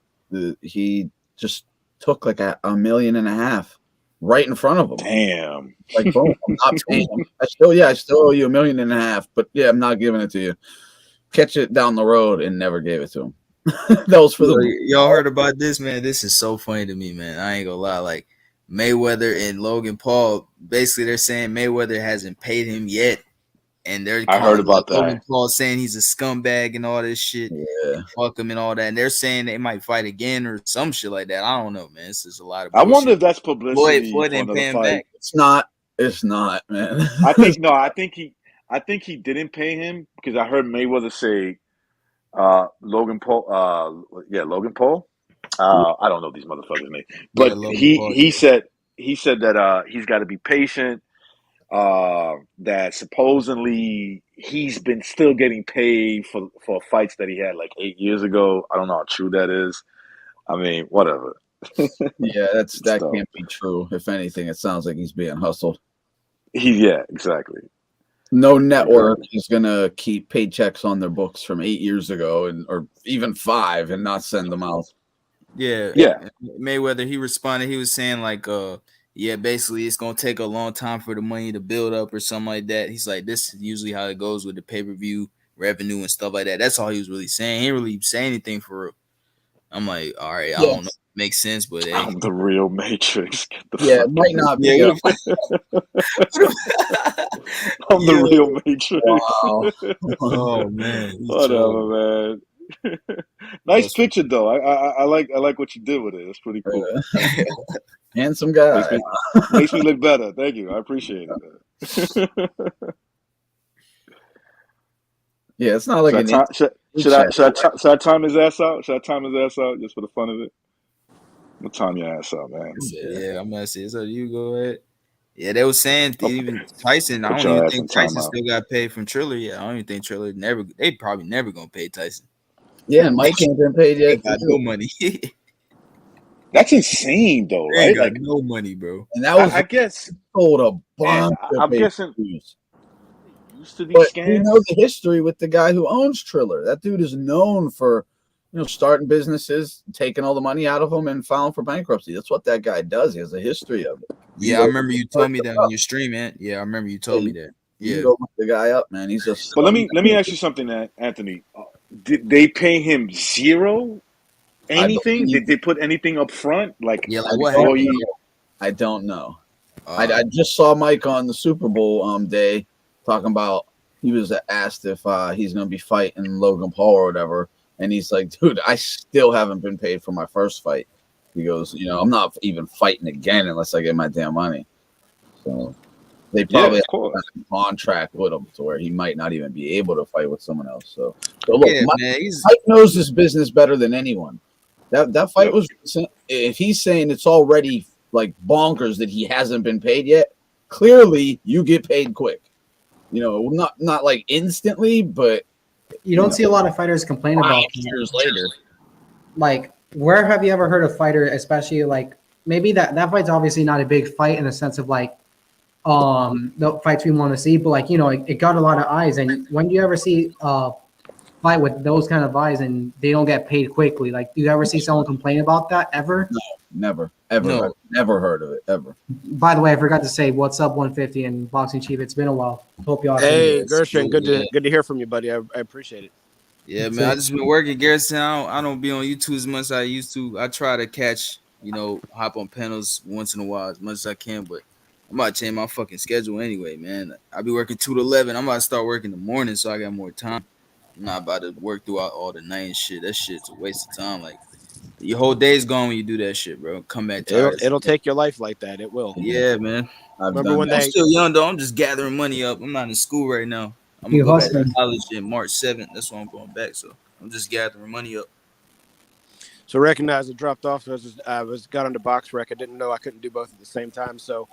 [SPEAKER 6] He just took like $1.5 million right in front of him.
[SPEAKER 1] Damn.
[SPEAKER 6] Like, boom, I'm not paying him. I still owe you $1.5 million, but yeah, I'm not giving it to you. Catch it down the road and never gave it to him. That was for
[SPEAKER 3] y'all heard about this, man. This is so funny to me, man. I ain't gonna lie. Like Mayweather and Logan Paul, basically they're saying Mayweather hasn't paid him yet. And I
[SPEAKER 1] heard about that.
[SPEAKER 3] Logan Paul saying he's a scumbag and all this shit.
[SPEAKER 6] Yeah.
[SPEAKER 3] Fuck him and all that. And they're saying they might fight again or some shit like that. I don't know, man. It's just a lot of bullshit.
[SPEAKER 1] I wonder if that's publicity
[SPEAKER 3] for another fight.
[SPEAKER 6] Back. It's not, man.
[SPEAKER 1] I think he didn't pay him because I heard Mayweather say Logan Paul. Logan Paul. I don't know these motherfuckers' name, but he said that he's got to be patient. That supposedly he's been still getting paid for fights that he had like 8 years ago. I don't know how true that is. I mean, whatever.
[SPEAKER 6] Yeah, that can't be true. If anything, it sounds like he's being hustled.
[SPEAKER 1] Yeah, exactly.
[SPEAKER 6] No network is gonna keep paychecks on their books from 8 years ago or even 5 and not send them out.
[SPEAKER 3] Yeah. Mayweather, he responded. He was saying like, yeah, basically it's gonna take a long time for the money to build up or something like that. He's like, this is usually how it goes with the pay-per-view revenue and stuff like that. That's all he was really saying. He didn't really say anything for real. I'm like, all right, I don't know. Makes sense, but hey.
[SPEAKER 1] I'm the real Matrix.
[SPEAKER 6] It might not be.
[SPEAKER 1] I'm the real Matrix.
[SPEAKER 6] Wow.
[SPEAKER 3] Oh man.
[SPEAKER 1] Whatever, man. Nice picture though. I like what you did with it. It's pretty cool.
[SPEAKER 6] Handsome guy.
[SPEAKER 1] Makes me look better. Thank you. I appreciate it.
[SPEAKER 6] Yeah, it's not like
[SPEAKER 1] should I time his ass out? Should I time his ass out just for the fun of it? We'll time your ass out, man.
[SPEAKER 3] Yeah, I'm gonna say so. You go ahead. Yeah, they were saying even Tyson. I don't even think Tyson still got paid from Triller yet. I don't even think Triller they probably never gonna pay Tyson.
[SPEAKER 6] Yeah, and Mike ain't been paid yet.
[SPEAKER 3] Got no money.
[SPEAKER 1] That's insane, though, right?
[SPEAKER 3] They got no money, bro.
[SPEAKER 6] And that was,
[SPEAKER 1] I guess,
[SPEAKER 6] told a bunch.
[SPEAKER 1] I'm guessing. Used to these
[SPEAKER 6] but
[SPEAKER 1] scams.
[SPEAKER 6] you know the history with the guy who owns Triller. That dude is known for, starting businesses, taking all the money out of them, and filing for bankruptcy. That's what that guy does. He has a history of it.
[SPEAKER 3] Yeah, I remember you told me that on your stream, man. Yeah, I remember you told me that.
[SPEAKER 6] You can
[SPEAKER 3] Yeah.
[SPEAKER 6] go look the guy up, man. He's just.
[SPEAKER 1] But let me ask you something, Anthony. Did they pay him zero?
[SPEAKER 6] I
[SPEAKER 1] Anything?
[SPEAKER 6] believe.
[SPEAKER 1] Did they put anything up front, like
[SPEAKER 3] Yeah,
[SPEAKER 6] I
[SPEAKER 3] like what
[SPEAKER 6] don't
[SPEAKER 1] before
[SPEAKER 3] happened?
[SPEAKER 1] he?
[SPEAKER 6] I don't know.
[SPEAKER 3] Uh,
[SPEAKER 6] I just saw Mike on the Super Bowl day talking about he was asked if he's going to be fighting Logan Paul or whatever, and he's like, dude, I still haven't been paid for my first fight. He goes, I'm not even fighting again unless I get my damn money. So they
[SPEAKER 1] Yeah,
[SPEAKER 6] probably
[SPEAKER 1] of
[SPEAKER 6] have
[SPEAKER 1] course.
[SPEAKER 6] a contract with him to where he might not even be able to fight with someone else. So look,
[SPEAKER 3] yeah, man.
[SPEAKER 6] Mike knows this business better than anyone. That fight
[SPEAKER 1] Yep.
[SPEAKER 6] was. If he's saying it's already like bonkers that he hasn't been paid yet, clearly you get paid quick. Not like instantly, but
[SPEAKER 7] You don't see a lot of fighters complain about
[SPEAKER 6] 5 years later.
[SPEAKER 7] like where have you ever heard a fighter, especially like maybe that fight's obviously not a big fight in the sense of like the fights we want to see, but like it got a lot of eyes. And when do you ever see fight with those kind of eyes and they don't get paid quickly? Like, do you ever see someone complain about that ever?
[SPEAKER 6] No, never, ever,
[SPEAKER 3] No.
[SPEAKER 6] never heard of it ever.
[SPEAKER 7] By the way, I forgot to say what's up 150 and Boxing Chief. It's been a while. Hope y'all.
[SPEAKER 4] Hey,
[SPEAKER 3] Yes,
[SPEAKER 4] Gershon, good
[SPEAKER 3] yeah.
[SPEAKER 4] to hear from you, buddy. I appreciate it.
[SPEAKER 3] Yeah, man. I just been working, Garrison. I don't be on YouTube as much as I used to. I try to catch, hop on panels once in a while as much as I can, but I'm about to change my fucking schedule anyway, man. I be working 2 to 11. I'm about to start working in the morning so I got more time. I'm not about to work throughout all the night and shit. That shit's a waste of time. Like, your whole day's gone when you do that shit, bro. Come back tired.
[SPEAKER 4] It'll take your life like that. It will.
[SPEAKER 3] Yeah, man.
[SPEAKER 6] I've
[SPEAKER 4] Remember
[SPEAKER 6] done
[SPEAKER 4] when
[SPEAKER 6] that.
[SPEAKER 3] I'm
[SPEAKER 4] they?
[SPEAKER 3] still young, though. I'm just gathering money up. I'm not in school right now. I'm going
[SPEAKER 7] You
[SPEAKER 3] to go back to
[SPEAKER 7] hustling.
[SPEAKER 3] college in March 7th. That's why I'm going back. So I'm just gathering money up.
[SPEAKER 4] So recognize it dropped off. So I got onto box rec. I didn't know I couldn't do both at the same time. So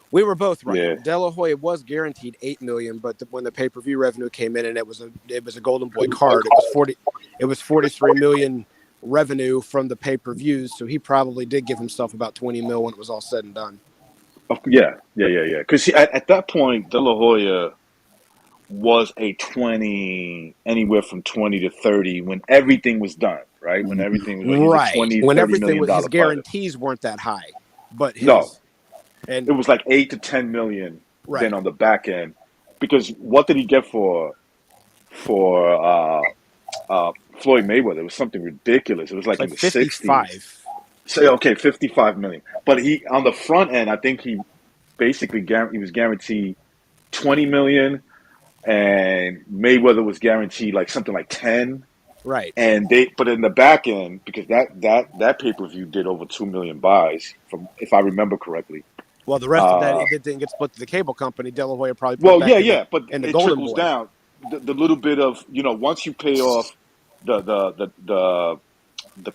[SPEAKER 4] we were both right.
[SPEAKER 1] Yeah.
[SPEAKER 4] De La Hoya was guaranteed $8 million, but when the pay-per-view revenue came in and it was a Golden Boy card, it was $43 million revenue from the pay-per-views. So he probably did give himself about $20 million when it was all said and done.
[SPEAKER 1] Yeah. Because at that point, De La Hoya was a 20, anywhere from 20 to 30 when everything was done, right? When everything was, he was a
[SPEAKER 4] Right.
[SPEAKER 1] 20,
[SPEAKER 4] When
[SPEAKER 1] $30
[SPEAKER 4] everything
[SPEAKER 1] million
[SPEAKER 4] was, his
[SPEAKER 1] fighter.
[SPEAKER 4] guarantees weren't that high, but his.
[SPEAKER 1] No,
[SPEAKER 4] And
[SPEAKER 1] it was like 8 to 10 million.
[SPEAKER 4] right.
[SPEAKER 1] Then on the back end, because what did he get for Floyd Mayweather? It was something ridiculous. It was like in the
[SPEAKER 4] 55.
[SPEAKER 1] 60s. Say, okay, 55 million. But he, on the front end, I think he basically he was guaranteed 20 million, and Mayweather was guaranteed like something like 10.
[SPEAKER 4] Right.
[SPEAKER 1] And but in the back end, because that pay-per-view did over 2 million buys, from, if I remember correctly.
[SPEAKER 4] Well, the rest of that, it didn't get split to the cable company. De La Hoya probably put
[SPEAKER 1] Well,
[SPEAKER 4] back
[SPEAKER 1] but
[SPEAKER 4] in the
[SPEAKER 1] it
[SPEAKER 4] Golden
[SPEAKER 1] trickles
[SPEAKER 4] Boy.
[SPEAKER 1] down. The little bit of, once you pay off the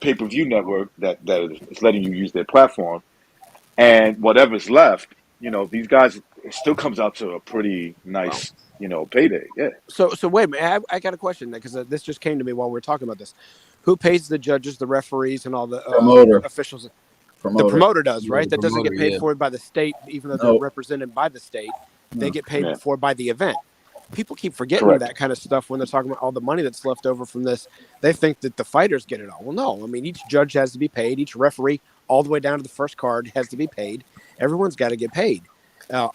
[SPEAKER 1] pay-per-view network that is letting you use their platform, and whatever's left, these guys, it still comes out to a pretty nice, payday. Yeah.
[SPEAKER 4] So wait a minute. I got a question because this just came to me while we were talking about this. Who pays the judges, the referees, and all the
[SPEAKER 6] Promoter.
[SPEAKER 4] officials?
[SPEAKER 6] Promoter.
[SPEAKER 4] The promoter does, right?
[SPEAKER 3] The
[SPEAKER 4] That doesn't get
[SPEAKER 3] promoter,
[SPEAKER 4] paid
[SPEAKER 3] yeah.
[SPEAKER 4] for by the state, even though
[SPEAKER 6] Nope.
[SPEAKER 4] they're represented by the state. They
[SPEAKER 6] No.
[SPEAKER 4] get paid
[SPEAKER 1] Yeah.
[SPEAKER 4] for by the event. People keep forgetting
[SPEAKER 1] Correct.
[SPEAKER 4] that kind of stuff when they're talking about all the money that's left over from this. They think that the fighters get it all. Well, no. I mean, each judge has to be paid. Each referee, all the way down to the first card, has to be paid. Everyone's got to get paid.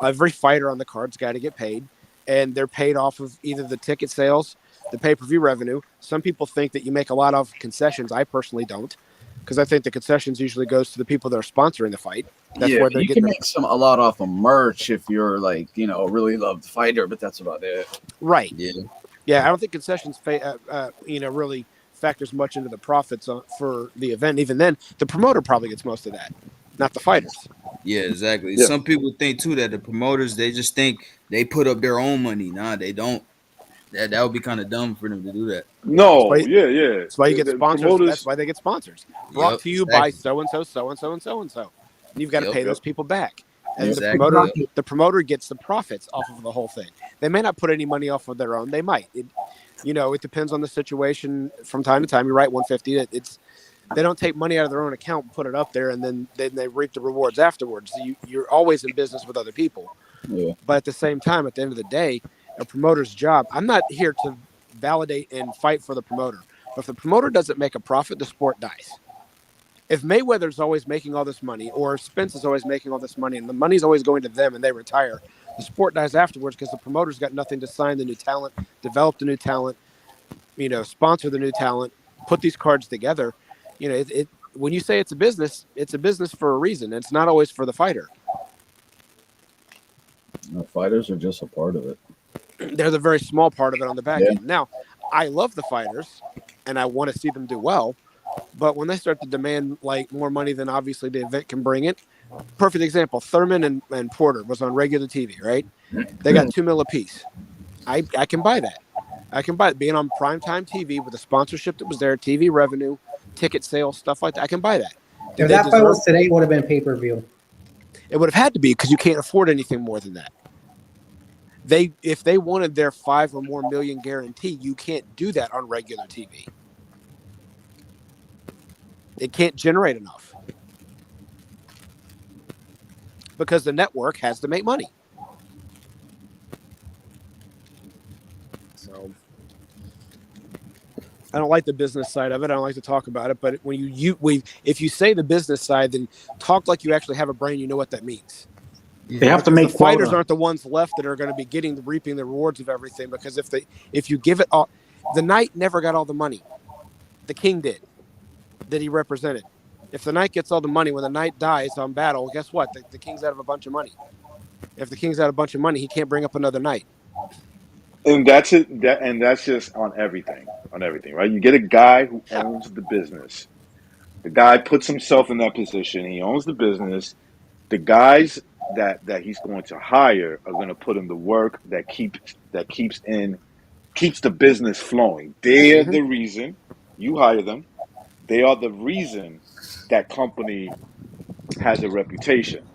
[SPEAKER 4] Every fighter on the card's got to get paid, and they're paid off of either the ticket sales, the pay-per-view revenue. Some people think that you make a lot of concessions. I personally don't, because I think the concessions usually goes to the people that are sponsoring the fight. That's where they're
[SPEAKER 6] you
[SPEAKER 4] getting
[SPEAKER 6] can make a lot off of merch if you're like a really loved fighter, but that's about it.
[SPEAKER 4] right.
[SPEAKER 3] Yeah.
[SPEAKER 4] I don't think concessions really factors much into the profits for the event. Even then, the promoter probably gets most of that, not the fighters.
[SPEAKER 3] Yeah, exactly.
[SPEAKER 1] Yeah.
[SPEAKER 3] Some people think too that the promoters, they just think they put up their own money. Nah, they don't. That would be kind of dumb for them to do that.
[SPEAKER 1] No,
[SPEAKER 4] That's why-
[SPEAKER 1] yeah.
[SPEAKER 4] That's why you get
[SPEAKER 1] The
[SPEAKER 4] sponsors.
[SPEAKER 1] promoters-
[SPEAKER 4] That's why they get sponsors. Brought
[SPEAKER 3] Yep,
[SPEAKER 4] to you by
[SPEAKER 3] exactly.
[SPEAKER 4] so and so, so and so, and so and so. And you've got to
[SPEAKER 3] Yep,
[SPEAKER 4] pay
[SPEAKER 1] yep.
[SPEAKER 4] those people back. And
[SPEAKER 3] Exactly.
[SPEAKER 4] the promoter gets the profits off of the whole thing. They may not put any money off of their own. They might. It depends on the situation from time to time. You're right, 150. They don't take money out of their own account and put it up there, and then they reap the rewards afterwards. So you're always in business with other people.
[SPEAKER 6] Yeah.
[SPEAKER 4] But at the same time, at the end of the day, a promoter's job, I'm not here to validate and fight for the promoter. But if the promoter doesn't make a profit, the sport dies. If Mayweather's always making all this money, or if Spence is always making all this money, and the money's always going to them, and they retire, the sport dies afterwards because the promoter's got nothing to sign the new talent, develop the new talent, sponsor the new talent, put these cards together. When you say it's a business for a reason. It's not always for the fighter.
[SPEAKER 6] Fighters are just a part of it.
[SPEAKER 4] They're the very small part of it on the back end. Now, I love the fighters, and I want to see them do well. But when they start to demand like more money than obviously the event can bring it, perfect example: Thurman and Porter was on regular TV, right? They got $2 million apiece. I can buy that. I can buy it. Being on primetime TV with the sponsorship that was there, TV revenue, ticket sales, stuff like that. I can buy that.
[SPEAKER 7] If that fight was today, it would have been pay-per-view.
[SPEAKER 4] It would have had to be because you can't afford anything more than that. If they wanted their 5 or more million guarantee, you can't do that on regular TV. It can't generate enough because the network has to make money. So I don't like the business side of it. I don't like to talk about it. But when if you say the business side, then talk like you actually have a brain. You know what that means.
[SPEAKER 8] They have to make
[SPEAKER 4] the fighters aren't the ones left that are going to be reaping the rewards of everything. Because if you give it all, the Knight never got all the money. The King did. That he represented. If the Knight gets all the money when the Knight dies on battle, guess what? The King's out of a bunch of money. If the King's out of a bunch of money, he can't bring up another Knight.
[SPEAKER 1] And that's it. And that's just on everything, right? You get a guy who owns the business. The guy puts himself in that position. He owns the business. The guys that he's going to hire are going to put in the work that keeps the business flowing. They are the reason you hire them. They are the reason that company has a reputation,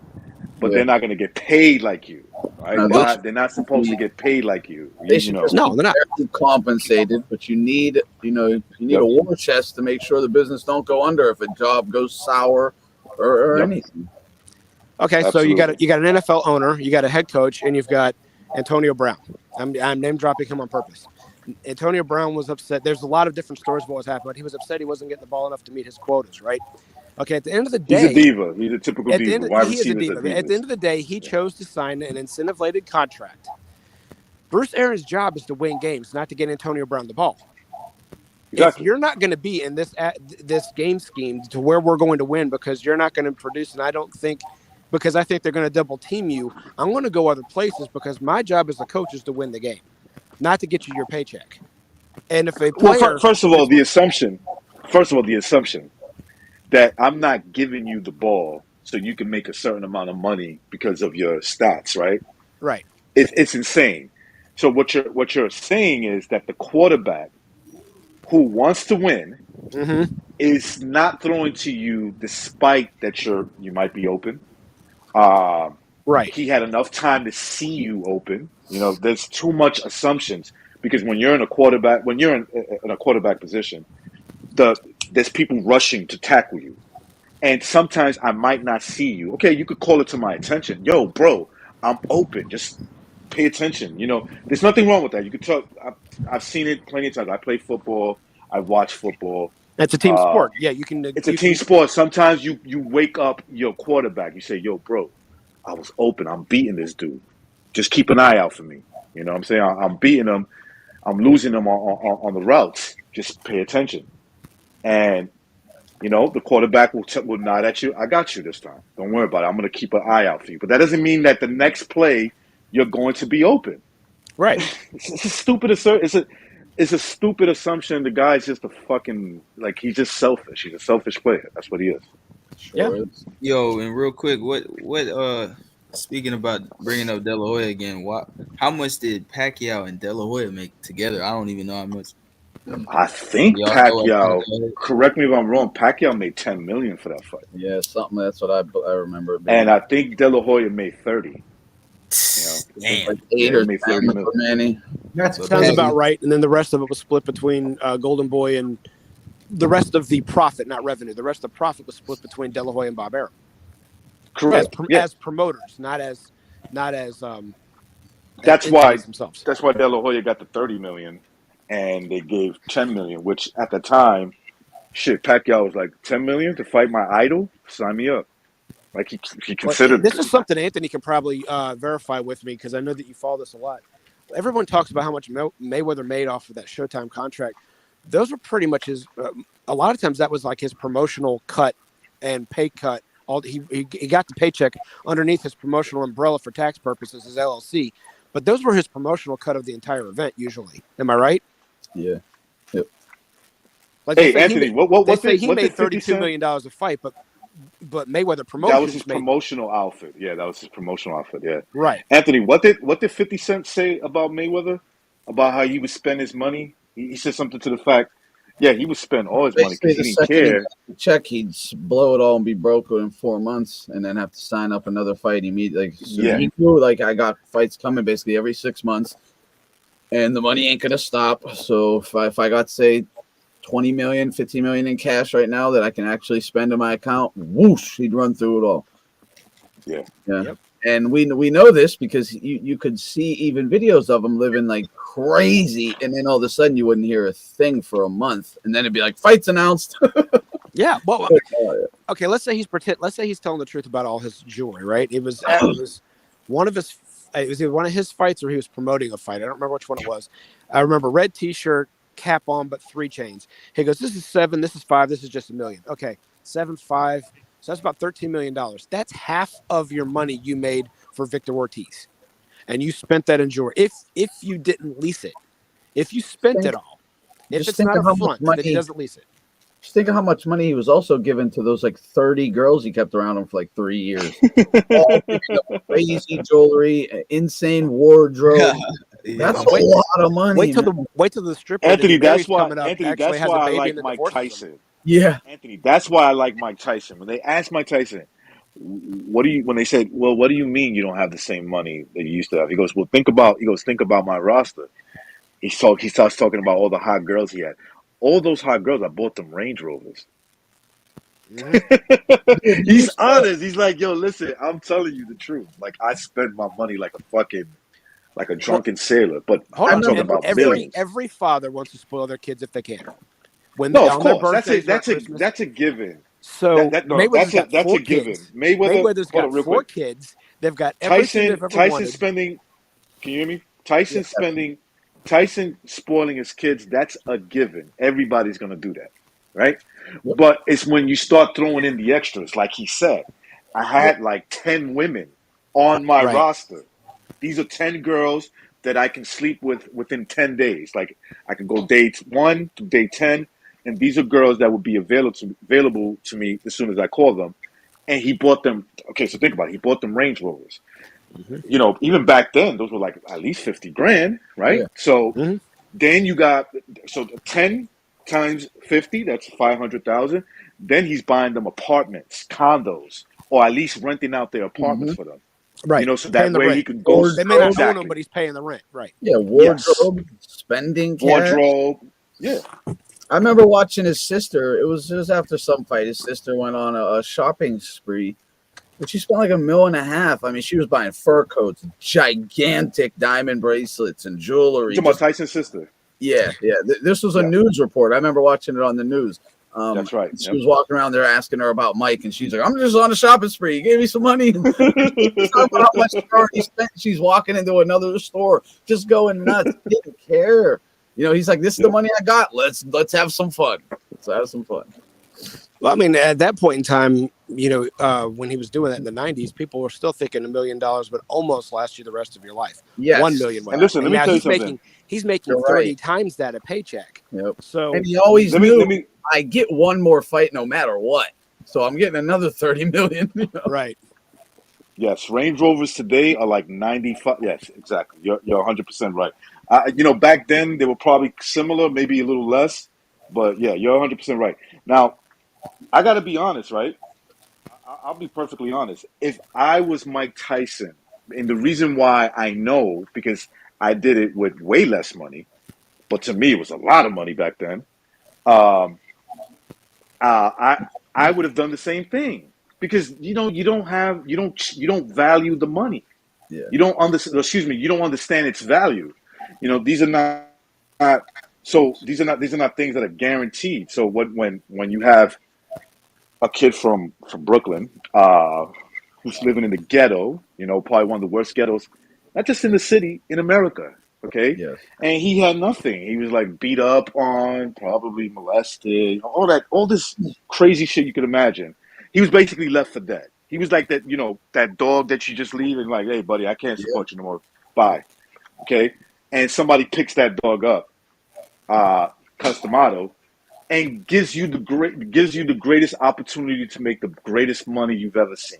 [SPEAKER 1] but they're not going to get paid like you, right? They're not supposed to get paid like you.
[SPEAKER 6] They should just
[SPEAKER 4] no, they're not
[SPEAKER 6] compensated, but you need a war chest to make sure the business don't go under if a job goes sour or anything.
[SPEAKER 4] Okay,
[SPEAKER 1] Absolutely.
[SPEAKER 4] So you got an NFL owner, you got a head coach, and you've got Antonio Brown. I'm name dropping him on purpose. Antonio Brown was upset. There's a lot of different stories about what's happened, but he was upset he wasn't getting the ball enough to meet his quotas, right? Okay, at the end of the day...
[SPEAKER 1] He's a diva. He's a typical diva.
[SPEAKER 4] He is a diva. At the end of the day, he chose to sign an incentive-laden contract. Bruce Arians' job is to win games, not to get Antonio Brown the ball. Exactly. If you're not going to be in this game scheme to where we're going to win because you're not going to produce, and I think they're going to double team you, I'm going to go other places because my job as a coach is to win the game, not to get you your paycheck. And if a player,
[SPEAKER 1] first of all, the assumption that I'm not giving you the ball so you can make a certain amount of money because of your stats, right?
[SPEAKER 4] Right.
[SPEAKER 1] It's insane. So what you're saying is that the quarterback who wants to win is not throwing to you despite that you might be open.
[SPEAKER 4] Right.
[SPEAKER 1] He had enough time to see you open. There's too much assumptions because when you're in a quarterback position, there's people rushing to tackle you. And sometimes I might not see you. Okay, you could call it to my attention. Yo, bro, I'm open. Just pay attention. There's nothing wrong with that. You could talk. I've seen it plenty of times. I play football. I watch football.
[SPEAKER 4] It's a team sport. Yeah, you can.
[SPEAKER 1] It's a team sport. Sometimes you wake up your quarterback. You say, yo, bro, I was open. I'm beating this dude. Just keep an eye out for me. You know what I'm saying? I'm beating him. I'm losing him on the routes. Just pay attention. And, the quarterback will nod at you. I got you this time. Don't worry about it. I'm going to keep an eye out for you. But that doesn't mean that the next play you're going to be open.
[SPEAKER 4] Right.
[SPEAKER 1] It's a stupid it's a stupid assumption. The guy's just a fucking, he's just selfish. He's a selfish player. That's what he is.
[SPEAKER 4] Sure
[SPEAKER 3] is. Yo, and real quick, what speaking about bringing up De La Hoya again, how much did Pacquiao and De La Hoya make together? I don't even know how much.
[SPEAKER 1] I think Pacquiao, correct me if I'm wrong, Pacquiao made $10 million for that fight.
[SPEAKER 6] Yeah, something. That's what I remember.
[SPEAKER 1] And I think De La Hoya made 30.
[SPEAKER 3] Damn.
[SPEAKER 6] Like 8 or 10 for Manny.
[SPEAKER 4] That sounds about right. And then the rest of it was split between Golden Boy and the rest of the profit, not revenue. The rest of the profit was split between De La Hoya and Bob Arum.
[SPEAKER 1] Correct.
[SPEAKER 4] As promoters, not as
[SPEAKER 1] that's why
[SPEAKER 4] themselves.
[SPEAKER 1] That's why De La Hoya got the $30 million and they gave $10 million, which at the time Shit, Pacquiao was like 10 million to fight my idol. Sign me up. Like he
[SPEAKER 4] Well,
[SPEAKER 1] considered.
[SPEAKER 4] this is something Anthony can probably verify with me because I know that you follow this a lot. Everyone talks about how much Mayweather made off of that Showtime contract. Those were pretty much his. A lot of times that was like his promotional cut and pay cut. All he got the paycheck underneath his promotional umbrella for tax purposes, his LLC. But those were his promotional cut of the entire event. Usually, am I right?
[SPEAKER 6] Yeah. Yep.
[SPEAKER 4] Like
[SPEAKER 1] Hey Anthony,
[SPEAKER 4] he
[SPEAKER 1] what
[SPEAKER 4] made
[SPEAKER 1] did 50
[SPEAKER 4] $32
[SPEAKER 1] Cent?
[SPEAKER 4] million a fight, but Mayweather
[SPEAKER 1] That was his
[SPEAKER 4] Promotions made
[SPEAKER 1] promotional outfit. Yeah, that was his promotional outfit. Yeah.
[SPEAKER 4] right.
[SPEAKER 1] Anthony, what did 50 Cent say about Mayweather? About how he would spend his money? He said something to the fact, yeah, he would spend all his money
[SPEAKER 6] Basically,
[SPEAKER 1] because
[SPEAKER 6] the
[SPEAKER 1] he didn't
[SPEAKER 6] second he got
[SPEAKER 1] care.
[SPEAKER 6] the check, he'd blow it all and be broke in 4 months, and then have to sign up another fight immediately. Like, so
[SPEAKER 1] Yeah.
[SPEAKER 6] he knew, like, I got fights coming basically every 6 months, and the money ain't gonna stop. So if I got, say, 20 million, 15 million in cash right now that I can actually spend in my account, whoosh, he'd run through it all.
[SPEAKER 1] Yeah.
[SPEAKER 6] Yeah.
[SPEAKER 4] Yep.
[SPEAKER 6] And we know this because you could see even videos of him living like crazy, and then all of a sudden you wouldn't hear a thing for a month, and then it'd be like fights announced.
[SPEAKER 4] Yeah. Well,
[SPEAKER 6] Oh, yeah.
[SPEAKER 4] okay. Let's say he's telling the truth about all his jewelry, right? It was one of his. It was either one of his fights or he was promoting a fight. I don't remember which one it was. I remember red T-shirt, cap on, but 3 chains. He goes, "This is 7. This is 5. This is just $1 million." Okay, 7, 5. So that's about $13 million. That's half of your money you made for Victor Ortiz, and you spent that in jewelry. If you didn't lease it, if you spent it all, if
[SPEAKER 6] Just
[SPEAKER 4] it's
[SPEAKER 6] think
[SPEAKER 4] not
[SPEAKER 6] of
[SPEAKER 4] a
[SPEAKER 6] how much
[SPEAKER 4] front that he
[SPEAKER 6] money.
[SPEAKER 4] doesn't lease it.
[SPEAKER 6] Just think of how much money he was also given to those like 30 girls he kept around him for like 3 years. All picking up crazy jewelry, insane wardrobe.
[SPEAKER 3] Yeah.
[SPEAKER 6] That's a lot of money.
[SPEAKER 4] Wait till
[SPEAKER 6] Man.
[SPEAKER 4] the stripper that he
[SPEAKER 1] Anthony,
[SPEAKER 4] marries coming up
[SPEAKER 1] Anthony,
[SPEAKER 4] actually
[SPEAKER 1] that's
[SPEAKER 4] has a
[SPEAKER 1] why I
[SPEAKER 4] baby
[SPEAKER 1] like
[SPEAKER 4] and then
[SPEAKER 1] Mike
[SPEAKER 4] divorces him.
[SPEAKER 1] Tyson.
[SPEAKER 6] Yeah.
[SPEAKER 1] Anthony, that's why I like Mike Tyson. When they asked Mike Tyson, when they said, well, what do you mean you don't have the same money that you used to have? He goes, think about my roster. He starts talking about all the hot girls he had. All those hot girls, I bought them Range Rovers.
[SPEAKER 4] Mm-hmm.
[SPEAKER 1] He's honest. He's like, yo, listen, I'm telling you the truth. Like, I spend my money like a drunken sailor. But
[SPEAKER 4] Hold
[SPEAKER 1] I'm
[SPEAKER 4] on.
[SPEAKER 1] talking about millions.
[SPEAKER 4] Every father wants to spoil their kids if they can. When
[SPEAKER 1] No, of
[SPEAKER 4] on their
[SPEAKER 1] course.
[SPEAKER 4] birthdays or at Christmas.
[SPEAKER 1] That's a given.
[SPEAKER 4] So
[SPEAKER 1] No,
[SPEAKER 4] Mayweather's got
[SPEAKER 1] that's
[SPEAKER 4] 4
[SPEAKER 1] a given.
[SPEAKER 4] kids.
[SPEAKER 1] Mayweather,
[SPEAKER 4] Mayweather's
[SPEAKER 1] hold
[SPEAKER 4] got
[SPEAKER 1] on real
[SPEAKER 4] 4
[SPEAKER 1] quick.
[SPEAKER 4] kids. They've got everything they've ever
[SPEAKER 1] Tyson
[SPEAKER 4] wanted.
[SPEAKER 1] spending, can you hear me?
[SPEAKER 6] Yeah.
[SPEAKER 1] Tyson spoiling his kids, that's a given. Everybody's going to do that, right?
[SPEAKER 6] Yep.
[SPEAKER 1] But it's when you start throwing in the extras, like he said. I had like 10 women on my
[SPEAKER 4] Right.
[SPEAKER 1] roster. These are 10 girls that I can sleep with within 10 days. Like I can go day 1 to day 10, and these are girls that would be available to me as soon as I call them. And he bought them. Okay, so think about it. He bought them Range Rovers.
[SPEAKER 4] Mm-hmm.
[SPEAKER 1] Even back then, those were like at least 50 grand, right?
[SPEAKER 6] Yeah.
[SPEAKER 1] So
[SPEAKER 4] Mm-hmm.
[SPEAKER 1] then you got 10 times 50, that's 500,000. Then he's buying them apartments, condos, or at least renting out their apartments for them.
[SPEAKER 4] Right.
[SPEAKER 1] So
[SPEAKER 4] Paying
[SPEAKER 1] that
[SPEAKER 4] the
[SPEAKER 1] way he
[SPEAKER 4] rent.
[SPEAKER 1] can go.
[SPEAKER 4] They may not own
[SPEAKER 1] Exactly.
[SPEAKER 4] them, but he's paying the rent. Right.
[SPEAKER 6] Yeah.
[SPEAKER 1] Yes.
[SPEAKER 6] Wardrobe, spending cash.
[SPEAKER 1] Wardrobe. Yeah.
[SPEAKER 6] I remember watching his sister. It was after some fight. His sister went on a shopping spree, but she spent like $1.5 million. I mean, she was buying fur coats, gigantic diamond bracelets, and jewelry.
[SPEAKER 1] You talking about Tyson's sister?
[SPEAKER 6] Yeah. This was a
[SPEAKER 1] Yeah.
[SPEAKER 6] news report. I remember watching it on the news.
[SPEAKER 1] That's right.
[SPEAKER 6] She
[SPEAKER 1] Yep.
[SPEAKER 6] was walking around there asking her about Mike, and she's like, "I'm just on a shopping spree. You gave me some money." She's talking about how much she already spent. She's walking into another store, just going nuts. He didn't care. He's like, "This is the money I got. Let's have some fun. Let's have some fun."
[SPEAKER 4] Well, I mean, at that point in time, when he was doing that in the 90s, people were still thinking $1 million would almost last you the rest of your life.
[SPEAKER 6] Yes.
[SPEAKER 4] 1 million.
[SPEAKER 1] And listen, let me
[SPEAKER 4] now
[SPEAKER 1] tell you something.
[SPEAKER 4] He's making
[SPEAKER 6] You're
[SPEAKER 4] 30
[SPEAKER 6] right.
[SPEAKER 4] times that a paycheck.
[SPEAKER 6] Yep.
[SPEAKER 4] So
[SPEAKER 6] And he always
[SPEAKER 1] Let
[SPEAKER 6] knew
[SPEAKER 1] me.
[SPEAKER 6] I get one more fight no matter what. So I'm getting another 30 million.
[SPEAKER 4] right.
[SPEAKER 1] Yes, Range Rovers today are like 95. Yes, exactly. You're 100% right. Back then they were probably similar, maybe a little less, but yeah, you're 100% right. Now, I got to be honest, right? I'll be perfectly honest. If I was Mike Tyson, and the reason why I know because I did it with way less money, but to me it was a lot of money back then. I would have done the same thing because you don't value the money.
[SPEAKER 6] Yeah.
[SPEAKER 1] You don't understand. Excuse me. You don't understand its value. These are not So these are not things that are guaranteed. So when you have a kid from Brooklyn, who's living in the ghetto, probably one of the worst ghettos, not just in the city, in America, okay?
[SPEAKER 6] Yes.
[SPEAKER 1] And he had nothing. He was like beat up on, probably molested, all this crazy shit you could imagine. He was basically left for dead. He was like that, that dog that you just leave and like, hey, buddy, I can't
[SPEAKER 6] Yeah.
[SPEAKER 1] support you no more. Bye, okay? And somebody picks that dog up, Customato, and gives you the greatest opportunity to make the greatest money you've ever seen.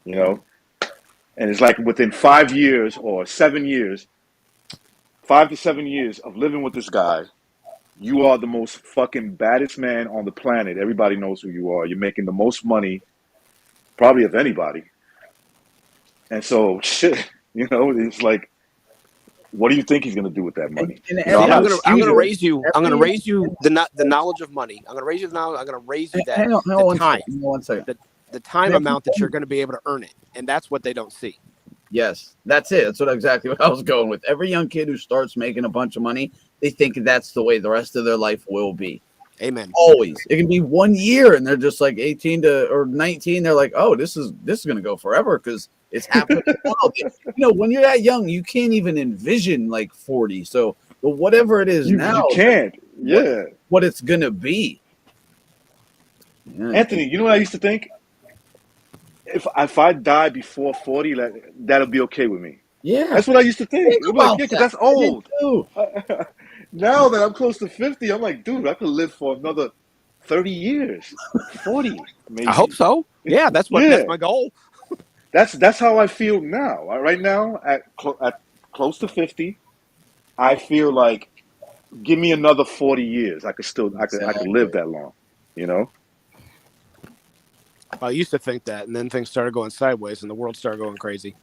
[SPEAKER 1] You know, and it's like within 5 years or 7 years, 5 to 7 years of living with this guy, you are the most fucking baddest man on the planet. Everybody knows who you are. You're making the most money, probably of anybody. And so, shit, it's like, what do you think he's gonna do with that money?
[SPEAKER 6] And
[SPEAKER 1] I'm
[SPEAKER 4] I'm
[SPEAKER 1] not
[SPEAKER 4] gonna
[SPEAKER 1] excusing
[SPEAKER 4] raise you. I'm gonna
[SPEAKER 6] Every-
[SPEAKER 4] raise you the knowledge of money. I'm gonna raise you the knowledge. I'm gonna raise you that
[SPEAKER 6] Hang on
[SPEAKER 4] the
[SPEAKER 6] one
[SPEAKER 4] time,
[SPEAKER 6] second. One second.
[SPEAKER 4] the time
[SPEAKER 6] Every-
[SPEAKER 4] amount that you're going to be able to earn it, and that's what they don't see.
[SPEAKER 6] Yes, that's it. That's exactly what I was going with. Every young kid who starts making a bunch of money, they think that's the way the rest of their life will be.
[SPEAKER 4] Amen.
[SPEAKER 6] Always. It can be 1 year and they're just like 18 or 19. They're like, oh, this is going to go forever because it's happening now. When you're that young, you can't even envision like 40. So, but whatever it is now,
[SPEAKER 1] you can't. Yeah.
[SPEAKER 6] what it's going to be. Yeah.
[SPEAKER 1] Anthony, you know what I used to think? If I die before 40, like, that'll be okay with me.
[SPEAKER 6] Yeah.
[SPEAKER 1] That's what I used to think.
[SPEAKER 6] Think
[SPEAKER 1] It was like,
[SPEAKER 6] about
[SPEAKER 1] yeah, because
[SPEAKER 6] that.
[SPEAKER 1] that's old.
[SPEAKER 6] I did too.
[SPEAKER 1] Now that I'm close to 50, I'm like, dude, I could live for another 30 years, 40 maybe.
[SPEAKER 4] I hope so. Yeah, that's my goal.
[SPEAKER 1] That's how I feel now. Right now, at close to 50, I feel like, give me another 40 years. I could live that long,
[SPEAKER 4] I used to think that, and then things started going sideways, and the world started going crazy.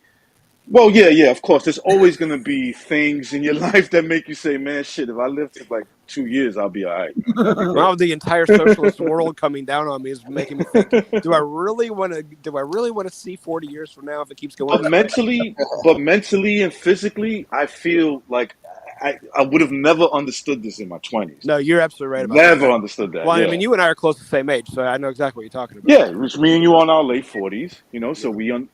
[SPEAKER 1] Well, yeah, of course. There's always going to be things in your life that make you say, man, shit, if I live to like 2 years, I'll be all right.
[SPEAKER 4] Now the entire socialist world coming down on me is making me think, do I really want to see 40 years from now if it keeps going?
[SPEAKER 1] But mentally and physically, I feel like I would have never understood this in my 20s.
[SPEAKER 4] No, you're absolutely right about
[SPEAKER 1] Never
[SPEAKER 4] that.
[SPEAKER 1] understood that.
[SPEAKER 4] Well,
[SPEAKER 1] yeah.
[SPEAKER 4] I mean, you and I are close to the same age, so I know exactly what you're talking about.
[SPEAKER 1] Yeah, which me and you are in our late 40s, so and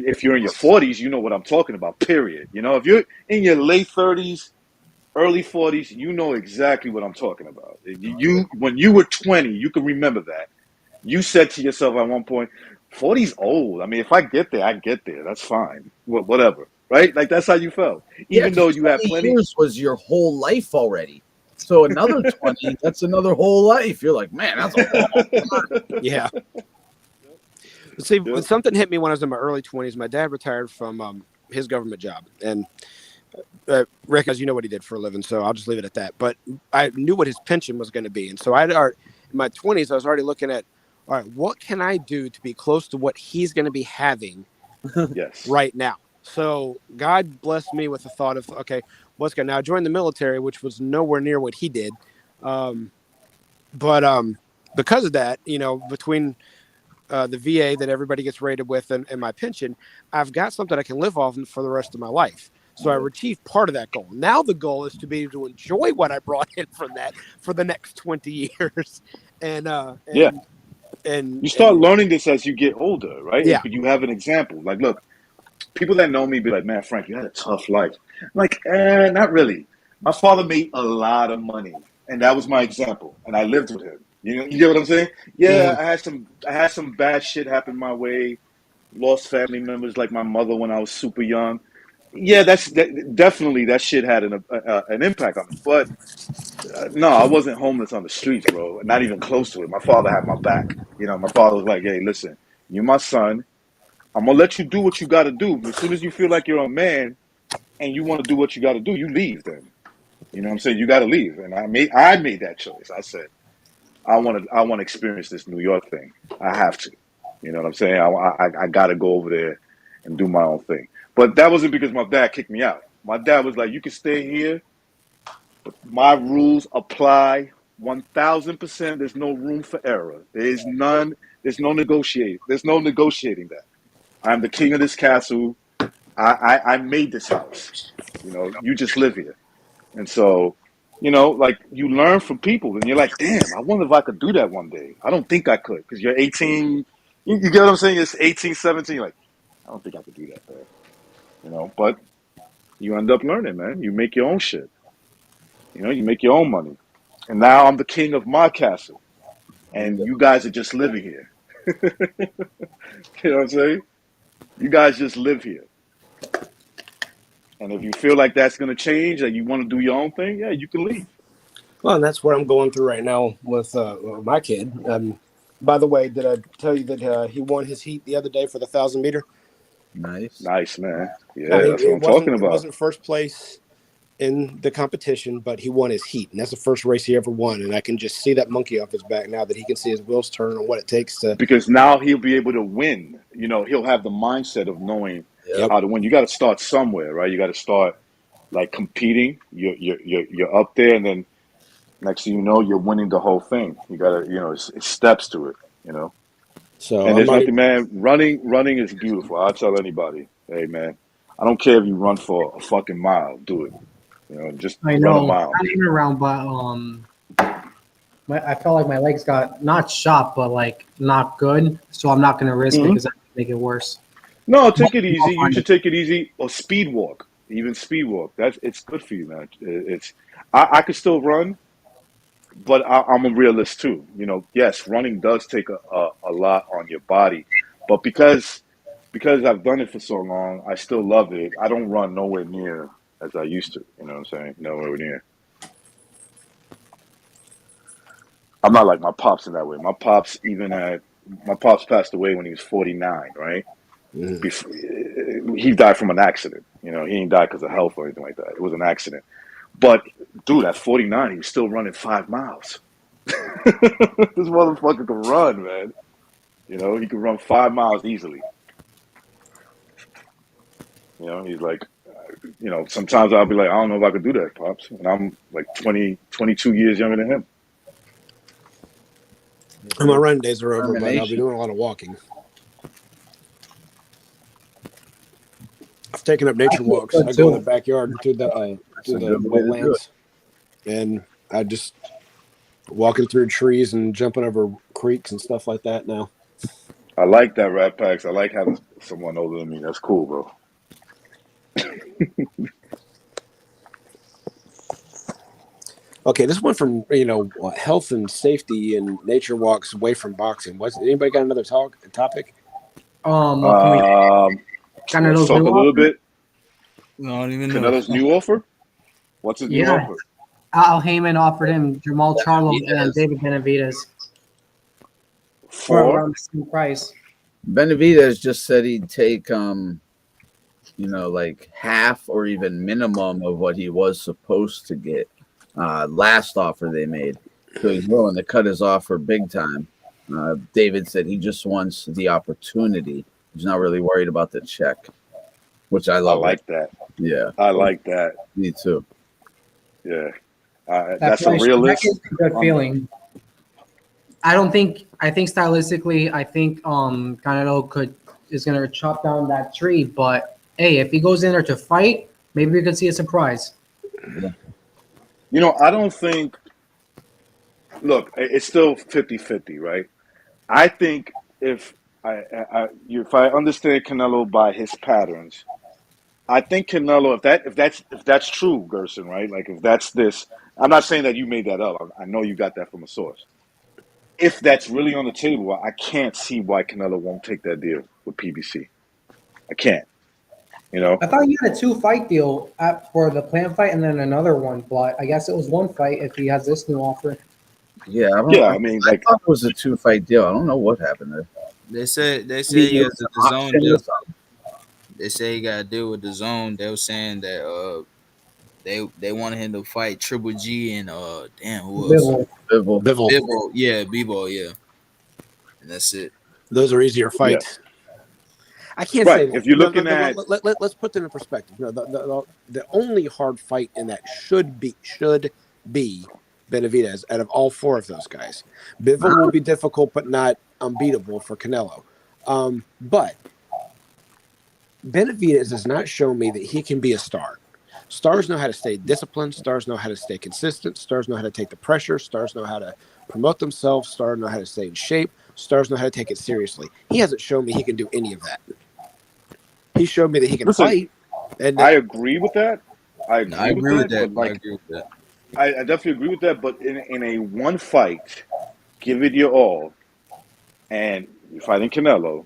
[SPEAKER 1] if you're in your 40s, you know what I'm talking about, period. If you're in your late 30s, early 40s, you know exactly what I'm talking about. When you were 20, you can remember that. You said to yourself at one point, 40's old. I mean, if I get there, I get there. That's fine. Whatever. Right? Like, that's how you felt. Even though you had
[SPEAKER 6] 20
[SPEAKER 1] plenty.
[SPEAKER 6] years was your whole life already. So another 20, that's another whole life. You're like, man, that's a long time.
[SPEAKER 4] Yeah. See, when something hit me when I was in my early 20s, my dad retired from his government job. And Rick, as you know what he did for a living, so I'll just leave it at that. But I knew what his pension was going to be. And so in my 20s, I was already looking at, all right, what can I do to be close to what he's going to be having right now? So God blessed me with the thought of, okay, what's going to, now I joined the military, which was nowhere near what he did. But because of that, between the VA that everybody gets rated with and my pension, I've got something I can live off for the rest of my life. So I achieved part of that goal. Now the goal is to be able to enjoy what I brought in from that for the next 20 years. And you
[SPEAKER 1] start learning this as you get older, right?
[SPEAKER 4] Yeah.
[SPEAKER 1] But you have an example. Like, look, people that know me be like, man, Frank, you had a tough life. I'm like, not really. My father made a lot of money, and that was my example. And I lived with him. You get what I'm saying? Yeah, I had some bad shit happen my way. Lost family members like my mother when I was super young. Yeah, definitely that shit had an impact on me. But no, I wasn't homeless on the streets, bro. Not even close to it. My father had my back. My father was like, hey, listen, you're my son. I'm going to let you do what you got to do. But as soon as you feel like you're a man and you want to do what you got to do, you leave then. You know what I'm saying? You got to leave. And I made that choice. I said, I want to experience this New York thing. I have to. You know what I'm saying? I got to go over there and do my own thing. But that wasn't because my dad kicked me out. My dad was like, you can stay here, but my rules apply 1,000%. There's no room for error. There's none. There's no negotiating. There's no negotiating that. I'm the king of this castle. I made this house. You just live here. And so You know, like you learn from people, and you're like, damn, I wonder if I could do that one day. I don't think I could because you're 18. You get what I'm saying? It's 18, 17. You're like, I don't think I could do that, man. You know, but you end up learning, man. You make your own shit. You know, you make your own money. And now I'm the king of my castle, and you guys are just living here. You know what I'm saying? You guys just live here. And if you feel like that's going to change and you want to do your own thing, yeah, you can leave.
[SPEAKER 4] Well, and that's what I'm going through right now with my kid. By the way, did I tell you that he won his heat the other day for the 1,000 meter?
[SPEAKER 6] Nice.
[SPEAKER 1] Nice, man. Yeah,
[SPEAKER 4] Now,
[SPEAKER 1] that's what I'm talking
[SPEAKER 4] It
[SPEAKER 1] about.
[SPEAKER 4] wasn't first place in the competition, but he won his heat, and that's the first race he ever won. And I can just see that monkey off his back now that he can see his wheels turn and what it takes to.
[SPEAKER 1] Because now he'll be able to win. You know, he'll have the mindset of knowing
[SPEAKER 4] Yep.
[SPEAKER 1] how to win. You got to start somewhere, right? You got to start like competing. You're up there, and then next thing you know, you're winning the whole thing. You got to, you know, it's steps to it. You know,
[SPEAKER 4] So
[SPEAKER 1] and
[SPEAKER 4] I'm
[SPEAKER 1] there's
[SPEAKER 4] already,
[SPEAKER 1] nothing, man. Running is beautiful. I tell anybody, hey, man, I don't care if you run for a fucking mile. Do it. You know, just
[SPEAKER 7] I
[SPEAKER 1] run a
[SPEAKER 7] know,
[SPEAKER 1] mile.
[SPEAKER 7] running around, but I felt like my legs got not shot, but like not good. So I'm not gonna risk it
[SPEAKER 1] Mhm.
[SPEAKER 7] because that could make it worse.
[SPEAKER 1] No, take it
[SPEAKER 7] I'll
[SPEAKER 1] easy. You
[SPEAKER 7] find
[SPEAKER 1] should
[SPEAKER 7] it.
[SPEAKER 1] take it easy or speed walk. Even speed walk. It's good for you, man. It's I could still run, but I'm a realist too. You know, yes, running does take a lot on your body, but because I've done it for so long, I still love it. I don't run nowhere near as I used to. You know what I'm saying? Nowhere near. I'm not like my pops in that way. My pops passed away when he was 49, right? Before, he died from an accident. You know, he didn't die because of health or anything like that. It was an accident. But dude, at 49, he was still running 5 miles. This motherfucker can run, man. You know, he can run 5 miles easily. You know, he's like, you know, sometimes I'll be like, I don't know if I could do that, pops. And I'm like 20, 22 years younger than him.
[SPEAKER 4] my run days are over, but I'll be
[SPEAKER 6] Determination.
[SPEAKER 4] doing a lot of walking. I've taken up nature walks.
[SPEAKER 7] Good
[SPEAKER 4] I go in the
[SPEAKER 7] too.
[SPEAKER 4] backyard through the
[SPEAKER 6] That's a good way to do it.
[SPEAKER 4] wetlands, and I just walking through trees and jumping over creeks and stuff like that now.
[SPEAKER 1] I like that, Rat Packs. I like having someone older than me. That's cool, bro.
[SPEAKER 4] Okay, this one from health and safety and nature walks away from boxing. Anybody got another topic?
[SPEAKER 7] What can we kind of
[SPEAKER 1] Let's
[SPEAKER 7] those
[SPEAKER 1] talk
[SPEAKER 7] new
[SPEAKER 1] a little
[SPEAKER 7] offers?
[SPEAKER 1] bit.
[SPEAKER 3] I don't even know.
[SPEAKER 1] Canelo's new offer? What's his new
[SPEAKER 7] Yeah,
[SPEAKER 1] offer?
[SPEAKER 7] Al Heyman offered him Jamal Charlo and
[SPEAKER 6] Benavidez.
[SPEAKER 7] David Benavidez for
[SPEAKER 1] For?
[SPEAKER 7] around the same price.
[SPEAKER 6] Benavidez just said he'd take like half or even minimum of what he was supposed to get. Last offer they made. So he's willing to cut his offer big time. David said he just wants the opportunity. He's not really worried about the check, which I
[SPEAKER 1] I
[SPEAKER 6] love.
[SPEAKER 1] like that.
[SPEAKER 6] Yeah,
[SPEAKER 1] I like that.
[SPEAKER 6] me too.
[SPEAKER 1] Yeah.
[SPEAKER 7] That
[SPEAKER 1] That's a
[SPEAKER 7] price, that
[SPEAKER 1] realist.
[SPEAKER 7] gives me a good feeling. I think stylistically, Canelo is gonna chop down that tree. But hey, if he goes in there to fight, maybe we could see a surprise.
[SPEAKER 1] You know, I don't think, look, it's still 50-50, right? I think if I understand Canelo by his patterns, I think Canelo, if that's true, Gerson, right? Like if that's this, I'm not saying that you made that up. I know you got that from a source. If that's really on the table, I can't see why Canelo won't take that deal with PBC. I can't. You know,
[SPEAKER 7] I thought you had a 2-fight deal for the plan fight and then another one, but I guess it was 1 fight if he has this new offer.
[SPEAKER 6] Yeah,
[SPEAKER 1] I mean,
[SPEAKER 6] I
[SPEAKER 1] like,
[SPEAKER 6] thought it was a 2-fight deal. I don't know what happened there.
[SPEAKER 3] They say
[SPEAKER 6] Maybe
[SPEAKER 3] he
[SPEAKER 6] it
[SPEAKER 3] has
[SPEAKER 6] was
[SPEAKER 3] the
[SPEAKER 6] an
[SPEAKER 3] zone
[SPEAKER 6] auction
[SPEAKER 3] deal.
[SPEAKER 6] or something.
[SPEAKER 3] They say he got to deal with the zone. They were saying that they wanted him to fight Triple G and damn, who else?
[SPEAKER 7] Bivol.
[SPEAKER 4] Bivol.
[SPEAKER 3] Bivo, yeah, Bebo, yeah, and that's it.
[SPEAKER 4] Those are easier
[SPEAKER 1] yeah,
[SPEAKER 4] fights. I can't say
[SPEAKER 1] right.
[SPEAKER 4] that.
[SPEAKER 1] If you're looking at,
[SPEAKER 4] Let's put that in perspective. No, the only hard fight in that should be Benavidez out of all 4 of those guys. Bivol will be difficult, but not unbeatable for Canelo. But Benavidez has not shown me that he can be a star. Stars know how to stay disciplined. Stars know how to stay consistent. Stars know how to take the pressure. Stars know how to promote themselves. Stars know how to stay in shape. Stars know how to take it seriously. He hasn't shown me he can do any of that. He showed me that he can
[SPEAKER 1] Listen,
[SPEAKER 4] fight. And
[SPEAKER 1] I
[SPEAKER 4] that,
[SPEAKER 1] agree with that. I
[SPEAKER 3] No, I
[SPEAKER 1] agree with
[SPEAKER 3] agree with
[SPEAKER 1] that.
[SPEAKER 3] that.
[SPEAKER 1] But
[SPEAKER 3] I
[SPEAKER 1] like,
[SPEAKER 3] agree with that.
[SPEAKER 1] I definitely agree with that. But in a one fight, give it your all, and you're fighting Canelo,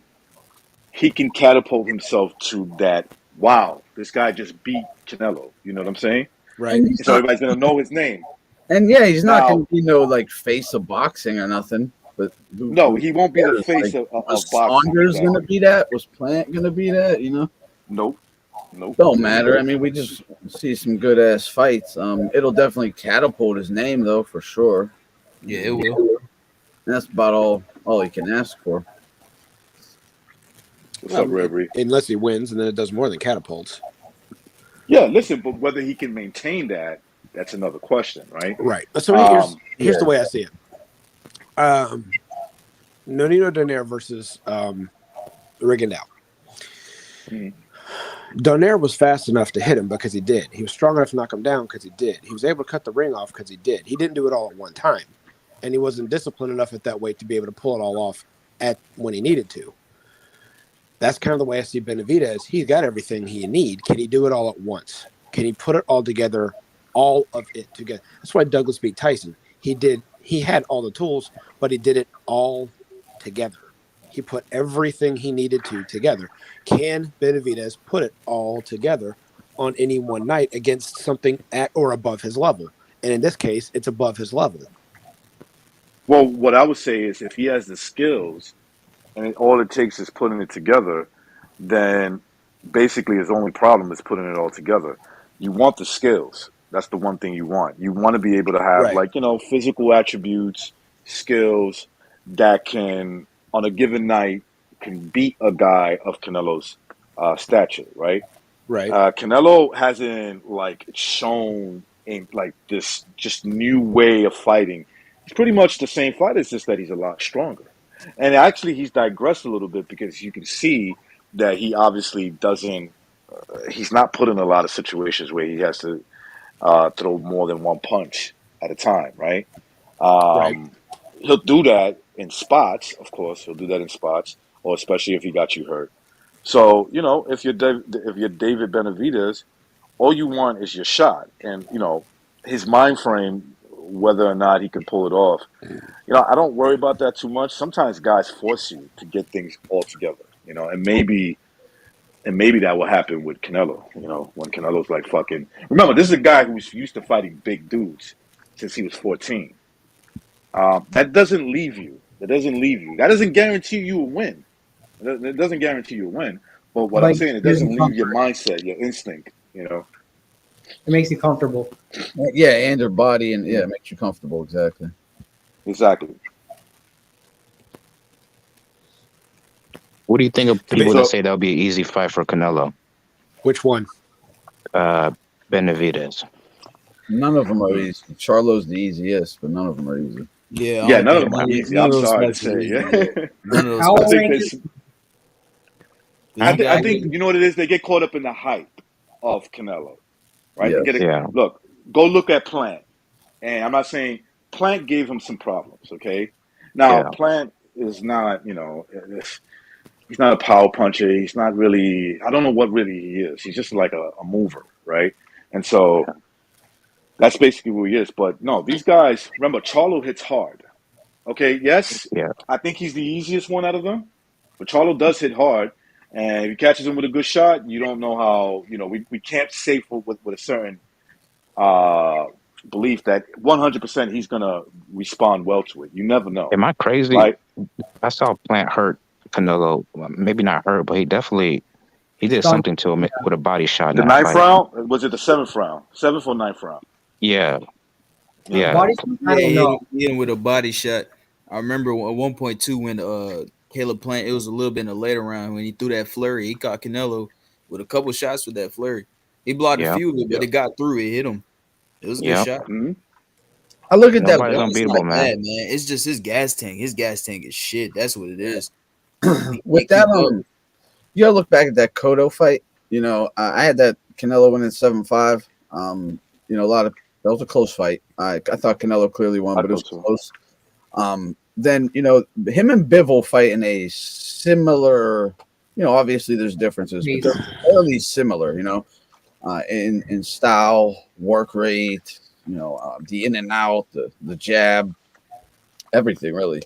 [SPEAKER 1] he can catapult himself to that. Wow, this guy just beat Canelo. You know what I'm saying?
[SPEAKER 4] right.
[SPEAKER 6] And he's
[SPEAKER 1] And so
[SPEAKER 6] not,
[SPEAKER 1] everybody's gonna know his name.
[SPEAKER 6] and yeah, he's not going
[SPEAKER 1] Now,
[SPEAKER 6] to be no like face of boxing or nothing. But
[SPEAKER 1] no,
[SPEAKER 6] who
[SPEAKER 1] he won't be the
[SPEAKER 6] cares?
[SPEAKER 1] face
[SPEAKER 6] Like,
[SPEAKER 1] of
[SPEAKER 6] was
[SPEAKER 1] boxing.
[SPEAKER 6] Saunders going to
[SPEAKER 1] Exactly.
[SPEAKER 6] be that? Was Plant going to be that? You know,
[SPEAKER 1] Nope. Nope.
[SPEAKER 6] don't matter. I mean, we just see some good ass fights. It'll definitely catapult his name though, for sure.
[SPEAKER 3] Yeah, it will.
[SPEAKER 6] And that's about all he can ask for.
[SPEAKER 1] What's up,
[SPEAKER 4] Well,
[SPEAKER 1] Reverie?
[SPEAKER 4] unless he wins, and then it does more than catapults.
[SPEAKER 1] Yeah, listen, but whether he can maintain that, that's another question, right?
[SPEAKER 4] Right. So
[SPEAKER 1] Um,
[SPEAKER 4] here's the way I see it. Nonino Donaire versus Rigondeaux.
[SPEAKER 1] mhm.
[SPEAKER 4] Donaire was fast enough to hit him because he did. He was strong enough to knock him down because he did. He was able to cut the ring off because he did. He didn't do it all at one time, and he wasn't disciplined enough at that weight to be able to pull it all off at when he needed to. That's kind of the way I see Benavidez. He's got everything he needs. Can he do it all at once? Can he put it all together, all of it together? That's why Douglas beat Tyson. He did. He had all the tools, but he did it all together. He put everything he needed to together. Can Benavidez put it all together on any one night against something at or above his level? And in this case, it's above his level.
[SPEAKER 1] Well, what I would say is if he has the skills and all it takes is putting it together, then basically his only problem is putting it all together. You want the skills. That's the one thing you want. You want to be able to have,
[SPEAKER 4] Right.
[SPEAKER 1] like, physical attributes, skills that can, on a given night, can beat a guy of Canelo's stature, right?
[SPEAKER 4] Right.
[SPEAKER 1] Canelo hasn't like shown in like this just new way of fighting. He's pretty much the same fighter, it's just that he's a lot stronger. And actually, he's digressed a little bit because you can see that he obviously doesn't. He's not put in a lot of situations where he has to throw more than one punch at a time, right?
[SPEAKER 4] Right.
[SPEAKER 1] Um, he'll do that in spots, of course. He'll do that in spots, or especially if he got you hurt. So if you're David Benavidez, all you want is your shot, and his mind frame, whether or not he can pull it off. I don't worry about that too much. Sometimes guys force you to get things all together, and maybe that will happen with Canelo. When Canelo's like fucking. Remember, this is a guy who's used to fighting big dudes since he was 14. That doesn't leave you. That doesn't leave you. That doesn't guarantee you a win. It doesn't guarantee you a win. But what I'm
[SPEAKER 7] But
[SPEAKER 1] saying, it
[SPEAKER 7] gives you
[SPEAKER 1] doesn't leave your
[SPEAKER 7] comfort.
[SPEAKER 1] mindset, your instinct.
[SPEAKER 7] It makes you comfortable.
[SPEAKER 6] Yeah, and your body, and yeah, it makes you comfortable. Exactly.
[SPEAKER 1] Exactly.
[SPEAKER 8] What do you think of
[SPEAKER 4] To me,
[SPEAKER 8] people that
[SPEAKER 1] So
[SPEAKER 8] say that'll be an easy fight for Canelo?
[SPEAKER 4] which one?
[SPEAKER 8] Benavidez.
[SPEAKER 6] None of them are easy. Charlo's the easiest, but none of them are easy.
[SPEAKER 3] Yeah, I
[SPEAKER 1] yeah,
[SPEAKER 3] don't
[SPEAKER 1] none of
[SPEAKER 3] think
[SPEAKER 1] them are easy.
[SPEAKER 3] none
[SPEAKER 1] I'm
[SPEAKER 3] of those
[SPEAKER 1] sorry to
[SPEAKER 3] fights are
[SPEAKER 1] say.
[SPEAKER 3] easy.
[SPEAKER 1] Yeah.
[SPEAKER 3] Yeah. None of those
[SPEAKER 7] How
[SPEAKER 1] I
[SPEAKER 3] fights are
[SPEAKER 1] think
[SPEAKER 7] rank
[SPEAKER 3] easy.
[SPEAKER 7] is
[SPEAKER 1] I
[SPEAKER 3] You
[SPEAKER 1] think I
[SPEAKER 3] got
[SPEAKER 1] think you know what it is. They get caught up in the hype of Canelo, right? They get
[SPEAKER 6] Yes.
[SPEAKER 1] it.
[SPEAKER 8] Yeah,
[SPEAKER 1] Look, go look at Plant, and I'm not saying Plant gave him some problems. Okay, now
[SPEAKER 8] yeah.
[SPEAKER 1] Plant is not, he's not a power puncher. He's not really. I don't know what really he is. He's just like a mover, right? And so that's basically who he is. But no, these guys. Remember, Charlo hits hard. Okay, yes,
[SPEAKER 8] Yeah.
[SPEAKER 1] I think he's the easiest one out of them, but Charlo does hit hard, and if he catches him with a good shot, you don't know how. We can't say with a certain uh, belief that 100% he's gonna respond well to it. You never know,
[SPEAKER 8] Am I crazy?
[SPEAKER 1] right?
[SPEAKER 8] I saw Plant hurt Canelo. Well, maybe not hurt, but he did
[SPEAKER 7] stunned.
[SPEAKER 8] something to him with a body shot in
[SPEAKER 1] The
[SPEAKER 8] that
[SPEAKER 1] ninth
[SPEAKER 8] fight.
[SPEAKER 1] round was it the seventh round? Seventh or ninth round?
[SPEAKER 8] Yeah,
[SPEAKER 1] Yeah.
[SPEAKER 8] yeah,
[SPEAKER 7] Body, I
[SPEAKER 3] yeah,
[SPEAKER 7] don't know.
[SPEAKER 3] hit him with a body shot. I remember at 1.2 when Caleb Plant, it was a little bit in the later round when he threw that flurry. He caught Canelo with a couple shots with that flurry. He blocked a
[SPEAKER 8] yeah,
[SPEAKER 3] few of it, but
[SPEAKER 1] Yep.
[SPEAKER 3] it got through. It hit him. It was a good
[SPEAKER 8] yeah.
[SPEAKER 3] shot.
[SPEAKER 1] Hmm.
[SPEAKER 6] I look at that.
[SPEAKER 8] Nobody's
[SPEAKER 3] It's
[SPEAKER 8] unbeatable,
[SPEAKER 3] not
[SPEAKER 8] man.
[SPEAKER 3] bad, man. It's just his gas tank. His gas tank is shit. That's what it is. He
[SPEAKER 6] With
[SPEAKER 3] can't
[SPEAKER 6] that,
[SPEAKER 3] keep up.
[SPEAKER 6] you gotta look back at that Cotto fight. I had that Canelo winning 7-5, A lot of that was a close fight. I thought Canelo clearly won, but it was close. Then him and Bivol fight in a similar. Obviously there's differences, but they're fairly similar. In style, work rate, the in and out, the jab, everything really.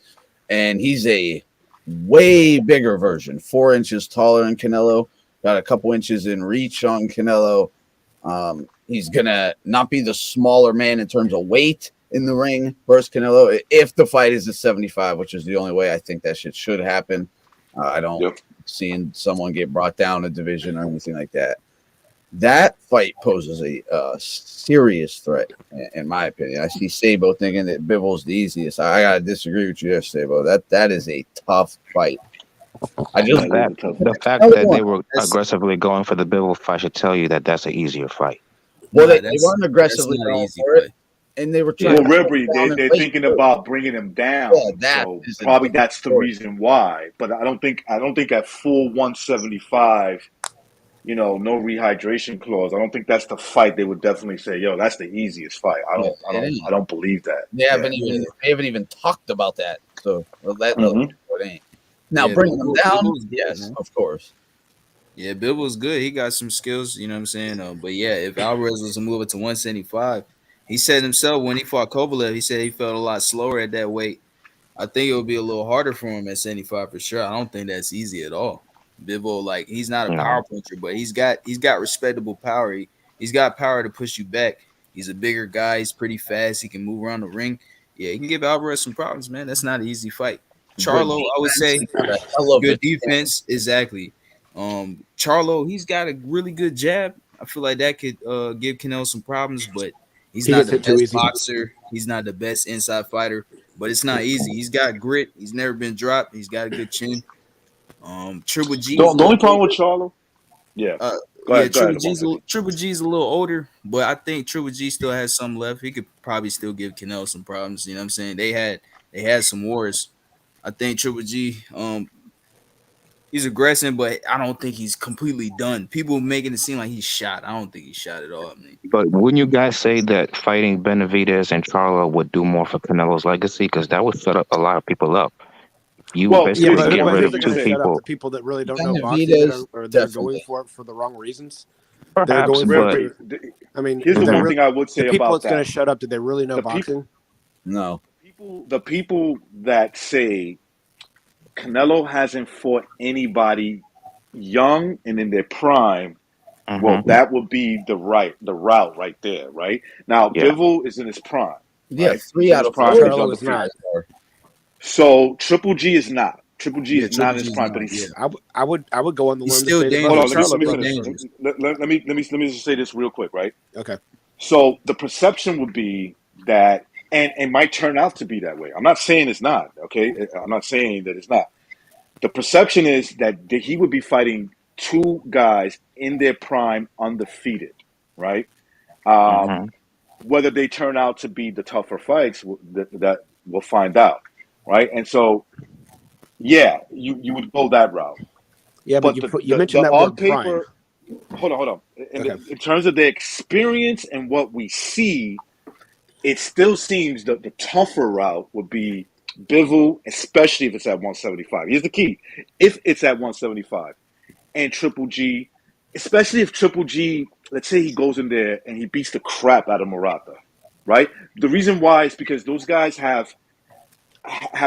[SPEAKER 6] And he's a way bigger version, 4 inches taller than Canelo, got a couple inches in reach on Canelo. He's gonna not be the smaller man in terms of weight in the ring versus Canelo if the fight is at 75, which is the only way I think that shit should happen. I don't seeing someone get brought down a division or anything like that. That fight poses a serious threat, in my opinion. I see Sabo thinking that Bivol's the easiest. I gotta disagree with you there, Sabo. That is a tough fight.
[SPEAKER 8] The fact that they were aggressively going for the Bivol fight should tell you that that's an easier fight.
[SPEAKER 6] Well, they weren't aggressively going for it, and they were trying.
[SPEAKER 1] Well, they're thinking about bringing him down.
[SPEAKER 6] Yeah,
[SPEAKER 1] so probably that's the reason why. But I don't think at full 175, no rehydration clause. I don't think that's the fight they would definitely say, "Yo, that's the easiest fight." I don't believe that.
[SPEAKER 6] They haven't even talked about that. So it ain't. Now bringing them down, yes, of course.
[SPEAKER 3] Yeah, Bill was good. He got some skills, you know what I'm saying? But yeah, if Alvarez was to move it to 175, he said himself when he fought Kovalev, he said he felt a lot slower at that weight. I think it would be a little harder for him at 75 for sure. I don't think that's easy at all. Bivol, he's not a power puncher, but he's got respectable power. He's got power to push you back. He's a bigger guy. He's pretty fast. He can move around the ring. Yeah, he can give Alvarez some problems, man. That's not an easy fight. Charlo, I would say, good defense. Exactly. Charlo, he's got a really good jab. I feel like that could give Canelo some problems, but he's not the best boxer. He's not the best inside fighter, but it's not easy. He's got grit. He's never been dropped. He's got a good chin. Triple G.
[SPEAKER 1] The only problem with Charlo,
[SPEAKER 3] Triple G's a little older, but I think Triple G still has some left. He could probably still give Canelo some problems. You know what I'm saying? They had some wars. I think Triple G, he's aggressive, but I don't think he's completely done. People making it seem like he's shot. I don't think he's shot at all. Man.
[SPEAKER 8] But wouldn't you guys say that fighting Benavidez and Charlo would do more for Canelo's legacy? Because that would set up a lot of people up. Basically get rid of two people.
[SPEAKER 4] The people that really don't know boxing or they're going for it for the wrong reasons.
[SPEAKER 8] Perhaps,
[SPEAKER 1] but here's the one thing I would say about that.
[SPEAKER 4] People that's going to shut up, do they really know boxing?
[SPEAKER 6] No.
[SPEAKER 1] The people that say Canelo hasn't fought anybody young and in their prime, well, that would be the route right there, right? Now, Bivol is in his prime.
[SPEAKER 6] Yeah,
[SPEAKER 1] right?
[SPEAKER 6] 3 out of 4.
[SPEAKER 1] So Triple G is not. Triple G is not in his prime, but he's.
[SPEAKER 4] I would go on the limb.
[SPEAKER 3] Still
[SPEAKER 1] hold on, let me just say this real quick, right?
[SPEAKER 4] Okay.
[SPEAKER 1] So the perception would be that, and it might turn out to be that way. I'm not saying it's not. Okay, I'm not saying that it's not. The perception is that he would be fighting 2 guys in their prime, undefeated, right? Whether they turn out to be the tougher fights, that we'll find out. Right, and so, you would go that route.
[SPEAKER 4] Yeah, but you mentioned that on paper.
[SPEAKER 1] Hold on. In terms of the experience and what we see, it still seems that the tougher route would be Bivol, especially if it's at 175. Here's the key: if it's at 175, and Triple G, especially if Triple G, let's say he goes in there and he beats the crap out of Murata, right? The reason why is because those guys have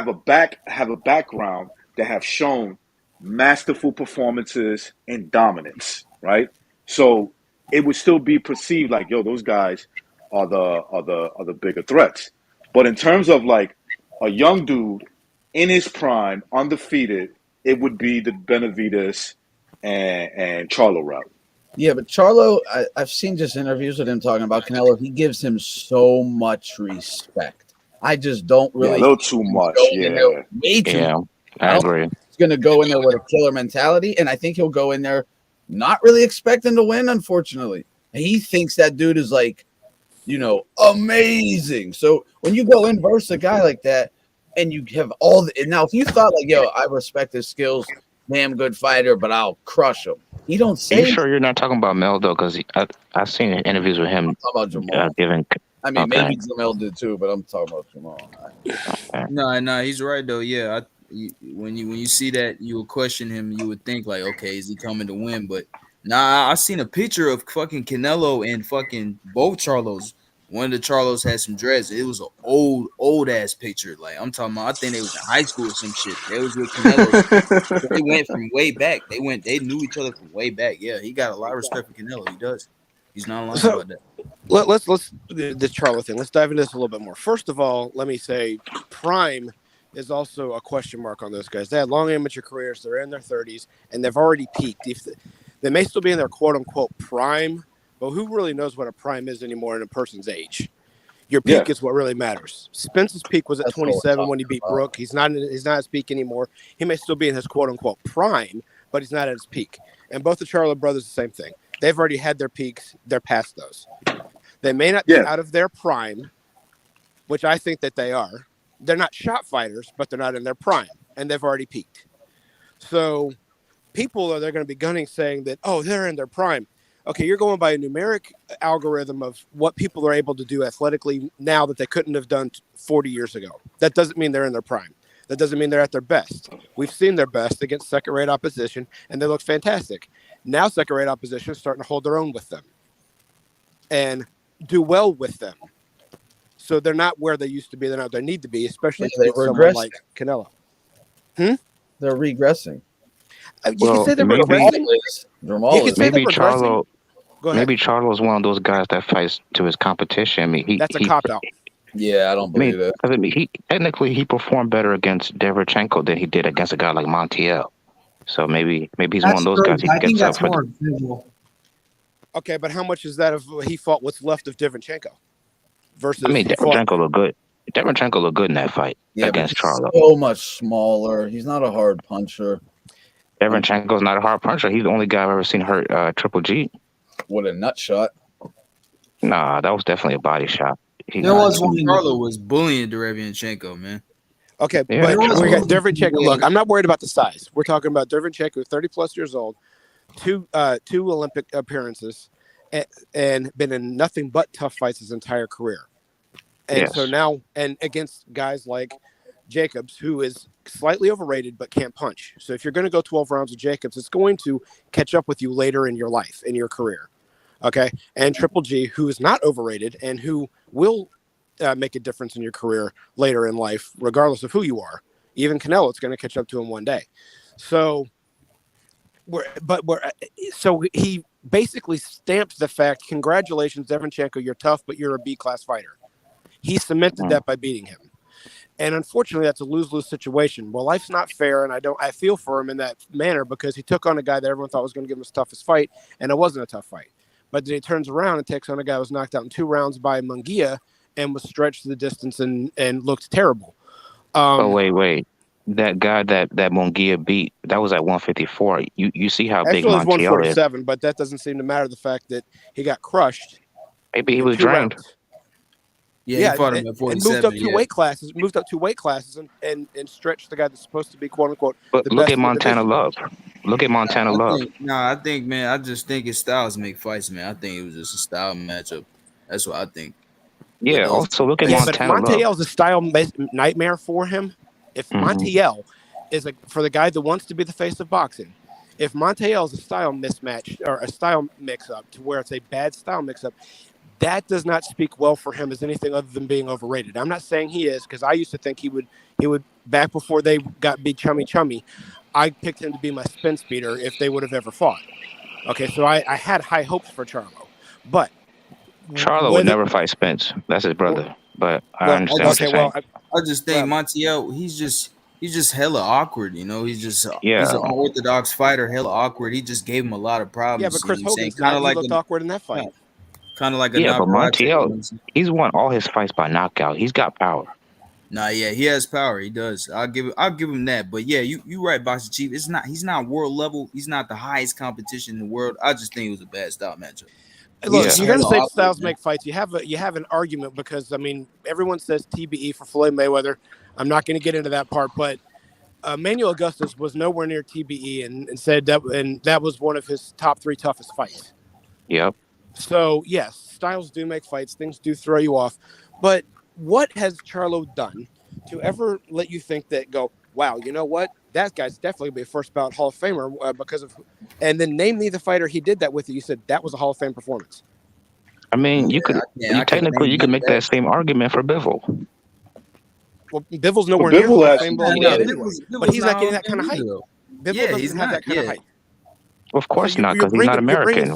[SPEAKER 1] a background that have shown masterful performances and dominance, right? So it would still be perceived like, yo, those guys are the bigger threats. But in terms of like a young dude in his prime, undefeated, it would be the Benavidez and Charlo route.
[SPEAKER 6] Yeah, but Charlo, I've seen just interviews with him talking about Canelo. He gives him so much respect. I just don't really.
[SPEAKER 1] A little too much.
[SPEAKER 6] Way too much.
[SPEAKER 8] I agree.
[SPEAKER 6] He's going to go in there with a killer mentality, and I think he'll go in there not really expecting to win, unfortunately. He thinks that dude is like, amazing. So when you go in versus a guy like that, and you have all the. Now, if you thought like, yo, I respect his skills, damn good fighter, but I'll crush him. He don't
[SPEAKER 8] Are you
[SPEAKER 6] say.
[SPEAKER 8] sure you're not talking about Mel though? Because I've seen interviews with him
[SPEAKER 6] I'm talking about Jamal.
[SPEAKER 8] giving.
[SPEAKER 6] I mean,
[SPEAKER 8] Okay.
[SPEAKER 6] maybe Jamel did too, but I'm talking about Jamal.
[SPEAKER 8] Okay.
[SPEAKER 3] No, he's right though. Yeah, when you see that, you would question him. You would think like, okay, is he coming to win? But nah, I seen a picture of fucking Canelo and fucking both Charlos. One of the Charlos had some dreads. It was an old ass picture. Like I'm talking about, I think they was in high school or some shit. They was with Canelo. They went from way back. They knew each other from way back. Yeah, he got a lot of respect for Canelo. He does. He's not lying
[SPEAKER 4] So
[SPEAKER 3] about that.
[SPEAKER 4] let's the Charlo thing. Let's dive into this a little bit more. First of all, let me say Prime is also a question mark on those guys. They had long amateur careers. They're in their 30s and they've already peaked. They may still be in their quote unquote prime, but who really knows what a prime is anymore in a person's age? Your peak is what really matters. Spence's peak was at 27 when he beat Brook. He's not at his peak anymore. He may still be in his quote unquote prime, but he's not at his peak. And both the Charlo brothers, the same thing. They've already had their peaks. They're past those. They may not be out of their prime, which I think that they are. They're not shot fighters, but they're not in their prime, and they've already peaked. So people they're going to be gunning saying that, oh, they're in their prime. Okay, you're going by a numeric algorithm of what people are able to do athletically now that they couldn't have done 40 years ago. That doesn't mean they're in their prime. That doesn't mean they're at their best. We've seen their best against second-rate opposition, and they look fantastic. Now second-rate opposition is starting to hold their own with them and do well with them. So they're not where they used to be. They're not where they need to be, especially with someone like Canelo.
[SPEAKER 6] They're regressing.
[SPEAKER 4] You can say they're regressing. You can say
[SPEAKER 8] maybe
[SPEAKER 4] they're regressing. Go ahead.
[SPEAKER 8] Maybe Charlo's one of those guys that fights to his competition. I mean,
[SPEAKER 4] that's a cop out.
[SPEAKER 6] Yeah, I don't believe that.
[SPEAKER 8] I mean, he performed better against Derevchenko than he did against a guy like Montiel. So maybe he's one of those guys.
[SPEAKER 7] I think that's more visual.
[SPEAKER 4] Okay, but how much is that of he fought what's left of Derevchenko versus?
[SPEAKER 8] I mean, Derevchenko looked good. Derevchenko looked good in that fight against Charlo.
[SPEAKER 6] So much smaller. He's not a hard puncher.
[SPEAKER 8] Derevchenko's not a hard puncher. He's the only guy I've ever seen hurt Triple G.
[SPEAKER 6] What a nut shot!
[SPEAKER 8] Nah, that was definitely a body shot.
[SPEAKER 3] There was one. Charlo was bullying Derevchenko, man.
[SPEAKER 4] Okay, but we got Derevchenko. Look, I'm not worried about the size. We're talking about Derevchenko, 30 plus years old, two Olympic appearances, and been in nothing but tough fights his entire career. And so now, and against guys like Jacobs, who is slightly overrated but can't punch. So if you're going to go 12 rounds with Jacobs, it's going to catch up with you later in your life, in your career. Okay, and Triple G, who is not overrated and who will make a difference in your career later in life, regardless of who you are. Even Canelo, it's going to catch up to him one day. So, so he basically stamped the fact, congratulations, Derevchenko, you're tough, but you're a B-class fighter. He cemented that by beating him. And unfortunately, that's a lose-lose situation. Well, life's not fair, and I feel for him in that manner because he took on a guy that everyone thought was going to give him his toughest fight, and it wasn't a tough fight. But then he turns around and takes on a guy who was knocked out in 2 rounds by Munguia and was stretched to the distance and looked terrible.
[SPEAKER 8] Wait. That guy that Munguia beat, that was at 154. You see how big Montiel is.
[SPEAKER 4] Actually, it was 147, but that doesn't seem to matter the fact that he got crushed.
[SPEAKER 8] Maybe he was drained.
[SPEAKER 3] Yeah, he fought him at 47.
[SPEAKER 4] And moved up 2 weight classes, and stretched the guy that's supposed to be quote unquote.
[SPEAKER 8] But look at Montana Love. Look at Montana Love.
[SPEAKER 3] I think, man, I just think his styles make fights, man. I think it was just a style matchup. That's what I think.
[SPEAKER 8] Yeah. Also, look at Montana Love.
[SPEAKER 4] But Montiel's a style nightmare for him. If Montiel is for the guy that wants to be the face of boxing, if Montiel's a style mismatch or a style mix-up to where it's a bad style mix-up, that does not speak well for him as anything other than being overrated. I'm not saying he is, because I used to think he would back before they got big chummy. I picked him to be my spin speeder if they would have ever fought. Okay, so I had high hopes for Charlo, but
[SPEAKER 8] Charlo would never fight Spence. That's his brother. But I understand what you're saying.
[SPEAKER 3] I just think Montiel, he's just hella awkward, you know. He's an unorthodox fighter, hella awkward. He just gave him a lot of problems.
[SPEAKER 4] Yeah, but Chris Hogan's kind of like looked awkward in that fight.
[SPEAKER 3] Kind of like
[SPEAKER 8] but Montiel, he's won all his fights by knockout. He's got power.
[SPEAKER 3] Nah, yeah, he has power. He does. I'll give him that. But yeah, you right, Boxing Chief. He's not world level. He's not the highest competition in the world. I just think it was a bad style matchup.
[SPEAKER 4] Look, you're gonna say styles make fights. You have an argument because I mean everyone says TBE for Floyd Mayweather. I'm not going to get into that part, but Manuel Augustus was nowhere near TBE and said that was one of his top 3 toughest fights.
[SPEAKER 8] Yep.
[SPEAKER 4] So yes, styles do make fights. Things do throw you off. But what has Charlo done to ever let you think that go, wow, you know what? That guy's definitely going to be a first ballot Hall of Famer because of, and then name me the fighter he did that with. You said that was a Hall of Fame performance.
[SPEAKER 8] I mean, you could technically you could make that same argument for Bivol.
[SPEAKER 4] Well, Bivol's nowhere near Hall of Fame, but he's not getting that kind of hype. Bivol doesn't have that kind of hype.
[SPEAKER 8] Of course not, because he's not American.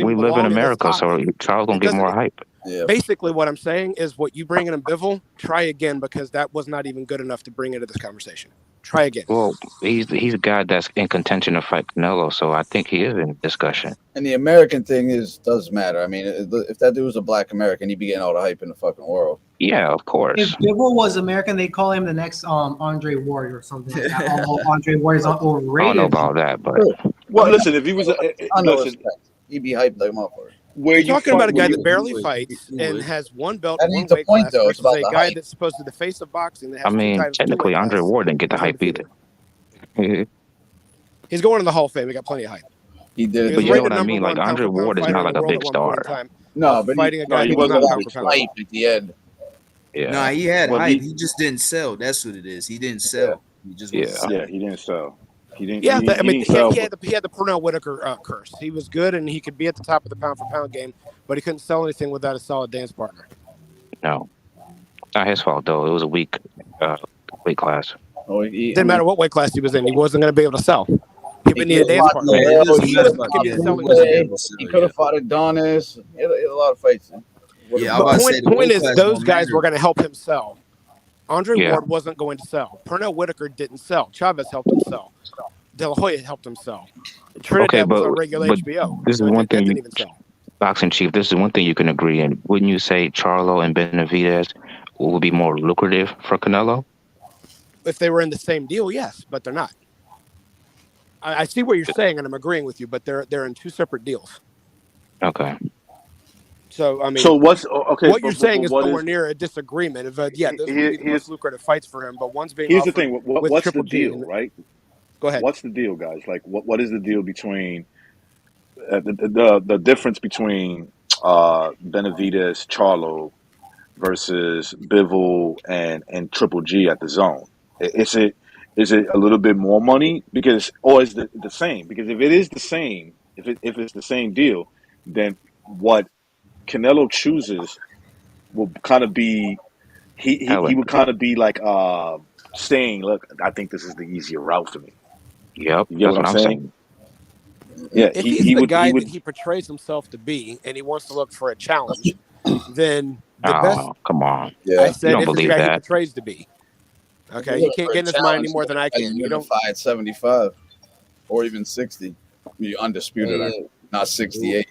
[SPEAKER 8] We live in America, so Charles gonna get more hype.
[SPEAKER 4] Yeah. Basically, what I'm saying is, what you bring in Bivol, try again, because that was not even good enough to bring into this conversation. Try again.
[SPEAKER 8] Well, he's a guy that's in contention to fight Canelo, so I think he is in discussion.
[SPEAKER 6] And the American thing does matter. I mean, if that dude was a black American, he'd be getting all the hype in the fucking world.
[SPEAKER 8] Yeah, of course.
[SPEAKER 7] If Bivol was American, they'd call him the next Andre Ward or something like that. Andre Ward is overrated.
[SPEAKER 8] I don't know about that, but
[SPEAKER 1] well, listen, if he was,
[SPEAKER 6] he'd be hyped like a motherfucker.
[SPEAKER 4] Where you're talking about a guy that barely fights and has one belt, one weight class, versus a guy that's supposed to be the face of boxing. That has
[SPEAKER 8] I mean, technically, Andre Ward didn't get the hype either.
[SPEAKER 4] He's going to the Hall of Fame. He got plenty of hype.
[SPEAKER 6] He did,
[SPEAKER 8] but you know what I mean? Like, Andre Ward is not like a big star.
[SPEAKER 6] No, but
[SPEAKER 4] fighting a guy
[SPEAKER 6] he wasn't hype at the end.
[SPEAKER 8] Yeah.
[SPEAKER 3] No, he had hype. He just didn't sell. That's what it is. He didn't sell. He just
[SPEAKER 1] he didn't sell. He didn't.
[SPEAKER 4] Yeah, I mean, he had the Pernell Whitaker curse. He was good, and he could be at the top of the pound for pound game, but he couldn't sell anything without a solid dance partner.
[SPEAKER 8] No, not his fault though. It was a weak weight class.
[SPEAKER 4] Didn't matter what weight class he was in. He wasn't going to be able to sell. He would need a dance partner.
[SPEAKER 6] He could have fought Adonis. He had a lot of fights.
[SPEAKER 4] Yeah, the point is, those guys were going to help him sell. Andre Ward wasn't going to sell. Pernell Whitaker didn't sell. Chavez helped him sell. De La Hoya helped him sell. Trinidad was on regular HBO.
[SPEAKER 8] This is one thing. Boxing Chief, this is one thing you can agree in. Wouldn't you say Charlo and Benavidez would be more lucrative for Canelo?
[SPEAKER 4] If they were in the same deal, yes, but they're not. I see what you're saying, and I'm agreeing with you, but they're in 2 separate deals.
[SPEAKER 8] Okay.
[SPEAKER 4] So I mean,
[SPEAKER 1] what's okay?
[SPEAKER 4] What you're saying is nowhere near a disagreement. Those would be the most lucrative fights for him, but one's being.
[SPEAKER 1] Here's the thing: what's the deal,
[SPEAKER 4] G,
[SPEAKER 1] right?
[SPEAKER 4] Go ahead.
[SPEAKER 1] What's the deal, guys? Like, what is the deal between the difference between Benavidez, Charlo versus Bivol and Triple G at the Zone? Is it a little bit more money or is it the same? Because if it is the same, if it's the same deal, then what Canelo chooses will kind of be he would kind of be like saying, look, I think this is the easier route for me.
[SPEAKER 8] Yep,
[SPEAKER 1] you get what I'm saying? Yeah,
[SPEAKER 4] if he's the guy that he portrays himself to be, and he wants to look for a challenge, then the best.
[SPEAKER 8] Come on,
[SPEAKER 4] I said,
[SPEAKER 8] you don't
[SPEAKER 4] if
[SPEAKER 8] believe
[SPEAKER 4] the guy
[SPEAKER 8] that.
[SPEAKER 4] he portrays to be. Okay, he can't get in his mind any more than I can. You don't
[SPEAKER 6] fight 75 or even 60. You're undisputed, not 68.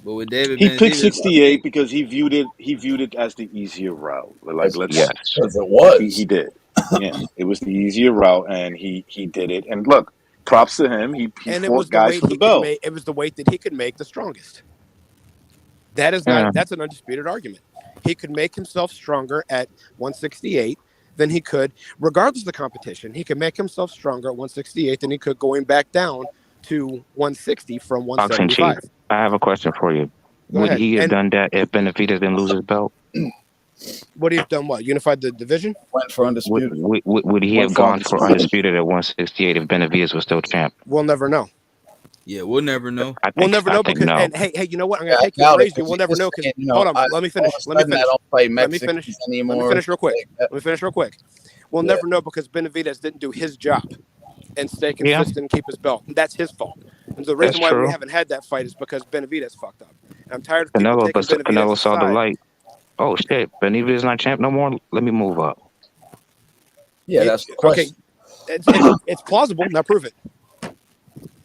[SPEAKER 3] But with David,
[SPEAKER 1] he picked 68 because he viewed it as the easier route. Like,
[SPEAKER 6] because it was.
[SPEAKER 1] He did. Yeah, it was the easier route, and he did it. And look, props to him. He fought guys for the belt.
[SPEAKER 4] It was the weight that he could make the strongest. That is not. That's an undisputed argument. He could make himself stronger at 168 than he could, regardless of the competition. He could make himself stronger at 168 than he could going back down to 160 from 175.
[SPEAKER 8] Boxing Chief, I have a question for you. Would he have done that if Benavidez didn't lose his belt?
[SPEAKER 4] Would he have done what? Unified the division?
[SPEAKER 6] Went for undisputed.
[SPEAKER 8] Would he have gone for undisputed at 168 if Benavidez was still champ?
[SPEAKER 4] We'll never know.
[SPEAKER 3] Yeah, we'll never know.
[SPEAKER 4] We'll never know because and hey, you know what? I'm gonna take you and raise you. We'll never know because hold on. Let me finish. Let me finish real quick. We'll never know because Benavidez didn't do his job and stay consistent and keep his belt. And that's his fault. And the reason why we haven't had that fight is because Benavidez fucked up. And I'm tired of people taking Benavidez
[SPEAKER 8] Canelo saw the light. Oh shit, Benavidez not champ no more. Let me move up.
[SPEAKER 6] Yeah, that's the question.
[SPEAKER 4] Okay, it's plausible. Now prove it.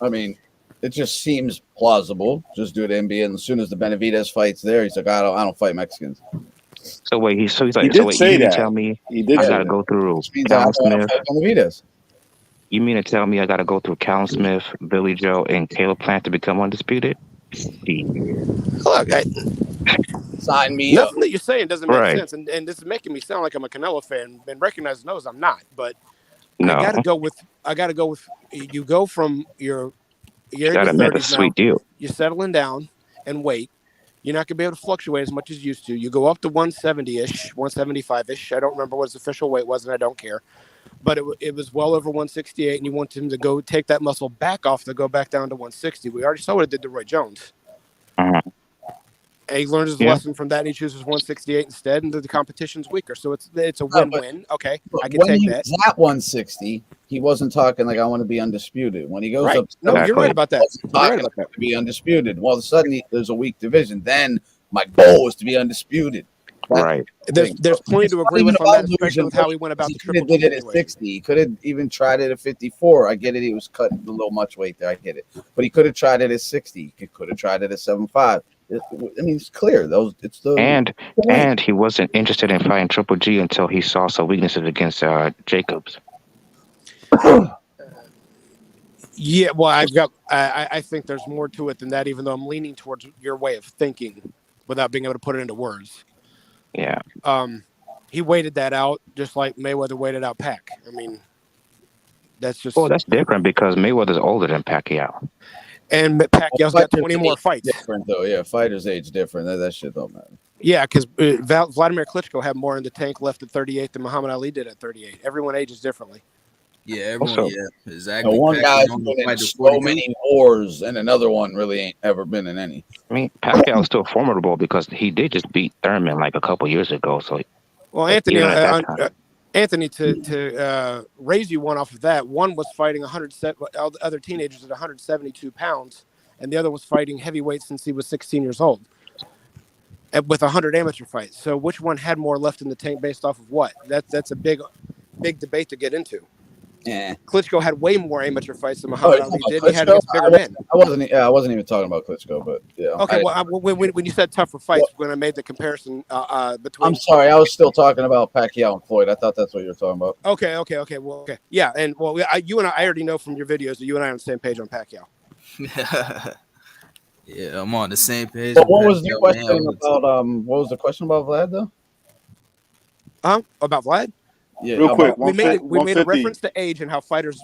[SPEAKER 6] I mean, it just seems plausible. Just do it NBA, and as soon as the Benavidez fight's there, he's like, I don't fight Mexicans.
[SPEAKER 8] So wait, he's like,
[SPEAKER 1] he did say that.
[SPEAKER 8] Tell me
[SPEAKER 1] he did
[SPEAKER 8] I gotta go through Callum Smith. You mean to tell me I gotta go through Callum Smith, Billy Joe, and Caleb Plant to become undisputed?
[SPEAKER 4] Look,
[SPEAKER 6] sign me
[SPEAKER 4] nothing
[SPEAKER 6] up.
[SPEAKER 4] that you're saying doesn't make sense, and this is making me sound like I'm a Canelo fan and recognize those I'm not. But
[SPEAKER 8] No,
[SPEAKER 4] I gotta go with you go from you're in
[SPEAKER 8] gotta
[SPEAKER 4] your
[SPEAKER 8] admit, a
[SPEAKER 4] 30s now.
[SPEAKER 8] sweet deal.
[SPEAKER 4] You're settling down and wait. You're not gonna be able to fluctuate as much as you used to. You go up to 170-ish, 175-ish. I don't remember what his official weight was, and I don't care. But it was well over 168, and you want him to go take that muscle back off to go back down to 160. We already saw what it did to Roy Jones.
[SPEAKER 8] Mhm.
[SPEAKER 4] And he learned his
[SPEAKER 8] Yeah.
[SPEAKER 4] lesson from that, and he chooses 168 instead, and the competition's weaker. So it's a
[SPEAKER 6] No,
[SPEAKER 4] win-win. Okay,
[SPEAKER 6] but
[SPEAKER 4] I can
[SPEAKER 6] when
[SPEAKER 4] take
[SPEAKER 6] he
[SPEAKER 4] that.
[SPEAKER 6] was at 160, he wasn't talking like I want to be undisputed. When he goes
[SPEAKER 4] Right.
[SPEAKER 6] up, to
[SPEAKER 4] No, you're
[SPEAKER 8] Exactly.
[SPEAKER 4] right about
[SPEAKER 6] he
[SPEAKER 4] that.
[SPEAKER 6] wasn't
[SPEAKER 4] You're
[SPEAKER 6] talking
[SPEAKER 4] right about that.
[SPEAKER 6] to be undisputed. Well, all of a sudden, there's a weak division. Then my goal was to be undisputed. That's
[SPEAKER 8] Right.
[SPEAKER 6] the
[SPEAKER 4] There's
[SPEAKER 6] thing.
[SPEAKER 4] there's plenty to
[SPEAKER 6] It's not
[SPEAKER 4] agree
[SPEAKER 6] even
[SPEAKER 4] with on that,
[SPEAKER 6] about
[SPEAKER 4] especially
[SPEAKER 6] losing
[SPEAKER 4] with how he
[SPEAKER 6] weight,
[SPEAKER 4] went about
[SPEAKER 6] because
[SPEAKER 4] the
[SPEAKER 6] he could
[SPEAKER 4] Triple
[SPEAKER 6] have
[SPEAKER 4] G
[SPEAKER 6] did it at
[SPEAKER 4] situation.
[SPEAKER 6] 60. He could have even tried it at 54. I get it. He was cutting a little much weight there. I get it. But he could have tried it at 60. He could have tried it at 75. I mean, it's clear. It's the
[SPEAKER 8] And he wasn't interested in fighting Triple G until he saw some weaknesses against Jacobs.
[SPEAKER 4] Yeah, well, I think there's more to it than that, even though I'm leaning towards your way of thinking without being able to put it into words.
[SPEAKER 8] Yeah.
[SPEAKER 4] He waited that out just like Mayweather waited out Pac. I mean, that's just.
[SPEAKER 8] Well, that's different because Mayweather's older than Pacquiao.
[SPEAKER 4] And Pacquiao's got 20 more fights.
[SPEAKER 6] Different though, yeah. Fighters age different. That shit don't matter.
[SPEAKER 4] Yeah, because Vladimir Klitschko had more in the tank left at 38 than Muhammad Ali did at 38. Everyone ages differently.
[SPEAKER 3] Yeah, everyone.
[SPEAKER 8] Also,
[SPEAKER 3] Yeah, exactly.
[SPEAKER 6] One
[SPEAKER 3] Pacquiao
[SPEAKER 6] guy's
[SPEAKER 3] only
[SPEAKER 6] been in
[SPEAKER 3] fight to
[SPEAKER 6] so
[SPEAKER 3] 42.
[SPEAKER 6] many wars, and another one really ain't ever been in any.
[SPEAKER 8] I mean, Pacquiao's still formidable because he did just beat Thurman like a couple years ago. So,
[SPEAKER 4] Well, Anthony,
[SPEAKER 8] even at that time,
[SPEAKER 4] Anthony, to raise you one off of that, one was fighting 107 other teenagers at 172 pounds, and the other was fighting heavyweight since he was 16 years old, with 100 amateur fights. So, which one had more left in the tank based off of what? That's a big debate to get into.
[SPEAKER 6] Yeah.
[SPEAKER 4] Klitschko had way more amateur fights than Muhammad Ali did.
[SPEAKER 6] Klitschko?
[SPEAKER 4] He had against bigger men.
[SPEAKER 6] I wasn't even talking about Klitschko, but yeah.
[SPEAKER 4] Okay, well, when you said tougher fights, when I made the comparison between.
[SPEAKER 6] I'm sorry, I was still talking about Pacquiao and Floyd. I thought that's what you were talking about.
[SPEAKER 4] Okay. Well, okay. Yeah, and well, you and I already know from your videos that you and I are on the same page on Pacquiao.
[SPEAKER 3] Yeah, I'm on the same page.
[SPEAKER 6] But what was the question about? What was the question about Vlad though?
[SPEAKER 4] About Vlad?
[SPEAKER 6] Yeah,
[SPEAKER 1] Real quick,
[SPEAKER 4] we made a
[SPEAKER 1] 150.
[SPEAKER 4] reference to age and how fighters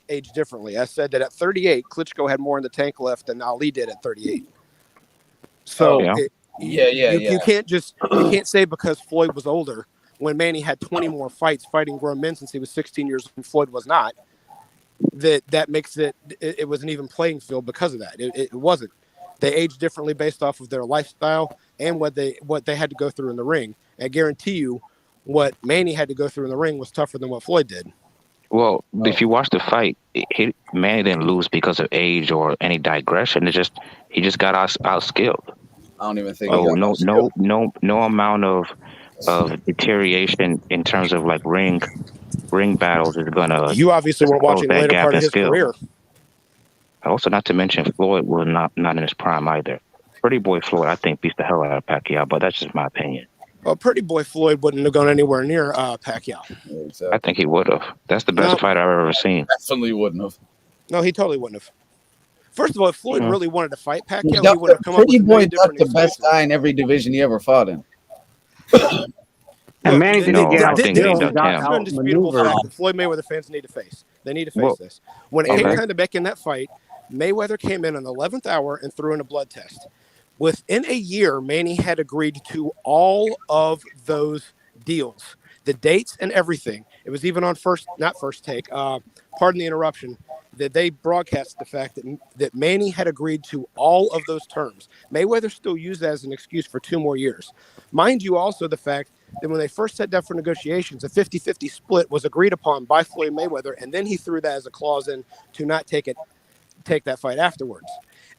[SPEAKER 4] age differently. I said that at 38, Klitschko had more in the tank left than Ali did at 38. So you can't say because Floyd was older when Manny had 20 more fights fighting grown men since he was 16 years old and Floyd was not. That makes it was an even playing field because of that. It wasn't. They aged differently based off of their lifestyle and what they had to go through in the ring. I guarantee you, what Manny had to go through in the ring was tougher than what Floyd did.
[SPEAKER 8] well, if you watch the fight, Manny didn't lose because of age or any digression. He just got outskilled.
[SPEAKER 6] I don't even think.
[SPEAKER 8] So no amount of deterioration in terms of like ring battles is gonna.
[SPEAKER 4] You obviously weren't watching the
[SPEAKER 8] that
[SPEAKER 4] later
[SPEAKER 8] gap
[SPEAKER 4] part of
[SPEAKER 8] in
[SPEAKER 4] his
[SPEAKER 8] skill.
[SPEAKER 4] career.
[SPEAKER 8] Also, not to mention Floyd was not in his prime either. Pretty boy Floyd, I think, beats the hell out of Pacquiao, but that's just my opinion.
[SPEAKER 4] Well, Pretty Boy Floyd wouldn't have gone anywhere near Pacquiao.
[SPEAKER 6] Exactly.
[SPEAKER 8] I think he would have. That's the best fight I've ever seen.
[SPEAKER 6] Definitely wouldn't have.
[SPEAKER 4] No, he totally wouldn't have. First of all, if Floyd really wanted to fight Pacquiao,
[SPEAKER 6] He
[SPEAKER 4] he would have come up with
[SPEAKER 6] Pretty
[SPEAKER 4] a
[SPEAKER 6] boy
[SPEAKER 4] million
[SPEAKER 6] got
[SPEAKER 4] different
[SPEAKER 6] the best
[SPEAKER 4] excuses.
[SPEAKER 6] guy in every division he ever fought in.
[SPEAKER 2] And Manny didn't get
[SPEAKER 8] I think he
[SPEAKER 2] outskilled.
[SPEAKER 8] got
[SPEAKER 2] He got
[SPEAKER 8] him.
[SPEAKER 4] It's an indisputable
[SPEAKER 2] outmaneuvered.
[SPEAKER 4] fact that Floyd Mayweather fans need to face. They need to face
[SPEAKER 8] Well,
[SPEAKER 4] this. When it came
[SPEAKER 8] okay.
[SPEAKER 4] time to back in that fight, Mayweather came in on the 11th hour and threw in a blood test. Within a year, Manny had agreed to all of those deals, the dates and everything. It was even on not first take, pardon the interruption, that they broadcast the fact that Manny had agreed to all of those terms. Mayweather still used that as an excuse for 2 more years. Mind you, also the fact that when they first sat down for negotiations, a 50-50 split was agreed upon by Floyd Mayweather, and then he threw that as a clause in to not take that fight afterwards.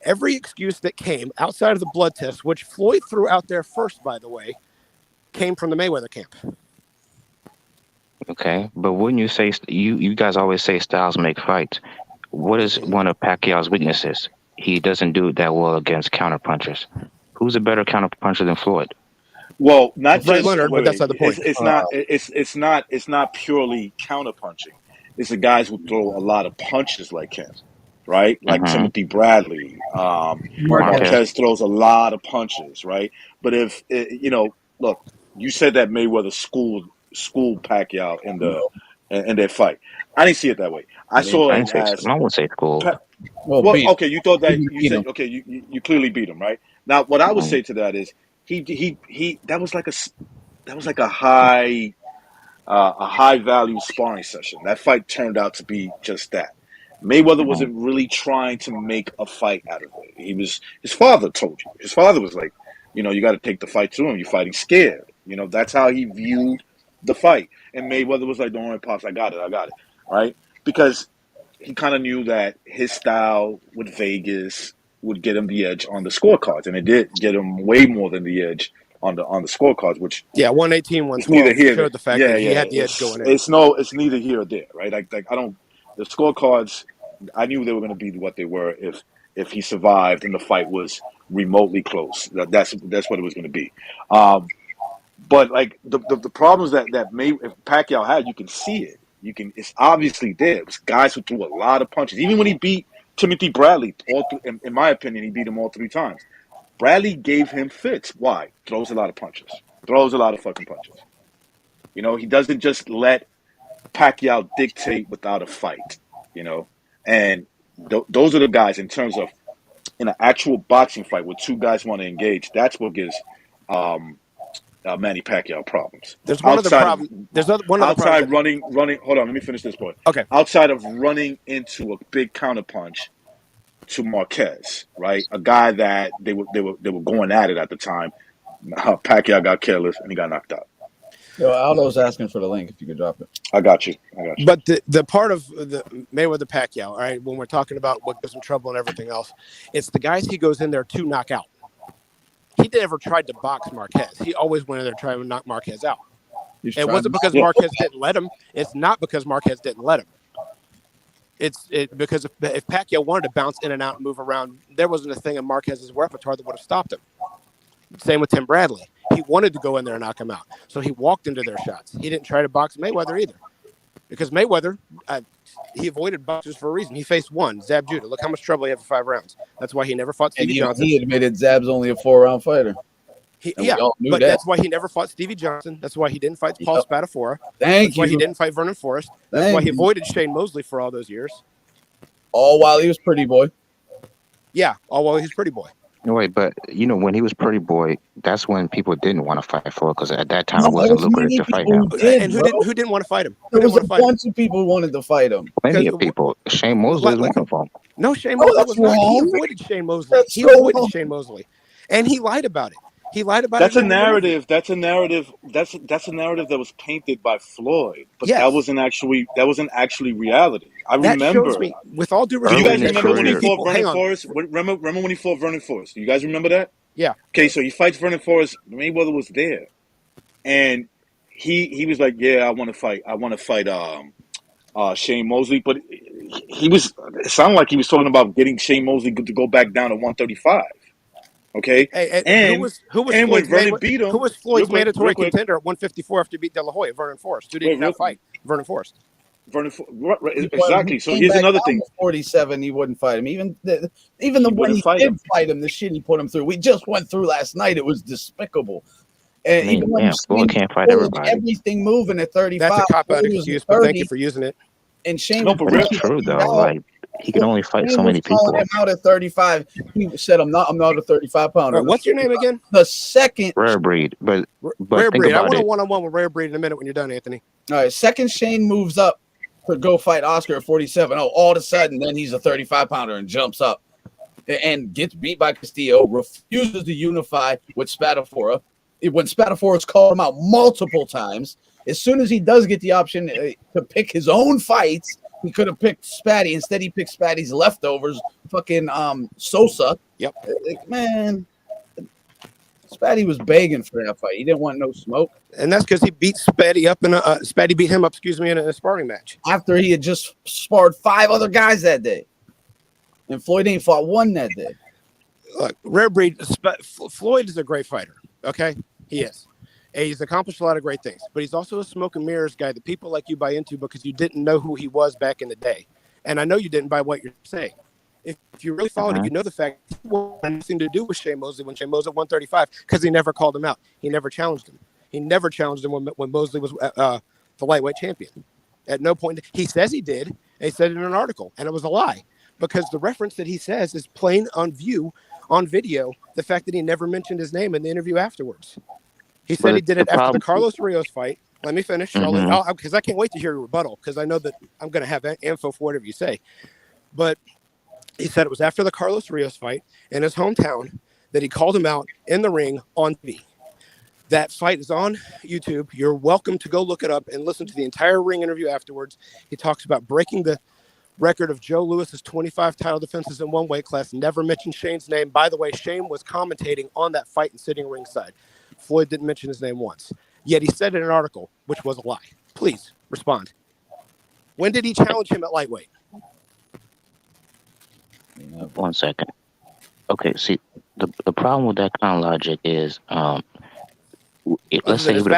[SPEAKER 4] Every excuse that came outside of the blood test, which Floyd threw out there first, by the way, came from the Mayweather camp.
[SPEAKER 8] Okay, but wouldn't you say you guys always say styles make fights? What is one of Pacquiao's weaknesses? He doesn't do it that well against counterpunchers. Who's a better counterpuncher than Floyd?
[SPEAKER 1] Well, not
[SPEAKER 4] Ray
[SPEAKER 1] just
[SPEAKER 4] Leonard, but that's not the point.
[SPEAKER 1] It's not purely counterpunching. It's the guys who throw a lot of punches like him, right? Like Timothy Bradley. Marquez throws a lot of punches, right? But look, you said that Mayweather schooled Pacquiao in in their fight. I didn't see it that way. I saw
[SPEAKER 8] I
[SPEAKER 1] it
[SPEAKER 8] didn't say
[SPEAKER 1] as
[SPEAKER 8] I won't say school.
[SPEAKER 6] Well,
[SPEAKER 1] well.
[SPEAKER 6] beat him.
[SPEAKER 1] Okay, you thought that you
[SPEAKER 6] Beat
[SPEAKER 1] said
[SPEAKER 6] him.
[SPEAKER 1] okay. You clearly beat him, right? Now, what I would
[SPEAKER 8] Um,
[SPEAKER 1] say to that is he that was like a high value sparring session. That fight turned out to be just that. Mayweather
[SPEAKER 8] um,
[SPEAKER 1] wasn't really trying to make a fight out of it. His father told you. His father was like, you got to take the fight to him. You're fighting scared. That's how he viewed the fight. And Mayweather was like, don't worry, Pops, I got it. Right? Because he kind of knew that his style with Vegas would get him the edge on the scorecards. And it did get him way more than the edge on the scorecards, which
[SPEAKER 4] Yeah, 118,
[SPEAKER 1] it's neither
[SPEAKER 4] 112
[SPEAKER 1] here.
[SPEAKER 4] showed the fact
[SPEAKER 1] Yeah,
[SPEAKER 4] that he
[SPEAKER 1] yeah.
[SPEAKER 4] had the edge going in.
[SPEAKER 1] It's neither here or there, right? Like I don't. The scorecards, I knew they were going to be what they were if he survived and the fight was remotely close. That's what it was going to be. But like the problems that if Pacquiao had, you can see it. It's obviously there. It was guys who threw a lot of punches. Even when he beat Timothy Bradley, in my opinion, he beat him all 3 times. Bradley gave him fits. Why? Throws a lot of punches. Throws a lot of fucking punches. He doesn't just let Pacquiao dictate without a fight. And those are the guys in terms of in an actual boxing fight where two guys want to engage. That's what gives um, Manny Pacquiao problems.
[SPEAKER 4] There's one other
[SPEAKER 1] Outside of
[SPEAKER 4] problem. There's one other problem.
[SPEAKER 1] outside running. Hold on, let me finish this point.
[SPEAKER 4] Okay.
[SPEAKER 1] Outside of running into a big counterpunch to Marquez, right? A guy that they were going at it at the time. Pacquiao got careless and he got knocked out.
[SPEAKER 6] Yo, Aldo's asking for the link if you could drop it.
[SPEAKER 1] I got you.
[SPEAKER 4] But the part of the Mayweather Pacquiao, all right, when we're talking about what gives him trouble and everything else, it's the guys he goes in there to knock out. He never tried to box Marquez. He always went in there trying to knock Marquez out. It wasn't because Marquez didn't let him. It's not because Marquez didn't let him. It's because if Pacquiao wanted to bounce in and out and move around, there wasn't a thing in Marquez's repertoire that would have stopped him. Same with Tim Bradley. He wanted to go in there and knock him out. So he walked into their shots. He didn't try to box Mayweather either. Because Mayweather, he avoided boxers for a reason. He faced one, Zab Judah. Look how much trouble he had for 5 rounds. That's why he never fought Stevie Johnson.
[SPEAKER 6] He admitted Zab's only a 4-round fighter.
[SPEAKER 4] But that's why he never fought Stevie Johnson. That's why he didn't fight Paul Spadafora. That's why he didn't fight Vernon Forrest. That's why he avoided Shane Mosley for all those years.
[SPEAKER 6] All while he was pretty boy.
[SPEAKER 4] Yeah, all while he was pretty boy.
[SPEAKER 8] No, wait, but when he was pretty boy, that's when people didn't want to fight for it because at that time it wasn't lucrative to fight him.
[SPEAKER 4] And who didn't want to fight him?
[SPEAKER 6] There was a bunch of people who wanted to fight him.
[SPEAKER 8] Plenty of people. Shane Mosley was one of them.
[SPEAKER 4] No, Shane Mosley was not. He avoided Shane Mosley. Shane Mosley, and he lied about it. He lied about it.
[SPEAKER 1] That's a narrative. That's a narrative that was painted by Floyd, but that wasn't actually reality. I remember.
[SPEAKER 4] That shows me, with all due respect,
[SPEAKER 1] do you guys remember when he fought
[SPEAKER 4] Vernon
[SPEAKER 1] Vernon Forrest? Remember when he fought Vernon Forrest? Do you guys remember that?
[SPEAKER 4] Yeah.
[SPEAKER 1] Okay, so he fights Vernon Forrest. Mayweather was there, and he was like, "Yeah, I want to fight. Shane Mosley," but it sounded like he was talking about getting Shane Mosley to go back down to 135. Okay,
[SPEAKER 4] who was
[SPEAKER 1] when Vernon beat him,
[SPEAKER 4] who was Floyd's mandatory contender at 154 after he beat De La Hoya? Vernon Forrest. Who did not fight Vernon Forrest?
[SPEAKER 1] Exactly. So here's another thing.
[SPEAKER 6] 47, he wouldn't fight him. Even the when he did fight him, the shit he put him through. We just went through last night. It was despicable. And
[SPEAKER 8] Floyd can't fight everybody.
[SPEAKER 6] Everything moving at 35.
[SPEAKER 4] That's a cop-out excuse, but thank you for using it.
[SPEAKER 6] And Shane,
[SPEAKER 8] that's true though. Like he can only fight so many people.
[SPEAKER 6] Him out at 35. He said, "I'm not a 35 pounder."
[SPEAKER 4] Right, what's your name again?
[SPEAKER 6] The second
[SPEAKER 8] Rare Breed, but
[SPEAKER 4] Rare Breed. I want a one-on-one with Rare Breed in a minute when you're done, Anthony.
[SPEAKER 6] All right, second Shane moves up to go fight Oscar at 47. Oh, all of a sudden, then he's a 35 pounder and jumps up and gets beat by Castillo. Refuses to unify with Spadafora. When Spadafora's called him out multiple times, as soon as he does get the option to pick his own fights, he could have picked Spatty. Instead, he picked Spatty's leftovers, fucking Sosa.
[SPEAKER 4] Yep.
[SPEAKER 6] Man, Spatty was begging for that fight. He didn't want no smoke.
[SPEAKER 4] And that's because he beat Spatty up Spatty beat him up, in a sparring match.
[SPEAKER 6] After he had just sparred 5 other guys that day. And Floyd ain't fought one that day.
[SPEAKER 4] Look, Rare Breed, Floyd is a great fighter. Okay? He is. And he's accomplished a lot of great things, but he's also a smoke and mirrors guy that people like you buy into because you didn't know who he was back in the day. And I know you didn't by what you're saying. If you really followed it, you know the fact he wanted nothing to do with Shane Mosley when Shane Mosley at 135 because he never called him out. He never challenged him. He never challenged him when Mosley was the lightweight champion. At no point. He says he did. And he said it in an article, and it was a lie because the reference that he says is plain on view, on video, the fact that he never mentioned his name in the interview afterwards. He said he did it after the Carlos Rios fight. Let me finish, because I can't wait to hear your rebuttal, because I know that I'm going to have info for whatever you say. But he said it was after the Carlos Rios fight in his hometown that he called him out in the ring on TV. That fight is on YouTube. You're welcome to go look it up and listen to the entire ring interview afterwards. He talks about breaking the record of Joe Louis's 25 title defenses in one weight class. Never mentioned Shane's name. By the way, Shane was commentating on that fight and sitting ringside. Floyd didn't mention his name once. Yet he said in an article, which was a lie. Please respond. When did he challenge him at lightweight?
[SPEAKER 8] 1 second. Okay, see, the problem with that kind of logic is, let's say he would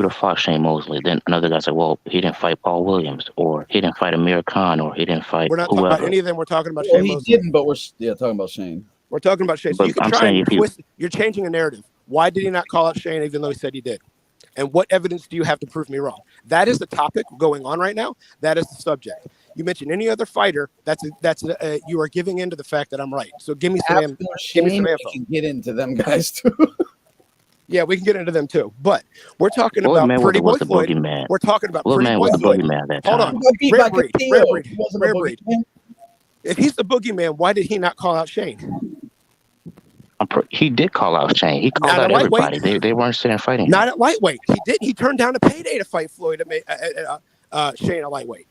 [SPEAKER 8] have fought Shane Mosley. Then another guy said, well, he didn't fight Paul Williams, or he didn't fight Amir Khan, or he didn't fight
[SPEAKER 4] We're not
[SPEAKER 8] whoever.
[SPEAKER 4] talking about any of them. We're talking about Shane Mosley.
[SPEAKER 6] He didn't, but we're talking about Shane.
[SPEAKER 4] We're talking about Shane. So you can try and twist. You're changing a narrative. Why did he not call out Shane even though he said he did? And what evidence do you have to prove me wrong? That is the topic going on right now. That is the subject. You mention any other fighter, you are giving into the fact that I'm right. So give me some info.
[SPEAKER 6] We can get into them guys too.
[SPEAKER 4] Yeah, we can get into them too. But we're talking about Pretty Boy Floyd. We're talking about Pretty Boy Floyd. Hold on. Rare breed. If he's the boogeyman, why did he not call out Shane?
[SPEAKER 8] He did call out Shane. He called out everybody. They weren't sitting fighting.
[SPEAKER 4] Not at lightweight. He did. He turned down a payday to fight Floyd at Shane at lightweight.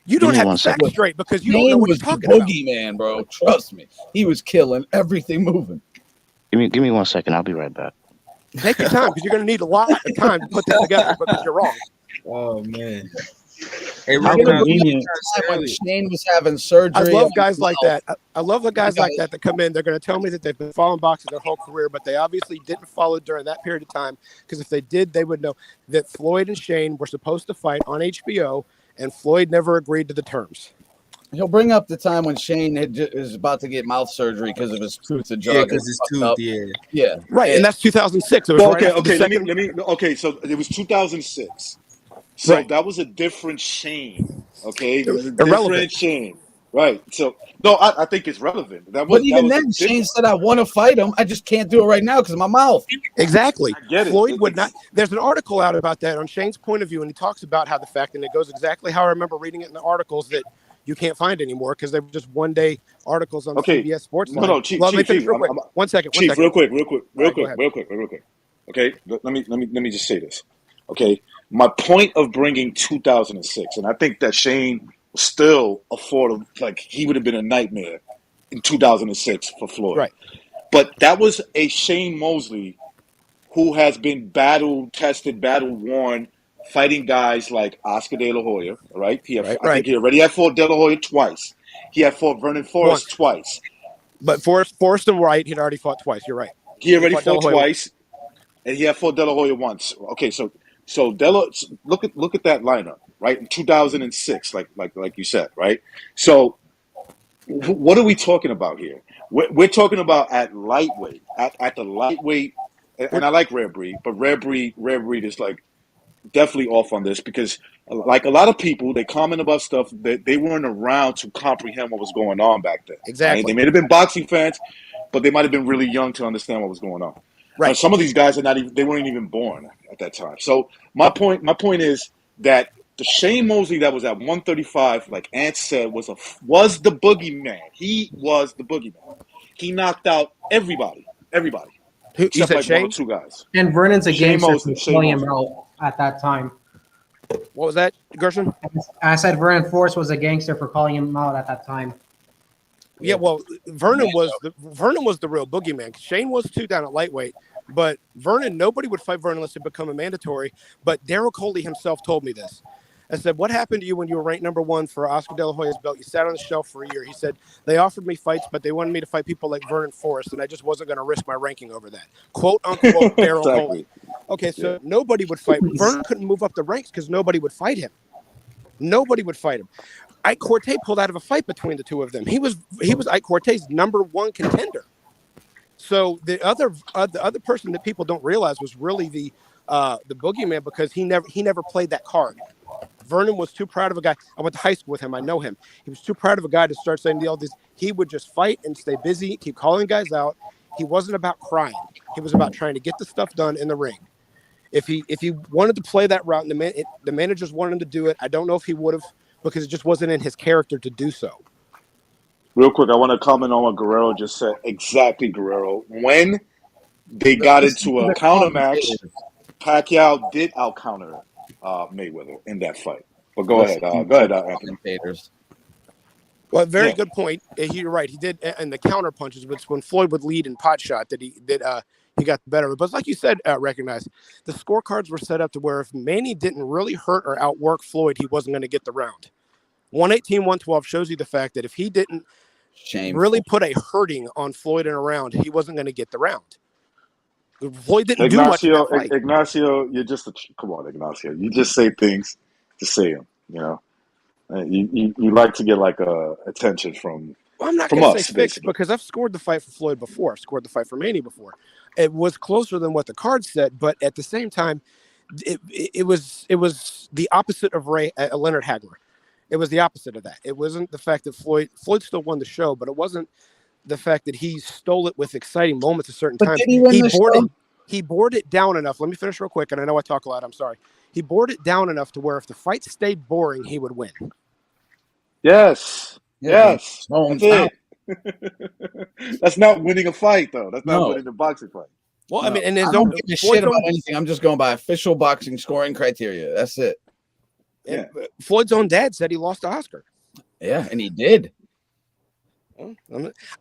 [SPEAKER 4] You don't have to facts straight because you don't know what you're talking about.
[SPEAKER 6] Boogeyman, bro. Trust me. He was killing everything moving.
[SPEAKER 8] Give me 1 second. I'll be right back.
[SPEAKER 4] Take your time because you're going to need a lot of time to put this together because you're wrong.
[SPEAKER 3] Oh, man.
[SPEAKER 6] Hey, when Shane was having surgery.
[SPEAKER 4] I love guys like that. I love the guys like that come in. They're going to tell me that they've been following boxing their whole career, but they obviously didn't follow during that period of time because if they did, they would know that Floyd and Shane were supposed to fight on HBO, and Floyd never agreed to the terms.
[SPEAKER 6] He'll bring up the time when Shane is about to get mouth surgery because of his tooth and jaw.
[SPEAKER 3] Yeah, because his tooth.
[SPEAKER 6] Yeah.
[SPEAKER 4] Right, and that's 2006. It was
[SPEAKER 1] Okay. So it was 2006. So that was a different Shane. Okay, it was a different Shane. Right. So no, I think it's relevant.
[SPEAKER 6] But even then, Shane said, "I want to fight him. I just can't do it right now because of my mouth."
[SPEAKER 4] Exactly. Floyd would not. There's an article out about that on Shane's point of view, and he talks about how the fact, and it goes exactly how I remember reading it in the articles that you can't find anymore because they were just one-day articles on CBS Sports.
[SPEAKER 1] No, Chief.
[SPEAKER 4] One second.
[SPEAKER 1] Chief, real quick. Okay, let me just say this. Okay, my point of bringing 2006, and I think that Shane still affordable, like he would have been a nightmare in 2006 for Floyd.
[SPEAKER 4] Right.
[SPEAKER 1] But that was a Shane Mosley who has been battle-tested, battle-worn, fighting guys like Oscar De La Hoya, right? I think he already had fought De La Hoya twice. He had fought Vernon Forrest twice.
[SPEAKER 4] But Forrest and Wright, he'd already fought twice. You're right.
[SPEAKER 1] He already fought twice, and he had fought De La Hoya once. Okay, so look at that lineup, right? In 2006, like you said, right? So what are we talking about here? We're talking about at lightweight, at the lightweight, and I like Rare Breed, but Rare Breed is like definitely off on this because like a lot of people, they comment about stuff that they weren't around to comprehend what was going on back then.
[SPEAKER 4] Exactly.
[SPEAKER 1] Right? They may have been boxing fans, but they might have been really young to understand what was going on.
[SPEAKER 4] Right.
[SPEAKER 1] Some of these guys they weren't even born at that time. So my point is that the Shane Mosley that was at 135, like Ant said, was the boogeyman. He was the boogeyman. He knocked out everybody. Except like
[SPEAKER 4] Shane?
[SPEAKER 1] one or two guys.
[SPEAKER 7] And Vernon's a gangster for calling him out at that time.
[SPEAKER 4] What was that, Gershon?
[SPEAKER 7] I said Vernon Forrest was a gangster for calling him out at that time.
[SPEAKER 4] Yeah, well, Vernon was the real boogeyman. Shane was too down at lightweight, but Vernon, nobody would fight Vernon unless it become a mandatory. But Daryl Coley himself told me this. I said, what happened to you when you were ranked number one for Oscar De La Hoya's belt? You sat on the shelf for a year. He said, they offered me fights, but they wanted me to fight people like Vernon Forrest, and I just wasn't going to risk my ranking over that. Quote, unquote, Daryl Coley. Okay, so nobody would fight. Vernon couldn't move up the ranks because nobody would fight him. Nobody would fight him. Ike Corte pulled out of a fight between the two of them. He was Ike Corte's number one contender. So the other person that people don't realize was really the boogeyman because he never played that card. Vernon was too proud of a guy. I went to high school with him. I know him. He was too proud of a guy to start saying all these. He would just fight and stay busy, keep calling guys out. He wasn't about crying. He was about trying to get the stuff done in the ring. If he wanted to play that route, and the managers wanted him to do it, I don't know if he would have because it just wasn't in his character to do so.
[SPEAKER 1] Real quick, I want to comment on what Guerrero just said. Exactly, Guerrero. When they got into a counter match, Pacquiao did out counter Mayweather in that fight. But go ahead, Anthony.
[SPEAKER 4] Well, very good point. You're right. He did, and the counter punches, which when Floyd would lead in pot shot, he got the better of it. But like you said, recognize the scorecards were set up to where if Manny didn't really hurt or outwork Floyd, he wasn't going to get the round. 118-112 shows you the fact that if he didn't really put a hurting on Floyd in a round, he wasn't going to get the round. Floyd didn't do much in that fight.
[SPEAKER 1] Ignacio, you're just come on, Ignacio. You just say things to say them. You know, you like to get like attention from.
[SPEAKER 4] Well, I'm not going to say fixed because I've scored the fight for Floyd before. I've scored the fight for Manny before. It was closer than what the card said, but at the same time, it was the opposite of Leonard Hagler. It was the opposite of that. It wasn't the fact that Floyd still won the show, but it wasn't the fact that he stole it with exciting moments at certain times. He bored it down enough. Let me finish real quick, and I know I talk a lot. I'm sorry. He bored it down enough to where if the fight stayed boring, he would win.
[SPEAKER 1] Yes. That's it. That's not winning a fight, though. That's not winning a boxing fight.
[SPEAKER 4] Well, I mean, and
[SPEAKER 6] I don't give a shit about anything. I'm just going by official boxing scoring criteria. That's it.
[SPEAKER 4] Yeah. Floyd's own dad said he lost to Oscar.
[SPEAKER 6] Yeah, and he did.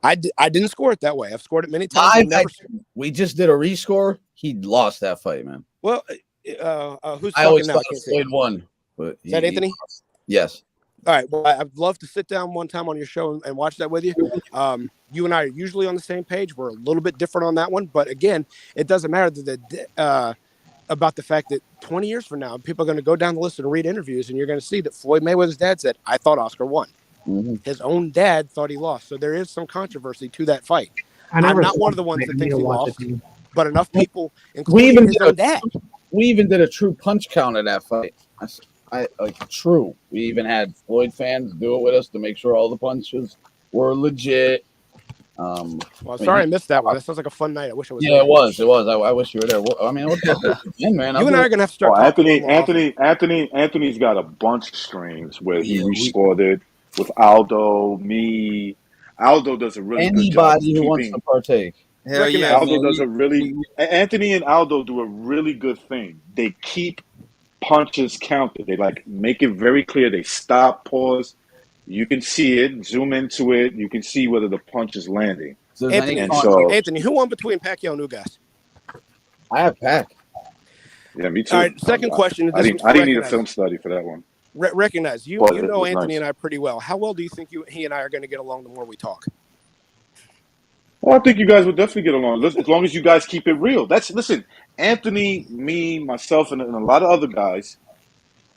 [SPEAKER 4] I didn't score it that way. I've scored it many times.
[SPEAKER 6] We just did a rescore. He lost that fight, man.
[SPEAKER 4] Well, who's talking
[SPEAKER 6] I always
[SPEAKER 4] now?
[SPEAKER 6] thought Floyd won. But
[SPEAKER 4] is that Anthony?
[SPEAKER 6] Yes.
[SPEAKER 4] All right. Well, I'd love to sit down one time on your show and watch that with you. You and I are usually on the same page. We're a little bit different on that one, but again, it doesn't matter about the fact that 20 years from now, people are going to go down the list and read interviews, and you're going to see that Floyd Mayweather's dad said, "I thought Oscar won." Mm-hmm. His own dad thought he lost, so there is some controversy to that fight. I'm not one of the ones that thinks he lost, but enough people, including his own dad.
[SPEAKER 6] We even did a true punch count at that fight. I like true. We even had Floyd fans do it with us to make sure all the punches were legit.
[SPEAKER 4] Well, sorry I missed that one. That sounds like a fun night. I wish I was.
[SPEAKER 6] Yeah, it was. I wish you were there. I mean, what the man?
[SPEAKER 4] You and I are gonna have to start.
[SPEAKER 1] Anthony's got a bunch of streams where he rescored it with Aldo, me. Aldo does a really good job.
[SPEAKER 6] Anybody who wants to partake.
[SPEAKER 3] Hell yeah,
[SPEAKER 1] Aldo does a really. Anthony and Aldo do a really good thing. They keep punches counted. They like make it very clear. They stop, pause. You can see it, zoom into it. You can see whether the punch is landing.
[SPEAKER 6] So
[SPEAKER 4] Anthony, who won between Pacquiao and Ugas?
[SPEAKER 6] I have Pac.
[SPEAKER 1] Yeah, me too.
[SPEAKER 4] All right, second question.
[SPEAKER 1] I didn't need a film study for that one.
[SPEAKER 4] Recognize you know Anthony and I pretty well. How well do you think he and I are going to get along the more we talk?
[SPEAKER 1] Well, I think you guys would definitely get along as long as you guys keep it real. Listen, Anthony, me, myself, and a lot of other guys.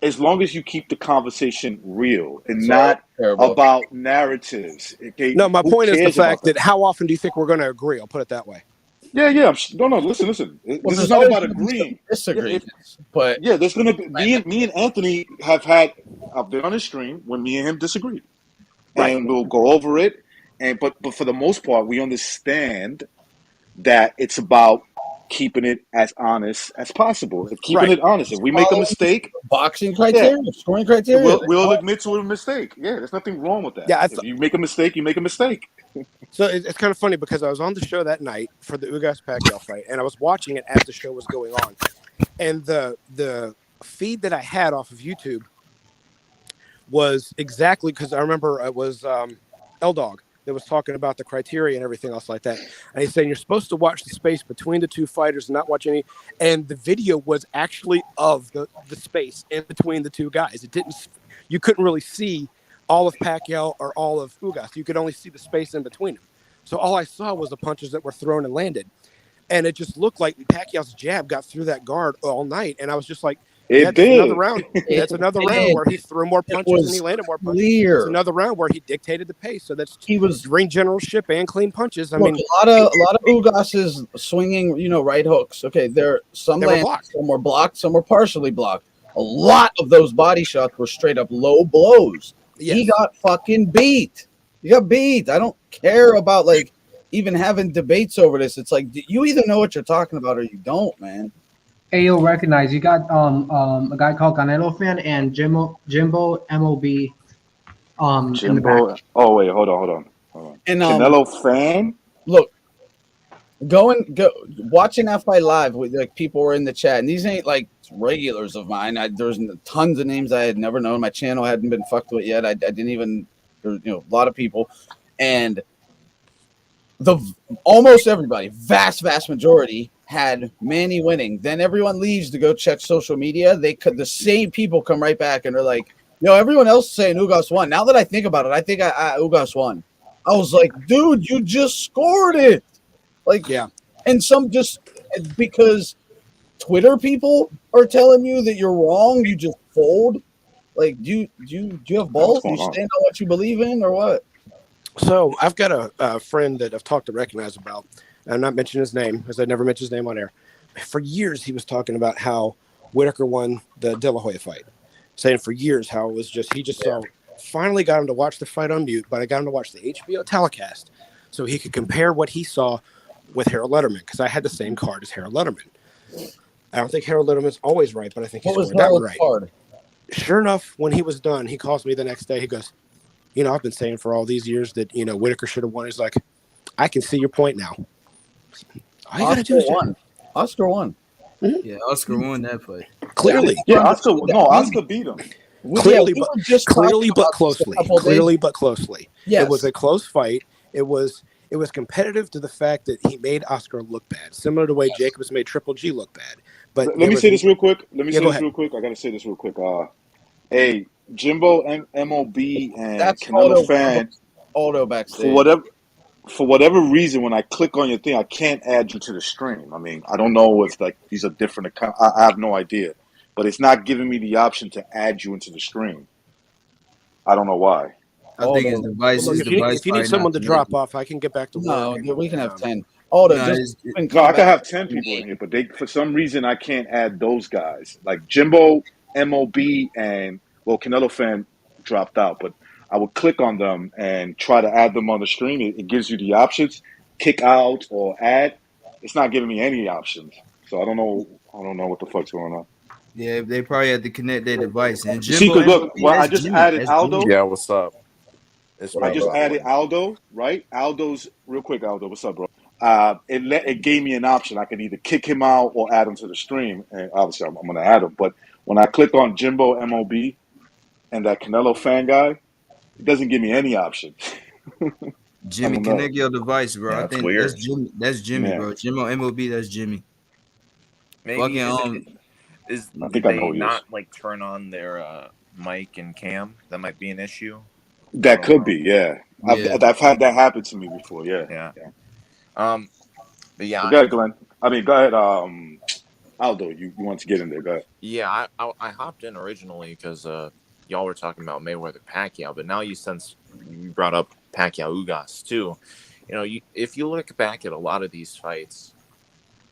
[SPEAKER 1] As long as you keep the conversation real and not about narratives. Okay?
[SPEAKER 4] No, my point is the fact that how often do you think we're going to agree? I'll put it that way.
[SPEAKER 1] Yeah. No. Listen. This is not about agreeing.
[SPEAKER 6] Disagreements, but
[SPEAKER 1] there's gonna be me and Anthony have had. I've been on a stream when me and him disagreed, and we'll go over it. But for the most part, we understand that it's about keeping it as honest as possible. Keeping it honest. If we make a mistake,
[SPEAKER 6] boxing criteria, scoring criteria,
[SPEAKER 1] we'll admit to a mistake. Yeah, there's nothing wrong with that. If you make a mistake, you make a mistake.
[SPEAKER 4] So it's kind of funny because I was on the show that night for the Ugas Pacquiao fight, and I was watching it as the show was going on, and the feed that I had off of YouTube was exactly because I remember it was L-Dog that was talking about the criteria and everything else like that. And he's saying you're supposed to watch the space between the two fighters and not watch any. And the video was actually of the space in between the two guys. You couldn't really see all of Pacquiao or all of Ugas. You could only see the space in between them. So all I saw was the punches that were thrown and landed. And it just looked like Pacquiao's jab got through that guard all night. And I was just like,
[SPEAKER 1] It
[SPEAKER 4] that's another
[SPEAKER 1] did.
[SPEAKER 4] round. That's another round where he threw more punches and he landed more punches. It's another round where he dictated the pace. So that's ring generalship and clean punches. I mean,
[SPEAKER 6] a lot of Ugas's swinging, right hooks. Okay, some
[SPEAKER 4] were
[SPEAKER 6] landed,
[SPEAKER 4] blocked.
[SPEAKER 6] some were blocked, some were partially blocked. A lot of those body shots were straight up low blows.
[SPEAKER 4] Yes.
[SPEAKER 6] He got fucking beat. He got beat. I don't care about like even having debates over this. It's like you either know what you're talking about or you don't, man.
[SPEAKER 7] Hey, you'll recognize you got a guy called Canelo Fan and Jimbo MOB in the back.
[SPEAKER 1] Oh wait, hold on.
[SPEAKER 6] And
[SPEAKER 1] Canelo Fan.
[SPEAKER 6] Look, watching that fight live with like people were in the chat, and these ain't like regulars of mine. There's tons of names I had never known. My channel hadn't been fucked with yet. I didn't even. There's a lot of people, and almost everybody, vast majority, had Manny winning. Then everyone leaves to go check social media. The same people come right back and they're like, "Yo, everyone else is saying Ugas won." Now that I think about it, I think Ugas won. I was like, "Dude, you just scored it!" Like,
[SPEAKER 4] yeah.
[SPEAKER 6] And some just because Twitter people are telling you that you're wrong, you just fold. Like, do you have balls? Do you stand on what you believe in, or what?
[SPEAKER 4] So I've got a friend that I've talked to Recognize about. I'm not mentioning his name because I never mentioned his name on air. For years, he was talking about how Whitaker won the De La Hoya fight, saying for years how it was he saw. Finally got him to watch the fight on mute, but I got him to watch the HBO telecast so he could compare what he saw with Harold Letterman, because I had the same card as Harold Letterman. I don't think Harold Letterman's always right, but I think he scored that one right. Card? Sure enough, when he was done, he calls me the next day. He goes, I've been saying for all these years that, Whitaker should have won. He's like, I can see your point now. All you got to do is
[SPEAKER 6] Oscar won.
[SPEAKER 3] Mm-hmm. Yeah, Oscar won that fight.
[SPEAKER 4] Clearly.
[SPEAKER 1] Yeah, Oscar beat him.
[SPEAKER 4] Clearly, but closely. Yes. It was a close fight. It was competitive to the fact that he made Oscar look bad, similar to the way Jacobs made Triple G look bad. But
[SPEAKER 1] let me say this real quick. I got to say this real quick. Hey, Jimbo MOB and that's Canelo Fan.
[SPEAKER 6] Aldo backstage.
[SPEAKER 1] For whatever reason, when I click on your thing, I can't add you to the stream. I mean, I don't know if like these are different accounts. I have no idea, but it's not giving me the option to add you into the stream. I don't know why.
[SPEAKER 3] I think his device.
[SPEAKER 4] Well, if you need someone to drop off, I can get back to work.
[SPEAKER 6] No, we can have 10.
[SPEAKER 1] I can have 10 people in here, but for some reason I can't add those guys. Like Jimbo, MOB, and Canelo Fan dropped out, but I would click on them and try to add them on the stream. It gives you the options, kick out or add. It's not giving me any options, so I don't know what the fuck's going on.
[SPEAKER 3] Yeah, they probably had to connect their device. And Jimbo,
[SPEAKER 1] look, I just added Aldo.
[SPEAKER 9] Yeah, what's up?
[SPEAKER 1] I just added Aldo, right? Aldo's real quick. Aldo, what's up, bro? It gave me an option. I could either kick him out or add him to the stream, and obviously I'm going to add him. But when I click on Jimbo MOB and that Canelo Fan guy, it doesn't give me any option.
[SPEAKER 3] Jimmy, connect your device, bro.
[SPEAKER 9] Yeah,
[SPEAKER 3] I think
[SPEAKER 9] weird.
[SPEAKER 3] that's Jimmy,
[SPEAKER 1] Yeah.
[SPEAKER 3] bro. Jimbo MOB, that's Jimmy.
[SPEAKER 9] Maybe
[SPEAKER 3] Fucking
[SPEAKER 9] did they not like turn on their mic and cam? That might be an issue.
[SPEAKER 1] That could be, yeah. I've had that happen to me before, yeah.
[SPEAKER 9] But yeah.
[SPEAKER 1] Go ahead, Glenn. Go ahead. Aldo, you want to get in there? Go ahead.
[SPEAKER 9] Yeah, I hopped in originally because y'all were talking about Mayweather Pacquiao, but now since you brought up Pacquiao Ugas too, if you look back at a lot of these fights,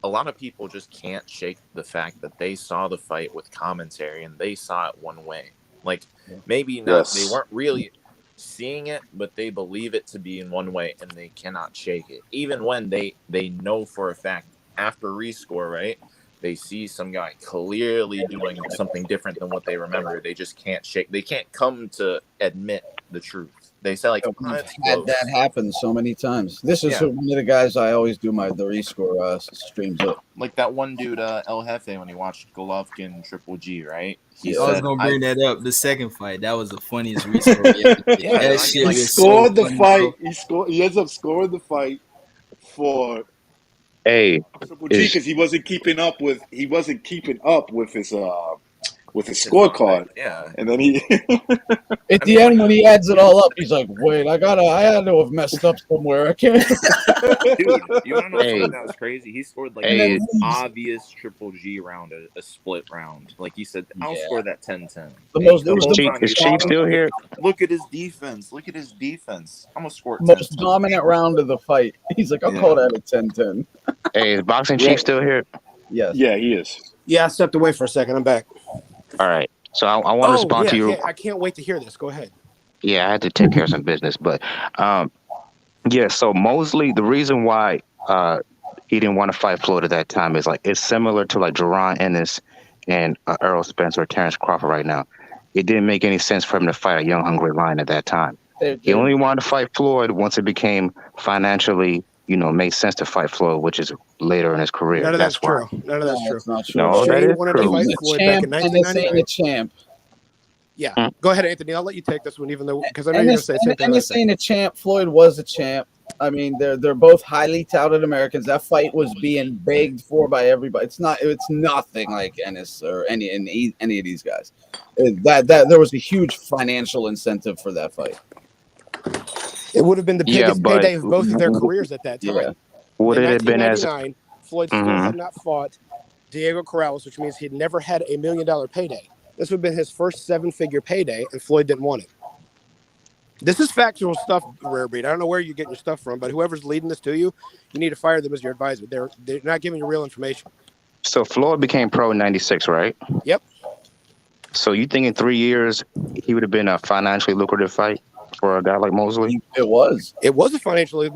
[SPEAKER 9] a lot of people just can't shake the fact that they saw the fight with commentary and they saw it one way. Like maybe not, they weren't really seeing it, but they believe it to be in one way and they cannot shake it. Even when they know for a fact after rescore, right? They see some guy clearly doing something different than what they remember. They just can't shake. They can't come to admit the truth. They say like,
[SPEAKER 6] that happens so many times. This is one of the guys I always do the rescore streams up.
[SPEAKER 9] Like that one dude, El Jefe, when he watched Golovkin Triple G, right?
[SPEAKER 3] I was gonna bring that up. The second fight, that was the funniest rescore.
[SPEAKER 1] He scored the fight. He ends up scoring the fight for Triple G because he wasn't keeping up with his with a
[SPEAKER 9] his number.
[SPEAKER 1] scorecard,
[SPEAKER 9] Yeah.
[SPEAKER 1] and then he.
[SPEAKER 6] At the end, when he adds it all up, he's like, "Wait, I had to have messed up somewhere. I can't."
[SPEAKER 9] Dude, you want to know
[SPEAKER 8] Hey,
[SPEAKER 9] something that was crazy? He scored like
[SPEAKER 6] And then
[SPEAKER 8] hey,
[SPEAKER 9] the
[SPEAKER 6] leaves.
[SPEAKER 9] obvious triple G round, a split round. Like he said, I'll
[SPEAKER 6] Yeah.
[SPEAKER 9] score that 10-10.
[SPEAKER 6] The most. It
[SPEAKER 9] The
[SPEAKER 6] was
[SPEAKER 9] whole
[SPEAKER 6] the
[SPEAKER 8] Chief,
[SPEAKER 9] time
[SPEAKER 8] is
[SPEAKER 9] he
[SPEAKER 8] Chief
[SPEAKER 9] was
[SPEAKER 8] still here?
[SPEAKER 9] look at his defense. Look at his defense. I'm gonna score it
[SPEAKER 6] most
[SPEAKER 9] 10-10.
[SPEAKER 6] dominant round of the fight. He's like, "I'll call that a 10-10."
[SPEAKER 8] Hey, is Boxing
[SPEAKER 1] Yeah.
[SPEAKER 8] Chief still here?
[SPEAKER 6] Yes.
[SPEAKER 1] Yeah, he is.
[SPEAKER 4] Yeah, I stepped away for a second. I'm back.
[SPEAKER 8] All right. So I want to respond to you.
[SPEAKER 4] I can't wait to hear this. Go ahead.
[SPEAKER 8] Yeah, I had to take care of some business, but yeah. So Mosley, the reason why he didn't want to fight Floyd at that time is like it's similar to like Jerron Ennis and Errol Spence or Terrence Crawford right now. It didn't make any sense for him to fight a young, hungry lion at that time. He only wanted to fight Floyd once it became financially, made sense to fight Floyd, which is later in his career.
[SPEAKER 4] None of that's
[SPEAKER 8] why.
[SPEAKER 4] true. None of that's true.
[SPEAKER 6] That's not true.
[SPEAKER 8] No, that
[SPEAKER 4] Shane
[SPEAKER 8] is
[SPEAKER 4] wanted to
[SPEAKER 8] true.
[SPEAKER 4] fight
[SPEAKER 6] He's a
[SPEAKER 4] Floyd back in
[SPEAKER 6] champ, and this ain't
[SPEAKER 4] 1999.
[SPEAKER 6] a champ.
[SPEAKER 4] Yeah, go ahead, Anthony. I'll let you take this one, even though because I know you're
[SPEAKER 6] And
[SPEAKER 4] going to
[SPEAKER 6] this,
[SPEAKER 4] say the same thing.
[SPEAKER 6] this ain't a champ. Floyd was a champ. I mean, they're both highly touted Americans. That fight was being begged for by everybody. It's nothing like Ennis or any of these guys. That there was a huge financial incentive for that fight.
[SPEAKER 4] It would have been the biggest payday of both of their careers at that time.
[SPEAKER 6] Yeah.
[SPEAKER 8] Would
[SPEAKER 4] In
[SPEAKER 8] it have been as
[SPEAKER 4] 1999, Floyd still had not fought Diego Corrales, which means he'd never had $1 million payday. This would have been his first 7-figure payday, and Floyd didn't want it. This is factual stuff, Rare Breed. I don't know where you're getting your stuff from, but whoever's leading this to you, you need to fire them as your advisor. They're not giving you real information.
[SPEAKER 8] So Floyd became pro in '96, right?
[SPEAKER 4] Yep.
[SPEAKER 8] So you think in 3 years he would have been a financially lucrative fight for a guy like Mosley?
[SPEAKER 6] It was.
[SPEAKER 4] It was a financially.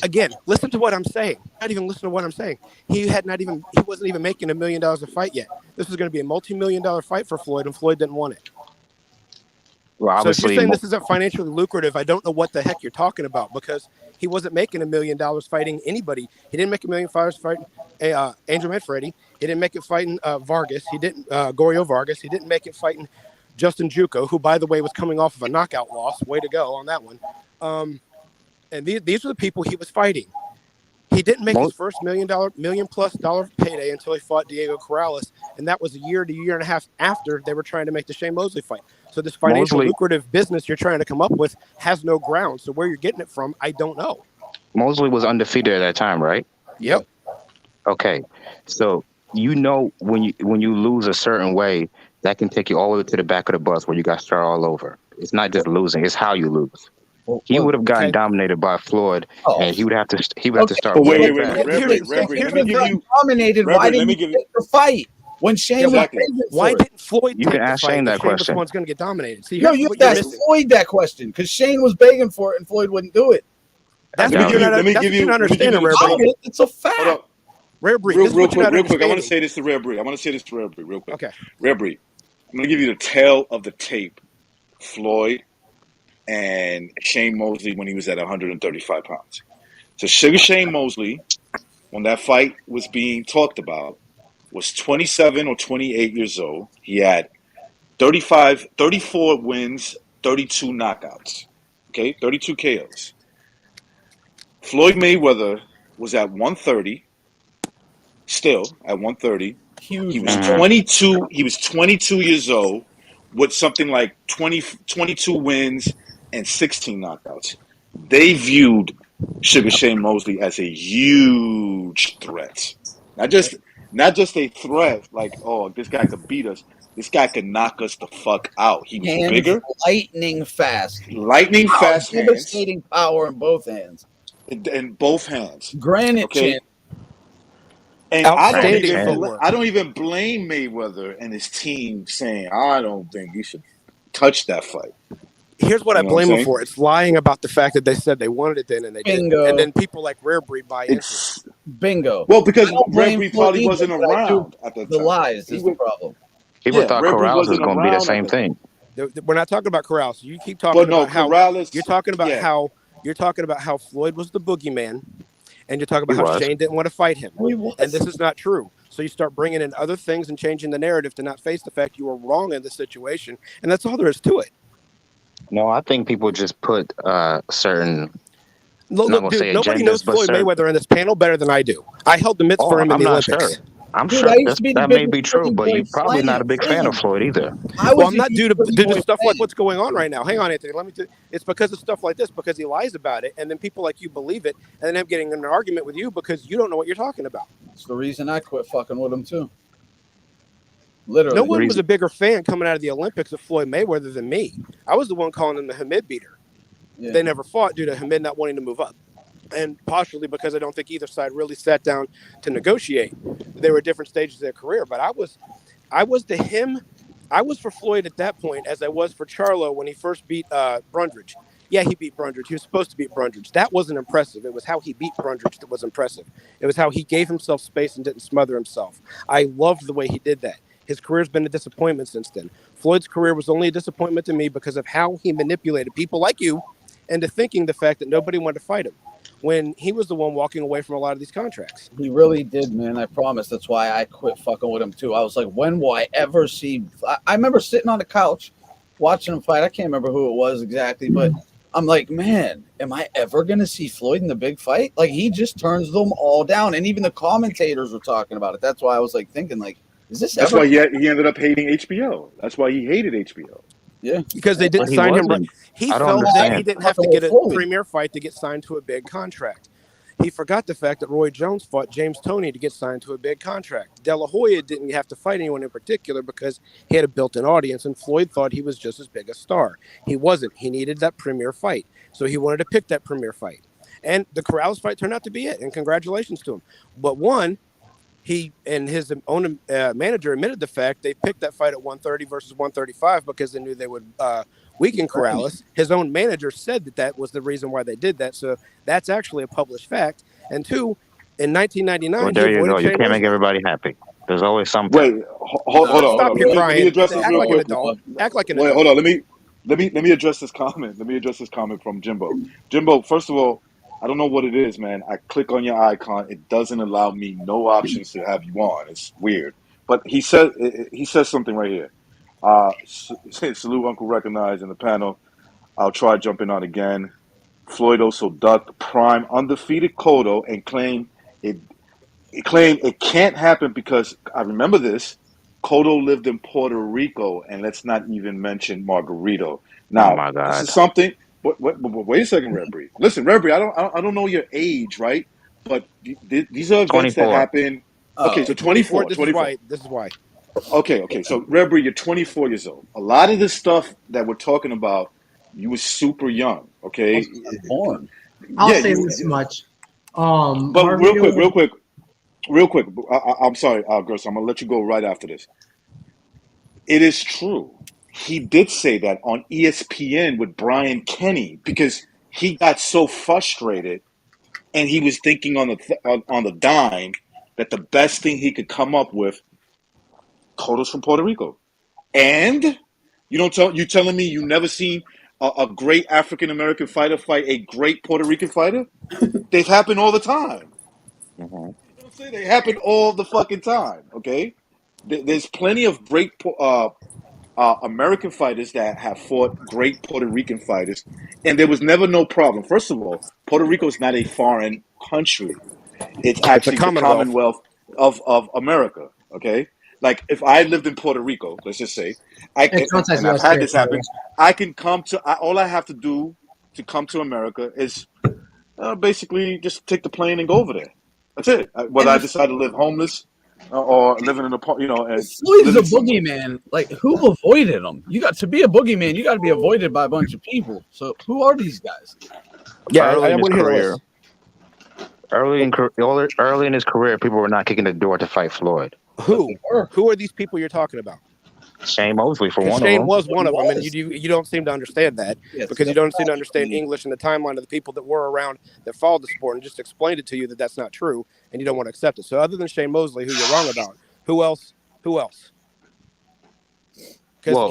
[SPEAKER 4] Again, listen to what I'm saying. Not even listen to what I'm saying. He wasn't even making $1 million a fight yet. This was going to be a multi-million-dollar fight for Floyd, and Floyd didn't want it.
[SPEAKER 8] Well,
[SPEAKER 4] So if
[SPEAKER 8] obviously,
[SPEAKER 4] you're saying this isn't financially lucrative, I don't know what the heck you're talking about, because he wasn't making $1 million fighting anybody. He didn't make $1 million fighting Angel Manfredi. He didn't make it fighting Vargas. He didn't Gorio Vargas. He didn't make it fighting Justin Juco, who, by the way, was coming off of a knockout loss. Way to go on that one. And these are the people he was fighting. He didn't make his first $1 million+ payday until he fought Diego Corrales, and that was a year to year and a half after they were trying to make the Shane Mosley fight. So this financial lucrative business you're trying to come up with has no ground. So where you're getting it from, I don't know.
[SPEAKER 8] Mosley was undefeated at that time, right?
[SPEAKER 4] Yep.
[SPEAKER 8] Okay, so when you lose a certain way, that can take you all the way to the back of the bus where you got to start all over. It's not just losing; it's how you lose. He would have gotten dominated by Floyd, and he would have to start.
[SPEAKER 1] But wait,
[SPEAKER 6] Reverend,
[SPEAKER 1] let me give you.
[SPEAKER 6] dominated. Why didn't he take the fight when Shane was
[SPEAKER 1] Exactly.
[SPEAKER 4] Why didn't Floyd
[SPEAKER 8] You
[SPEAKER 4] take
[SPEAKER 8] can
[SPEAKER 4] the
[SPEAKER 8] ask
[SPEAKER 4] fight
[SPEAKER 8] Shane
[SPEAKER 4] if
[SPEAKER 8] that
[SPEAKER 4] Shane was
[SPEAKER 8] question.
[SPEAKER 4] the one's going to get dominated? See,
[SPEAKER 6] No,
[SPEAKER 4] here's
[SPEAKER 6] you
[SPEAKER 4] what you're
[SPEAKER 6] asked
[SPEAKER 4] missing.
[SPEAKER 6] Floyd that question because Shane was begging for it and Floyd wouldn't do it.
[SPEAKER 4] That's what you're not understanding, Rare Breed.
[SPEAKER 6] It's a fact.
[SPEAKER 4] Rare Breed.
[SPEAKER 1] Real quick. I want to say this to Rare Breed. Real quick.
[SPEAKER 4] Okay.
[SPEAKER 1] Rare Breed. I'm going to give you the tail of the tape. Floyd and Shane Mosley when he was at 135 pounds. So Sugar Shane Mosley, when that fight was being talked about, was 27 or 28 years old. He had 34 wins, 32 knockouts. Okay, 32 KOs. Floyd Mayweather was at 130, still at 130.
[SPEAKER 6] Huge.
[SPEAKER 1] He was 22. He was 22 years old with something like 22 wins and 16 knockouts. They viewed Sugar Shane Mosley as a huge threat. Not just a threat like, oh, this guy could beat us. This guy could knock us the fuck out. He was bigger.
[SPEAKER 6] Lightning fast.
[SPEAKER 1] Hands.
[SPEAKER 6] Devastating power in both hands.
[SPEAKER 1] In both hands.
[SPEAKER 6] Granite chin.
[SPEAKER 1] And I don't even blame Mayweather and his team saying, I don't think you should touch that fight.
[SPEAKER 4] Here's what I blame them for. It's lying about the fact that they said they wanted it then and they didn't. And then people like Rare Breed buy into it.
[SPEAKER 6] Bingo.
[SPEAKER 1] Well, because Rare Breed probably wasn't around at the time.
[SPEAKER 6] The lies is the problem.
[SPEAKER 8] People thought Corrales was going to be the same thing.
[SPEAKER 4] We're not talking about Corrales. You keep talking about how
[SPEAKER 1] Corrales,
[SPEAKER 4] you're talking about how Floyd was the boogeyman, and you're talking about how Shane didn't want to fight him. And this is not true. So you start bringing in other things and changing the narrative to not face the fact you were wrong in the situation, and that's all there is to it.
[SPEAKER 8] No, I think people just put certain.
[SPEAKER 4] Look, dude, nobody knows Floyd Mayweather in this panel better than I do. I held the mitts for him in the Olympics.
[SPEAKER 8] Sure. I'm
[SPEAKER 6] Dude,
[SPEAKER 8] sure
[SPEAKER 6] I used to be the
[SPEAKER 8] that may
[SPEAKER 6] biggest
[SPEAKER 8] be true,
[SPEAKER 6] Floyd
[SPEAKER 8] but
[SPEAKER 6] boy
[SPEAKER 8] you're probably not a big fan of
[SPEAKER 6] fan.
[SPEAKER 8] Floyd either.
[SPEAKER 6] I
[SPEAKER 4] Well,
[SPEAKER 6] was
[SPEAKER 4] I'm not due
[SPEAKER 6] Floyd
[SPEAKER 4] to
[SPEAKER 6] boy
[SPEAKER 4] stuff like
[SPEAKER 6] fan.
[SPEAKER 4] what's going on right now. Hang on, Anthony. Let me. It's because of stuff like this, because he lies about it, and then people like you believe it, and then I'm getting in an argument with you because you don't know what you're talking about.
[SPEAKER 6] It's the reason I quit fucking with him too. Literally.
[SPEAKER 4] No one was a bigger fan coming out of the Olympics of Floyd Mayweather than me. I was the one calling him the Hamid beater.
[SPEAKER 6] Yeah.
[SPEAKER 4] They never fought due to Hamid not wanting to move up, and partially because I don't think either side really sat down to negotiate. They were at different stages of their career, but I was for Floyd at that point as I was for Charlo when he first beat Brundage. Yeah, he beat Brundage. He was supposed to beat Brundage. That wasn't impressive. It was how he beat Brundage that was impressive. It was how he gave himself space and didn't smother himself. I loved the way he did that. His career's been a disappointment since then. Floyd's career was only a disappointment to me because of how he manipulated people like you into thinking the fact that nobody wanted to fight him when he was the one walking away from a lot of these contracts.
[SPEAKER 6] He really did, man. I promise. That's why I quit fucking with him too. I was like, when will I ever see? I remember sitting on the couch watching him fight. I can't remember who it was exactly, but I'm like, man, am I ever gonna see Floyd in the big fight? Like, he just turns them all down, and even the commentators were talking about it. That's why I was like thinking, like, is this?
[SPEAKER 1] That's why he ended up hating HBO. That's why he hated HBO.
[SPEAKER 6] Yeah,
[SPEAKER 4] because they didn't sign him right. He felt that he didn't have to get a premier fight to get signed to a big contract. He forgot the fact that Roy Jones fought James Toney to get signed to a big contract. De La Hoya didn't have to fight anyone in particular because he had a built-in audience, and Floyd thought he was just as big a star. He wasn't. He needed that premier fight, so he wanted to pick that premier fight. And the Corrales fight turned out to be it, and congratulations to him. But one, he and his own manager admitted the fact they picked that fight at 130 versus 135 because they knew they would weaken Corrales. His own manager said that was the reason why they did that. So that's actually a published fact. And two, in 1999,
[SPEAKER 8] well, there you go. You can't make everybody happy. There's always something.
[SPEAKER 1] Wait, hold on.
[SPEAKER 4] Stop your crying.
[SPEAKER 1] Let me address this
[SPEAKER 4] Act
[SPEAKER 1] real
[SPEAKER 4] like
[SPEAKER 1] quick.
[SPEAKER 4] an adult. Act like an
[SPEAKER 1] Wait,
[SPEAKER 4] adult.
[SPEAKER 1] hold on. Let me address this comment. Let me address this comment from Jimbo. Jimbo, first of all, I don't know what it is, man. I click on your icon. It doesn't allow me no options to have you on. It's weird. But he says something right here. Salute Uncle Recognize in the panel. I'll try jumping on again. Floyd also ducked prime undefeated Cotto and claimed it can't happen because I remember this. Cotto lived in Puerto Rico, and let's not even mention Margarito. Now,
[SPEAKER 8] oh my God.
[SPEAKER 1] This is something. Wait a second, Red Bree. Listen, Red Bree, I don't know your age, right? But these are events
[SPEAKER 8] 24.
[SPEAKER 1] that happen. Okay, so 24.
[SPEAKER 4] This is why.
[SPEAKER 1] Okay. So, Red Bree, you're 24 years old. A lot of this stuff that we're talking about, you were super young. Okay,
[SPEAKER 6] born.
[SPEAKER 7] I'll say this much.
[SPEAKER 1] But real quick. I'm sorry, Gerson. I'm gonna let you go right after this. It is true. He did say that on ESPN with Brian Kenny because he got so frustrated, and he was thinking on the dime that the best thing he could come up with, Cotto's from Puerto Rico, and you telling me you never seen a great African American fighter fight a great Puerto Rican fighter? They've happened all the time.
[SPEAKER 8] Mm-hmm.
[SPEAKER 1] You know what I'm saying? They happen all the fucking time. Okay, there's plenty of great American fighters that have fought great Puerto Rican fighters, and there was never no problem. First of all, Puerto Rico is not a foreign country; it's actually the Commonwealth of America. Okay, like if I lived in Puerto Rico, let's just say, and I've had this happen, I can come to. All I have to do to come to America is basically just take the plane and go over there. That's it. Whether I decide to live homeless or living in a and
[SPEAKER 6] Floyd's a boogeyman. Like, who avoided him? You got to be a boogeyman. You got to be avoided by a bunch of people. So who are these guys?
[SPEAKER 8] Yeah, early in his career. Early in his career, people were not kicking the door to fight Floyd.
[SPEAKER 4] Who are these people you're talking about?
[SPEAKER 8] Shane Mosley for one of them.
[SPEAKER 4] Shane was one of them, and you don't seem to understand that because you don't seem to understand English and the timeline of the people that were around that followed the sport and just explained it to you that that's not true, and you don't want to accept it. So other than Shane Mosley, who you're wrong about, who else? Because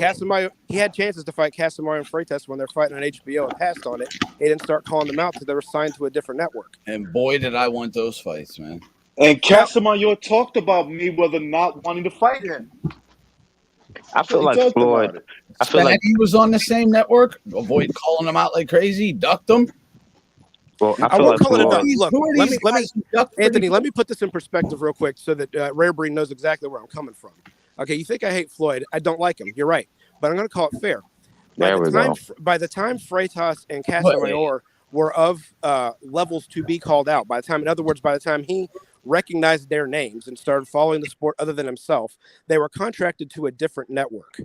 [SPEAKER 4] Casamayo, he had chances to fight Casamayo and Freitas when they're fighting on HBO and passed on it. He didn't start calling them out because they were signed to a different network.
[SPEAKER 6] And boy, did I want those fights, man.
[SPEAKER 1] And Casamayo talked about Mayweather not wanting to fight him.
[SPEAKER 8] I feel like Floyd. I feel like
[SPEAKER 6] he was on the same network. Avoid calling him out like crazy. Ducked him.
[SPEAKER 8] Well, I
[SPEAKER 4] I
[SPEAKER 8] feel
[SPEAKER 4] won't
[SPEAKER 8] like
[SPEAKER 4] call it a dub.
[SPEAKER 8] Floyd.
[SPEAKER 4] Look,
[SPEAKER 6] Who are
[SPEAKER 4] let
[SPEAKER 6] these
[SPEAKER 4] me,
[SPEAKER 6] guys who duck for
[SPEAKER 4] Anthony,
[SPEAKER 6] the-
[SPEAKER 4] let me put this in perspective real quick so that Rare Breed knows exactly where I'm coming from. Okay, you think I hate Floyd? I don't like him. You're right, but I'm going to call it fair.
[SPEAKER 8] There we go.
[SPEAKER 4] By the time Freitas and Casamayor were of levels to be called out, in other words, by the time he recognized their names and started following the sport other than himself, they were contracted to a different network.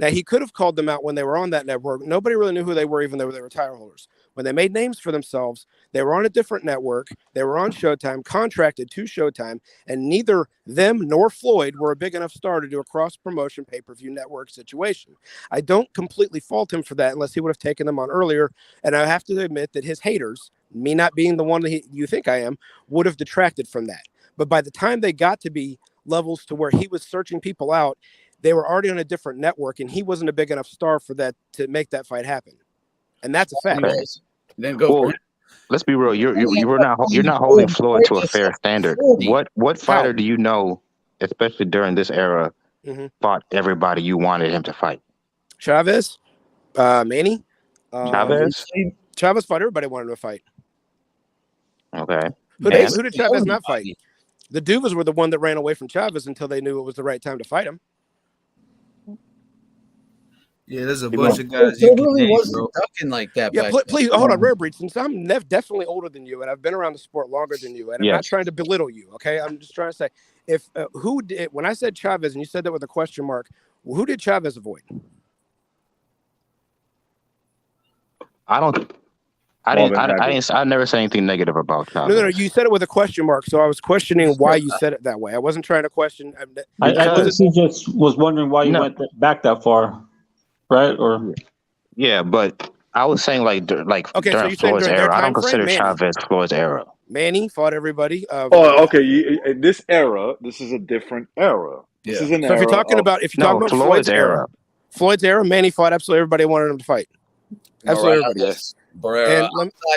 [SPEAKER 4] Now, he could have called them out when they were on that network. Nobody really knew who they were, even though they were title holders. When they made names for themselves, they were on a different network. They were on Showtime, contracted to Showtime, and neither them nor Floyd were a big enough star to do a cross-promotion pay-per-view network situation. I don't completely fault him for that unless he would have taken them on earlier, and I have to admit that his haters, me not being the one that you think I am, would have detracted from that. But by the time they got to be levels to where he was searching people out, they were already on a different network, and he wasn't a big enough star for that to make that fight happen, and that's a fact.
[SPEAKER 8] Okay.
[SPEAKER 6] Then go for him.
[SPEAKER 8] Let's be real. You're not holding Floyd to a fair standard. What fighter do you know, especially during this era, fought everybody you wanted him to fight?
[SPEAKER 4] Chavez, Manny,
[SPEAKER 8] Chavez.
[SPEAKER 4] Chavez fought everybody wanted him to fight.
[SPEAKER 8] Okay.
[SPEAKER 4] Who did Chavez not fight? The Duvas were the one that ran away from Chavez until they knew it was the right time to fight him.
[SPEAKER 3] Yeah, there's a bunch of guys you can
[SPEAKER 6] really
[SPEAKER 3] name,
[SPEAKER 6] wasn't
[SPEAKER 3] bro.
[SPEAKER 6] ducking like that.
[SPEAKER 4] Yeah, please hold on, Rare Breed. Since I'm definitely older than you, and I've been around the sport longer than you, and I'm not trying to belittle you. Okay, I'm just trying to say, if when I said Chavez, and you said that with a question mark, who did Chavez avoid?
[SPEAKER 8] I never said anything negative about Chavez.
[SPEAKER 4] No. You said it with a question mark, so I was questioning why you said it that way. I wasn't trying to question.
[SPEAKER 10] I think he just was wondering why you went back that far, right? Or
[SPEAKER 8] yeah, but I was saying like
[SPEAKER 4] okay,
[SPEAKER 8] during Floyd's era. I don't consider Chavez Floyd's era.
[SPEAKER 4] Manny fought everybody.
[SPEAKER 1] Okay. In this era, this is a different era. This is an
[SPEAKER 4] so
[SPEAKER 1] era.
[SPEAKER 4] If you're talking about Floyd's era, Manny fought absolutely everybody wanted him to fight. Absolutely everybody. And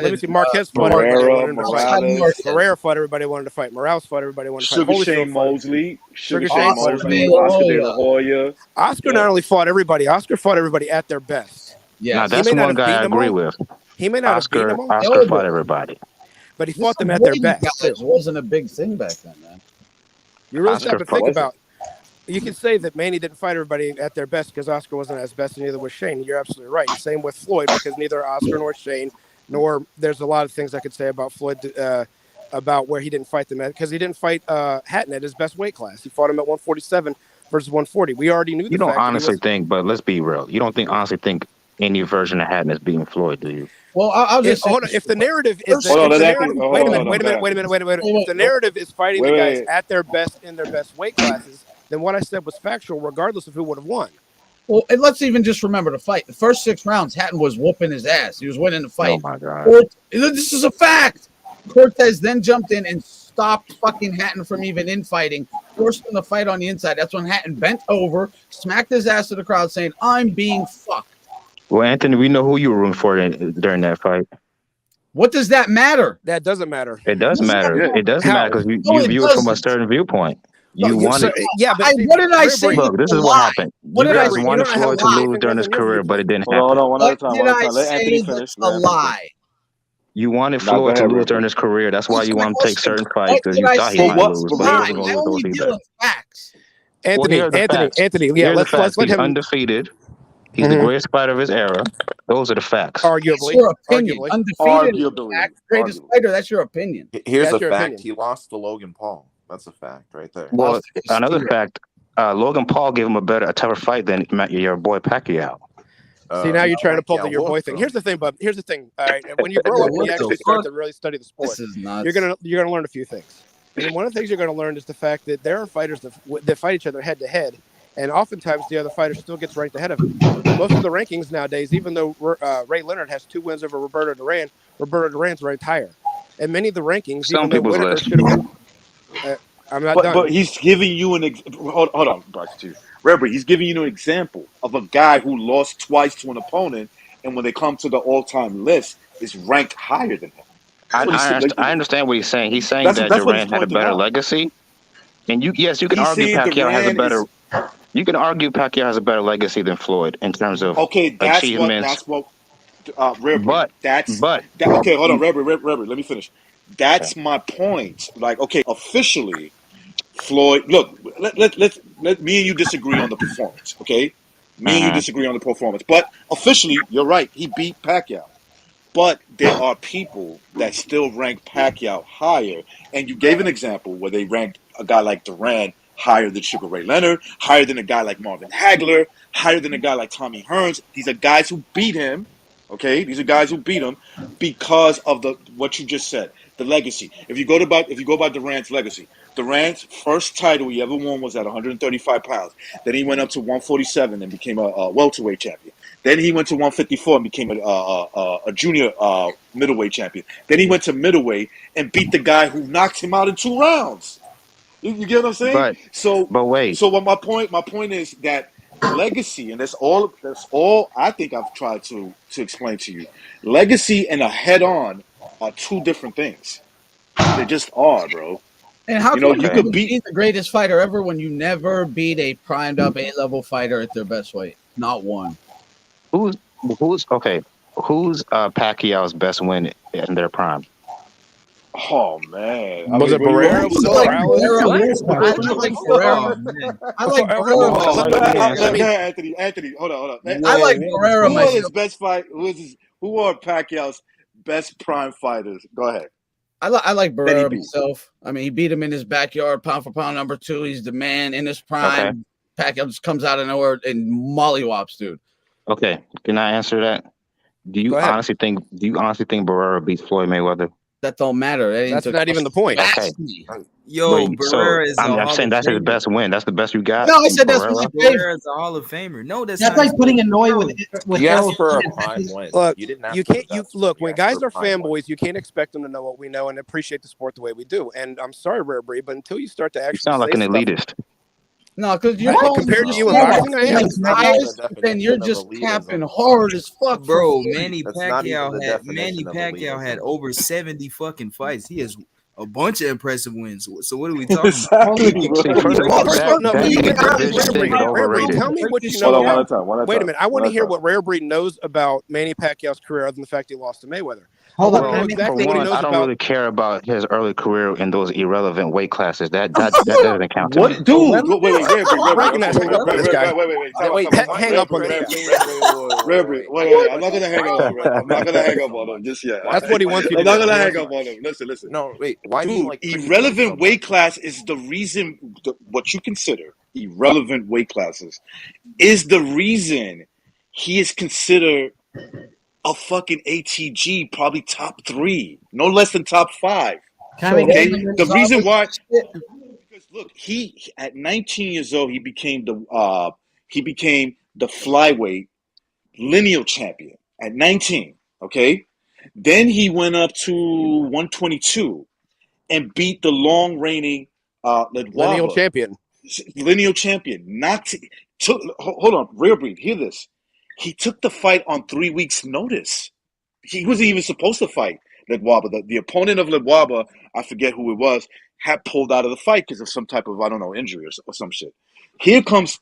[SPEAKER 4] let me see. Marquez fought everybody wanted him to fight. Barrera fought everybody wanted to fight. Morales fought everybody wanted to fight.
[SPEAKER 1] Sugar Shane Mosley.
[SPEAKER 4] Sugar Shane Mosley.
[SPEAKER 1] Oscar De La Hoya.
[SPEAKER 4] Oscar not only fought everybody. Oscar fought everybody at their best.
[SPEAKER 8] Yeah, now, that's one guy I agree with.
[SPEAKER 4] He may not have beat them all.
[SPEAKER 8] Oscar fought everybody,
[SPEAKER 4] but he fought them at their best.
[SPEAKER 6] It wasn't a big thing back then, man.
[SPEAKER 4] You really have to think about. You can say that Manny didn't fight everybody at their best because Oscar wasn't as best, and neither was Shane. You're absolutely right. Same with Floyd, because neither Oscar nor Shane, nor there's a lot of things I could say about Floyd, about where he didn't fight them at, because he didn't fight Hatton at his best weight class. He fought him at 147 versus 140. We already knew.
[SPEAKER 8] You don't honestly think, but let's be real. You don't honestly think any version of Hatton is beating Floyd, do you?
[SPEAKER 6] Well, I'll just
[SPEAKER 4] hold on. If the narrative is wait a minute. If the narrative is fighting the guys at their best in their best weight classes, then what I said was factual, regardless of who would have won.
[SPEAKER 6] Well, and let's even just remember the fight. The first 6 rounds, Hatton was whooping his ass. He was winning the fight.
[SPEAKER 8] Oh my God!
[SPEAKER 6] This is a fact. Cortez then jumped in and stopped fucking Hatton from even infighting, forced him to fight on the inside. That's when Hatton bent over, smacked his ass to the crowd, saying, "I'm being fucked."
[SPEAKER 8] Well, Anthony, we know who you were rooting for during that fight.
[SPEAKER 6] What does that matter?
[SPEAKER 4] That doesn't matter.
[SPEAKER 8] It does matter. It does matter because you view it from a certain viewpoint. You wanted.
[SPEAKER 6] What did I say?
[SPEAKER 8] Look, this is what happened. You guys wanted Floyd to lose during his career, but it didn't happen.
[SPEAKER 1] Hold on, one at a time.
[SPEAKER 6] What did I say that's a lie?
[SPEAKER 8] You wanted Floyd to lose during his career. That's why you want to take certain fights, because you thought he might lose, but he wasn't going to lose either.
[SPEAKER 4] Anthony, yeah, let's let him.
[SPEAKER 8] He's undefeated. He's the greatest fighter of his era. Those are the facts.
[SPEAKER 6] Arguably. Your opinion. Undefeated. Greatest fighter. That's your opinion.
[SPEAKER 9] Here's a fact. He lost to Logan Paul. That's a fact right there.
[SPEAKER 8] Well, another fact, Logan Paul gave him a tougher fight than your boy Pacquiao.
[SPEAKER 4] See, now you're trying to pull the your boy thing. Here's the thing, bub. Here's the thing. All right, when you grow up, and you actually start to really study the sport, you're gonna learn a few things. And one of the things you're gonna learn is the fact that there are fighters that fight each other head to head, and oftentimes the other fighter still gets ranked ahead of him. Most of the rankings nowadays, even though Ray Leonard has 2 wins over Roberto Duran's ranked higher. And many of the rankings,
[SPEAKER 8] some people's list.
[SPEAKER 4] I'm not done.
[SPEAKER 1] But he's giving you hold on, Bryce, too. Remember, he's giving you an example of a guy who lost twice to an opponent, and when they come to the all-time list, is ranked higher than him.
[SPEAKER 8] I understand what he's saying. He's saying that Duran had a better legacy, and you can argue Pacquiao has a better. You can argue Pacquiao has a better legacy than Floyd in terms of achievements.
[SPEAKER 1] Rare breed.
[SPEAKER 8] But
[SPEAKER 1] That's
[SPEAKER 8] but
[SPEAKER 1] that. Okay, hold on, Rare breed. Let me finish. That's my point. Like, okay, officially, Floyd. Look, let me and you disagree on the performance. Okay, me and you
[SPEAKER 8] uh
[SPEAKER 1] disagree on the performance, but officially, you're right. He beat Pacquiao. But there are people that still rank Pacquiao higher. And you gave an example where they ranked a guy like Duran higher than Sugar Ray Leonard, higher than a guy like Marvin Hagler, higher than a guy like Tommy Hearns. These are guys who beat him. Okay, these are guys who beat him because of the what you just said, the legacy. If you go by Duran's legacy, Duran's first title he ever won was at 135 pounds. Then he went up to 147 and became a welterweight champion. Then he went to 154 and became a junior middleweight champion. Then he went to middleweight and beat the guy who knocked him out in 2 rounds. You get what I'm saying?
[SPEAKER 8] but
[SPEAKER 1] So,
[SPEAKER 8] but wait.
[SPEAKER 1] so what my point is that legacy, and that's all I think I've tried to explain to you. Legacy and a head-on are two different things. They just are, bro.
[SPEAKER 6] And how
[SPEAKER 1] You know,
[SPEAKER 6] can
[SPEAKER 1] you
[SPEAKER 6] you
[SPEAKER 1] could
[SPEAKER 6] be
[SPEAKER 1] beat.
[SPEAKER 6] the greatest fighter ever when you never beat a primed up A-level fighter at their best weight? Not one.
[SPEAKER 8] Who's okay? Who's Pacquiao's best win in their prime?
[SPEAKER 1] Oh man,
[SPEAKER 4] Was it Barrera? Was it Morales?
[SPEAKER 6] I like Barrera. I like Barrera.
[SPEAKER 1] Anthony, hold on.
[SPEAKER 6] I like Barrera
[SPEAKER 1] Who are his
[SPEAKER 6] myself.
[SPEAKER 1] best fight? Who are Pacquiao's best prime fighters? Go ahead.
[SPEAKER 6] I like
[SPEAKER 1] That he
[SPEAKER 6] Barrera
[SPEAKER 1] beat.
[SPEAKER 6] myself. I mean, he beat him in his backyard, pound for pound, number 2. He's the man in his prime. Pacquiao just comes out of nowhere and mollywops, dude.
[SPEAKER 8] Okay, can I answer that? Do you honestly think Barrera beats Floyd Mayweather?
[SPEAKER 6] That don't matter.
[SPEAKER 4] That's not even the point.
[SPEAKER 8] Okay.
[SPEAKER 3] Yo, Barrera is
[SPEAKER 8] I'm saying that's his best win. That's the best you got.
[SPEAKER 6] No, I said that's my favorite.
[SPEAKER 3] Barrera's a Hall of Famer. No, that's
[SPEAKER 7] That's
[SPEAKER 3] not
[SPEAKER 7] like putting Hanoi with
[SPEAKER 9] You asked
[SPEAKER 7] Errol
[SPEAKER 9] for a
[SPEAKER 7] Spence.
[SPEAKER 9] prime win.
[SPEAKER 4] Look,
[SPEAKER 9] You didn't ask
[SPEAKER 4] you
[SPEAKER 9] for
[SPEAKER 4] can't.
[SPEAKER 9] the
[SPEAKER 4] You
[SPEAKER 9] best.
[SPEAKER 4] look when
[SPEAKER 9] asked
[SPEAKER 4] guys
[SPEAKER 9] for
[SPEAKER 4] are
[SPEAKER 9] prime win.
[SPEAKER 4] fanboys. You can't expect them to know what we know and appreciate the sport the way we do. And I'm sorry, Rare Breed, but until you start to actually
[SPEAKER 8] You sound like an elitist.
[SPEAKER 6] No, because you're
[SPEAKER 4] compared to you in boxing, I am.
[SPEAKER 6] Then you're just capping hard as fuck,
[SPEAKER 3] Bro.
[SPEAKER 6] for
[SPEAKER 3] Manny Pacquiao had over 70 fucking fights. He has a bunch of impressive wins. So what are we talking about?
[SPEAKER 4] Tell me what you know about. Wait a minute, I want to hear what Rare Breed knows about Manny Pacquiao's career, other than the fact he lost to Mayweather.
[SPEAKER 8] Hold on. Exactly what he knows I don't really care about his early career in those irrelevant weight classes. That doesn't count to me.
[SPEAKER 1] What, dude? Wait,
[SPEAKER 4] hang up on
[SPEAKER 1] Rare Breed. Wait. I'm not gonna hang up. I'm not gonna hang up on him just yet.
[SPEAKER 4] That's what he wants you to
[SPEAKER 1] I'm not
[SPEAKER 4] do.
[SPEAKER 1] gonna hang up on him. Listen.
[SPEAKER 9] No, wait. Why do you like
[SPEAKER 1] irrelevant weight class is the reason what you consider irrelevant weight classes is the reason he is considered a fucking ATG, probably top 3, no less than top 5. Okay, the reason why, because look, he at 19 years old he became the flyweight lineal champion at 19. Okay, then he went up to 122 and beat the long reigning
[SPEAKER 4] lineal champion.
[SPEAKER 1] Hold on, Rare Breed, hear this. He took the fight on 3 weeks' notice. He wasn't even supposed to fight Ledwaba. The opponent of Ledwaba, I forget who it was, had pulled out of the fight because of some type of, I don't know, injury or some shit. Here comes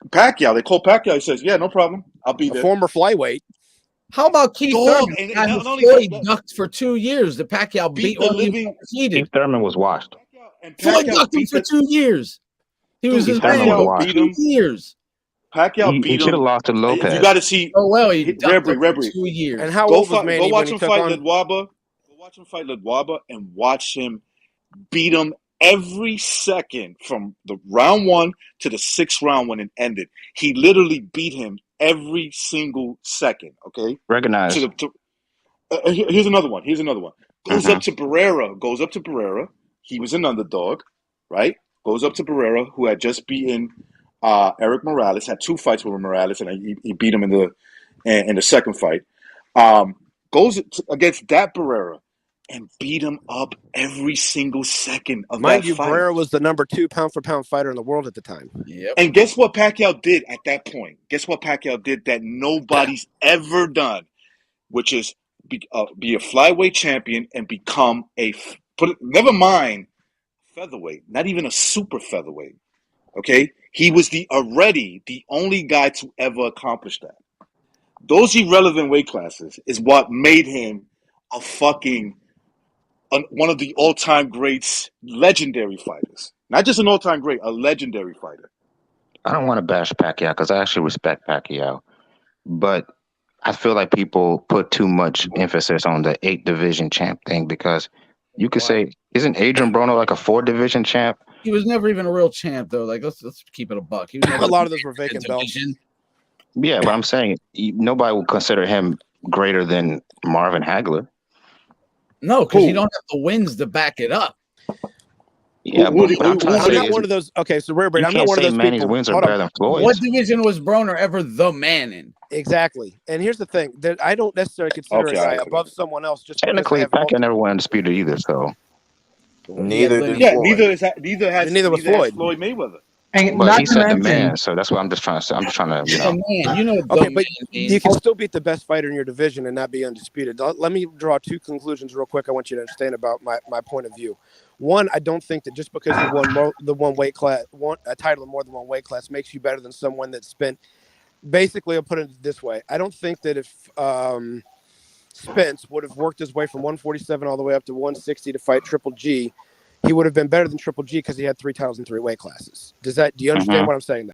[SPEAKER 1] Pacquiao. They call Pacquiao. He says, yeah, no problem. I'll be there.
[SPEAKER 4] Former flyweight.
[SPEAKER 6] How about Keith Thurman? Floyd ducked for 2 years. The Pacquiao beat the living.
[SPEAKER 8] Keith Thurman was washed.
[SPEAKER 6] Floyd ducked him for 2 years. He was his man for 2 years.
[SPEAKER 1] Pacquiao beat him.
[SPEAKER 8] He should have lost to Lopez.
[SPEAKER 1] You got to see.
[SPEAKER 6] Oh well, he
[SPEAKER 1] Rare Breed.
[SPEAKER 6] 2 years.
[SPEAKER 4] And how old was Manny
[SPEAKER 1] go watch
[SPEAKER 4] when
[SPEAKER 1] him
[SPEAKER 4] he
[SPEAKER 1] fight
[SPEAKER 4] took on
[SPEAKER 1] Ledwaba. Go watch him fight Ledwaba and watch him beat him every second from the round 1 to the 6th round when it ended. He literally beat him every single second. Okay,
[SPEAKER 8] recognize.
[SPEAKER 1] Here's another one. Goes up to Barrera. He was an underdog, right? Goes up to Barrera, who had just beaten Eric Morales. Had 2 fights with Morales, and he beat him in the second fight. Goes against that Barrera and beat him up every single second of that fight.
[SPEAKER 4] Barrera was the number 2 pound for pound fighter in the world at the time.
[SPEAKER 6] Yep.
[SPEAKER 1] And guess what Pacquiao did at that point? Guess what Pacquiao did that nobody's ever done, which is be a flyweight champion and become never mind featherweight, not even a super featherweight. Okay, he was already the only guy to ever accomplish that. Those irrelevant weight classes is what made him a one of the all-time greats, legendary fighters. Not just an all-time great, a legendary fighter.
[SPEAKER 8] I don't want to bash Pacquiao because I actually respect Pacquiao, but I feel like people put too much emphasis on the 8 division champ thing because you could say, isn't Adrian Broner like a 4 division champ?
[SPEAKER 6] He was never even a real champ, though. Like, let's keep it a buck. He was never
[SPEAKER 4] A lot of those were vacant belts.
[SPEAKER 8] Yeah, but I'm saying nobody will consider him greater than Marvin Hagler.
[SPEAKER 6] No, because you don't have the wins to back it up.
[SPEAKER 8] Yeah, but
[SPEAKER 4] I'm not one of those. Okay, so Rare Breed, I'm not one of those
[SPEAKER 8] Manny's
[SPEAKER 4] people.
[SPEAKER 8] wins are better than Floyd's.
[SPEAKER 6] What division was Broner ever the man in?
[SPEAKER 4] Exactly. And here's the thing that I don't necessarily consider a guy above someone else just
[SPEAKER 8] technically Pacquiao never won undisputed either. So
[SPEAKER 1] neither was Floyd Mayweather.
[SPEAKER 7] And
[SPEAKER 8] but he said the man, so that's what I'm just trying to say. I'm just trying to,
[SPEAKER 4] Okay, but you can still beat the best fighter in your division and not be undisputed. Let me draw 2 conclusions real quick. I want you to understand about my point of view. One, I don't think that just because you won a title in more than one weight class makes you better than someone that spent. Basically, I'll put it this way: I don't think that if Spence would have worked his way from 147 all the way up to 160 to fight Triple G, he would have been better than Triple G because he had 3 titles in 3 weight classes. Do you understand what I'm saying?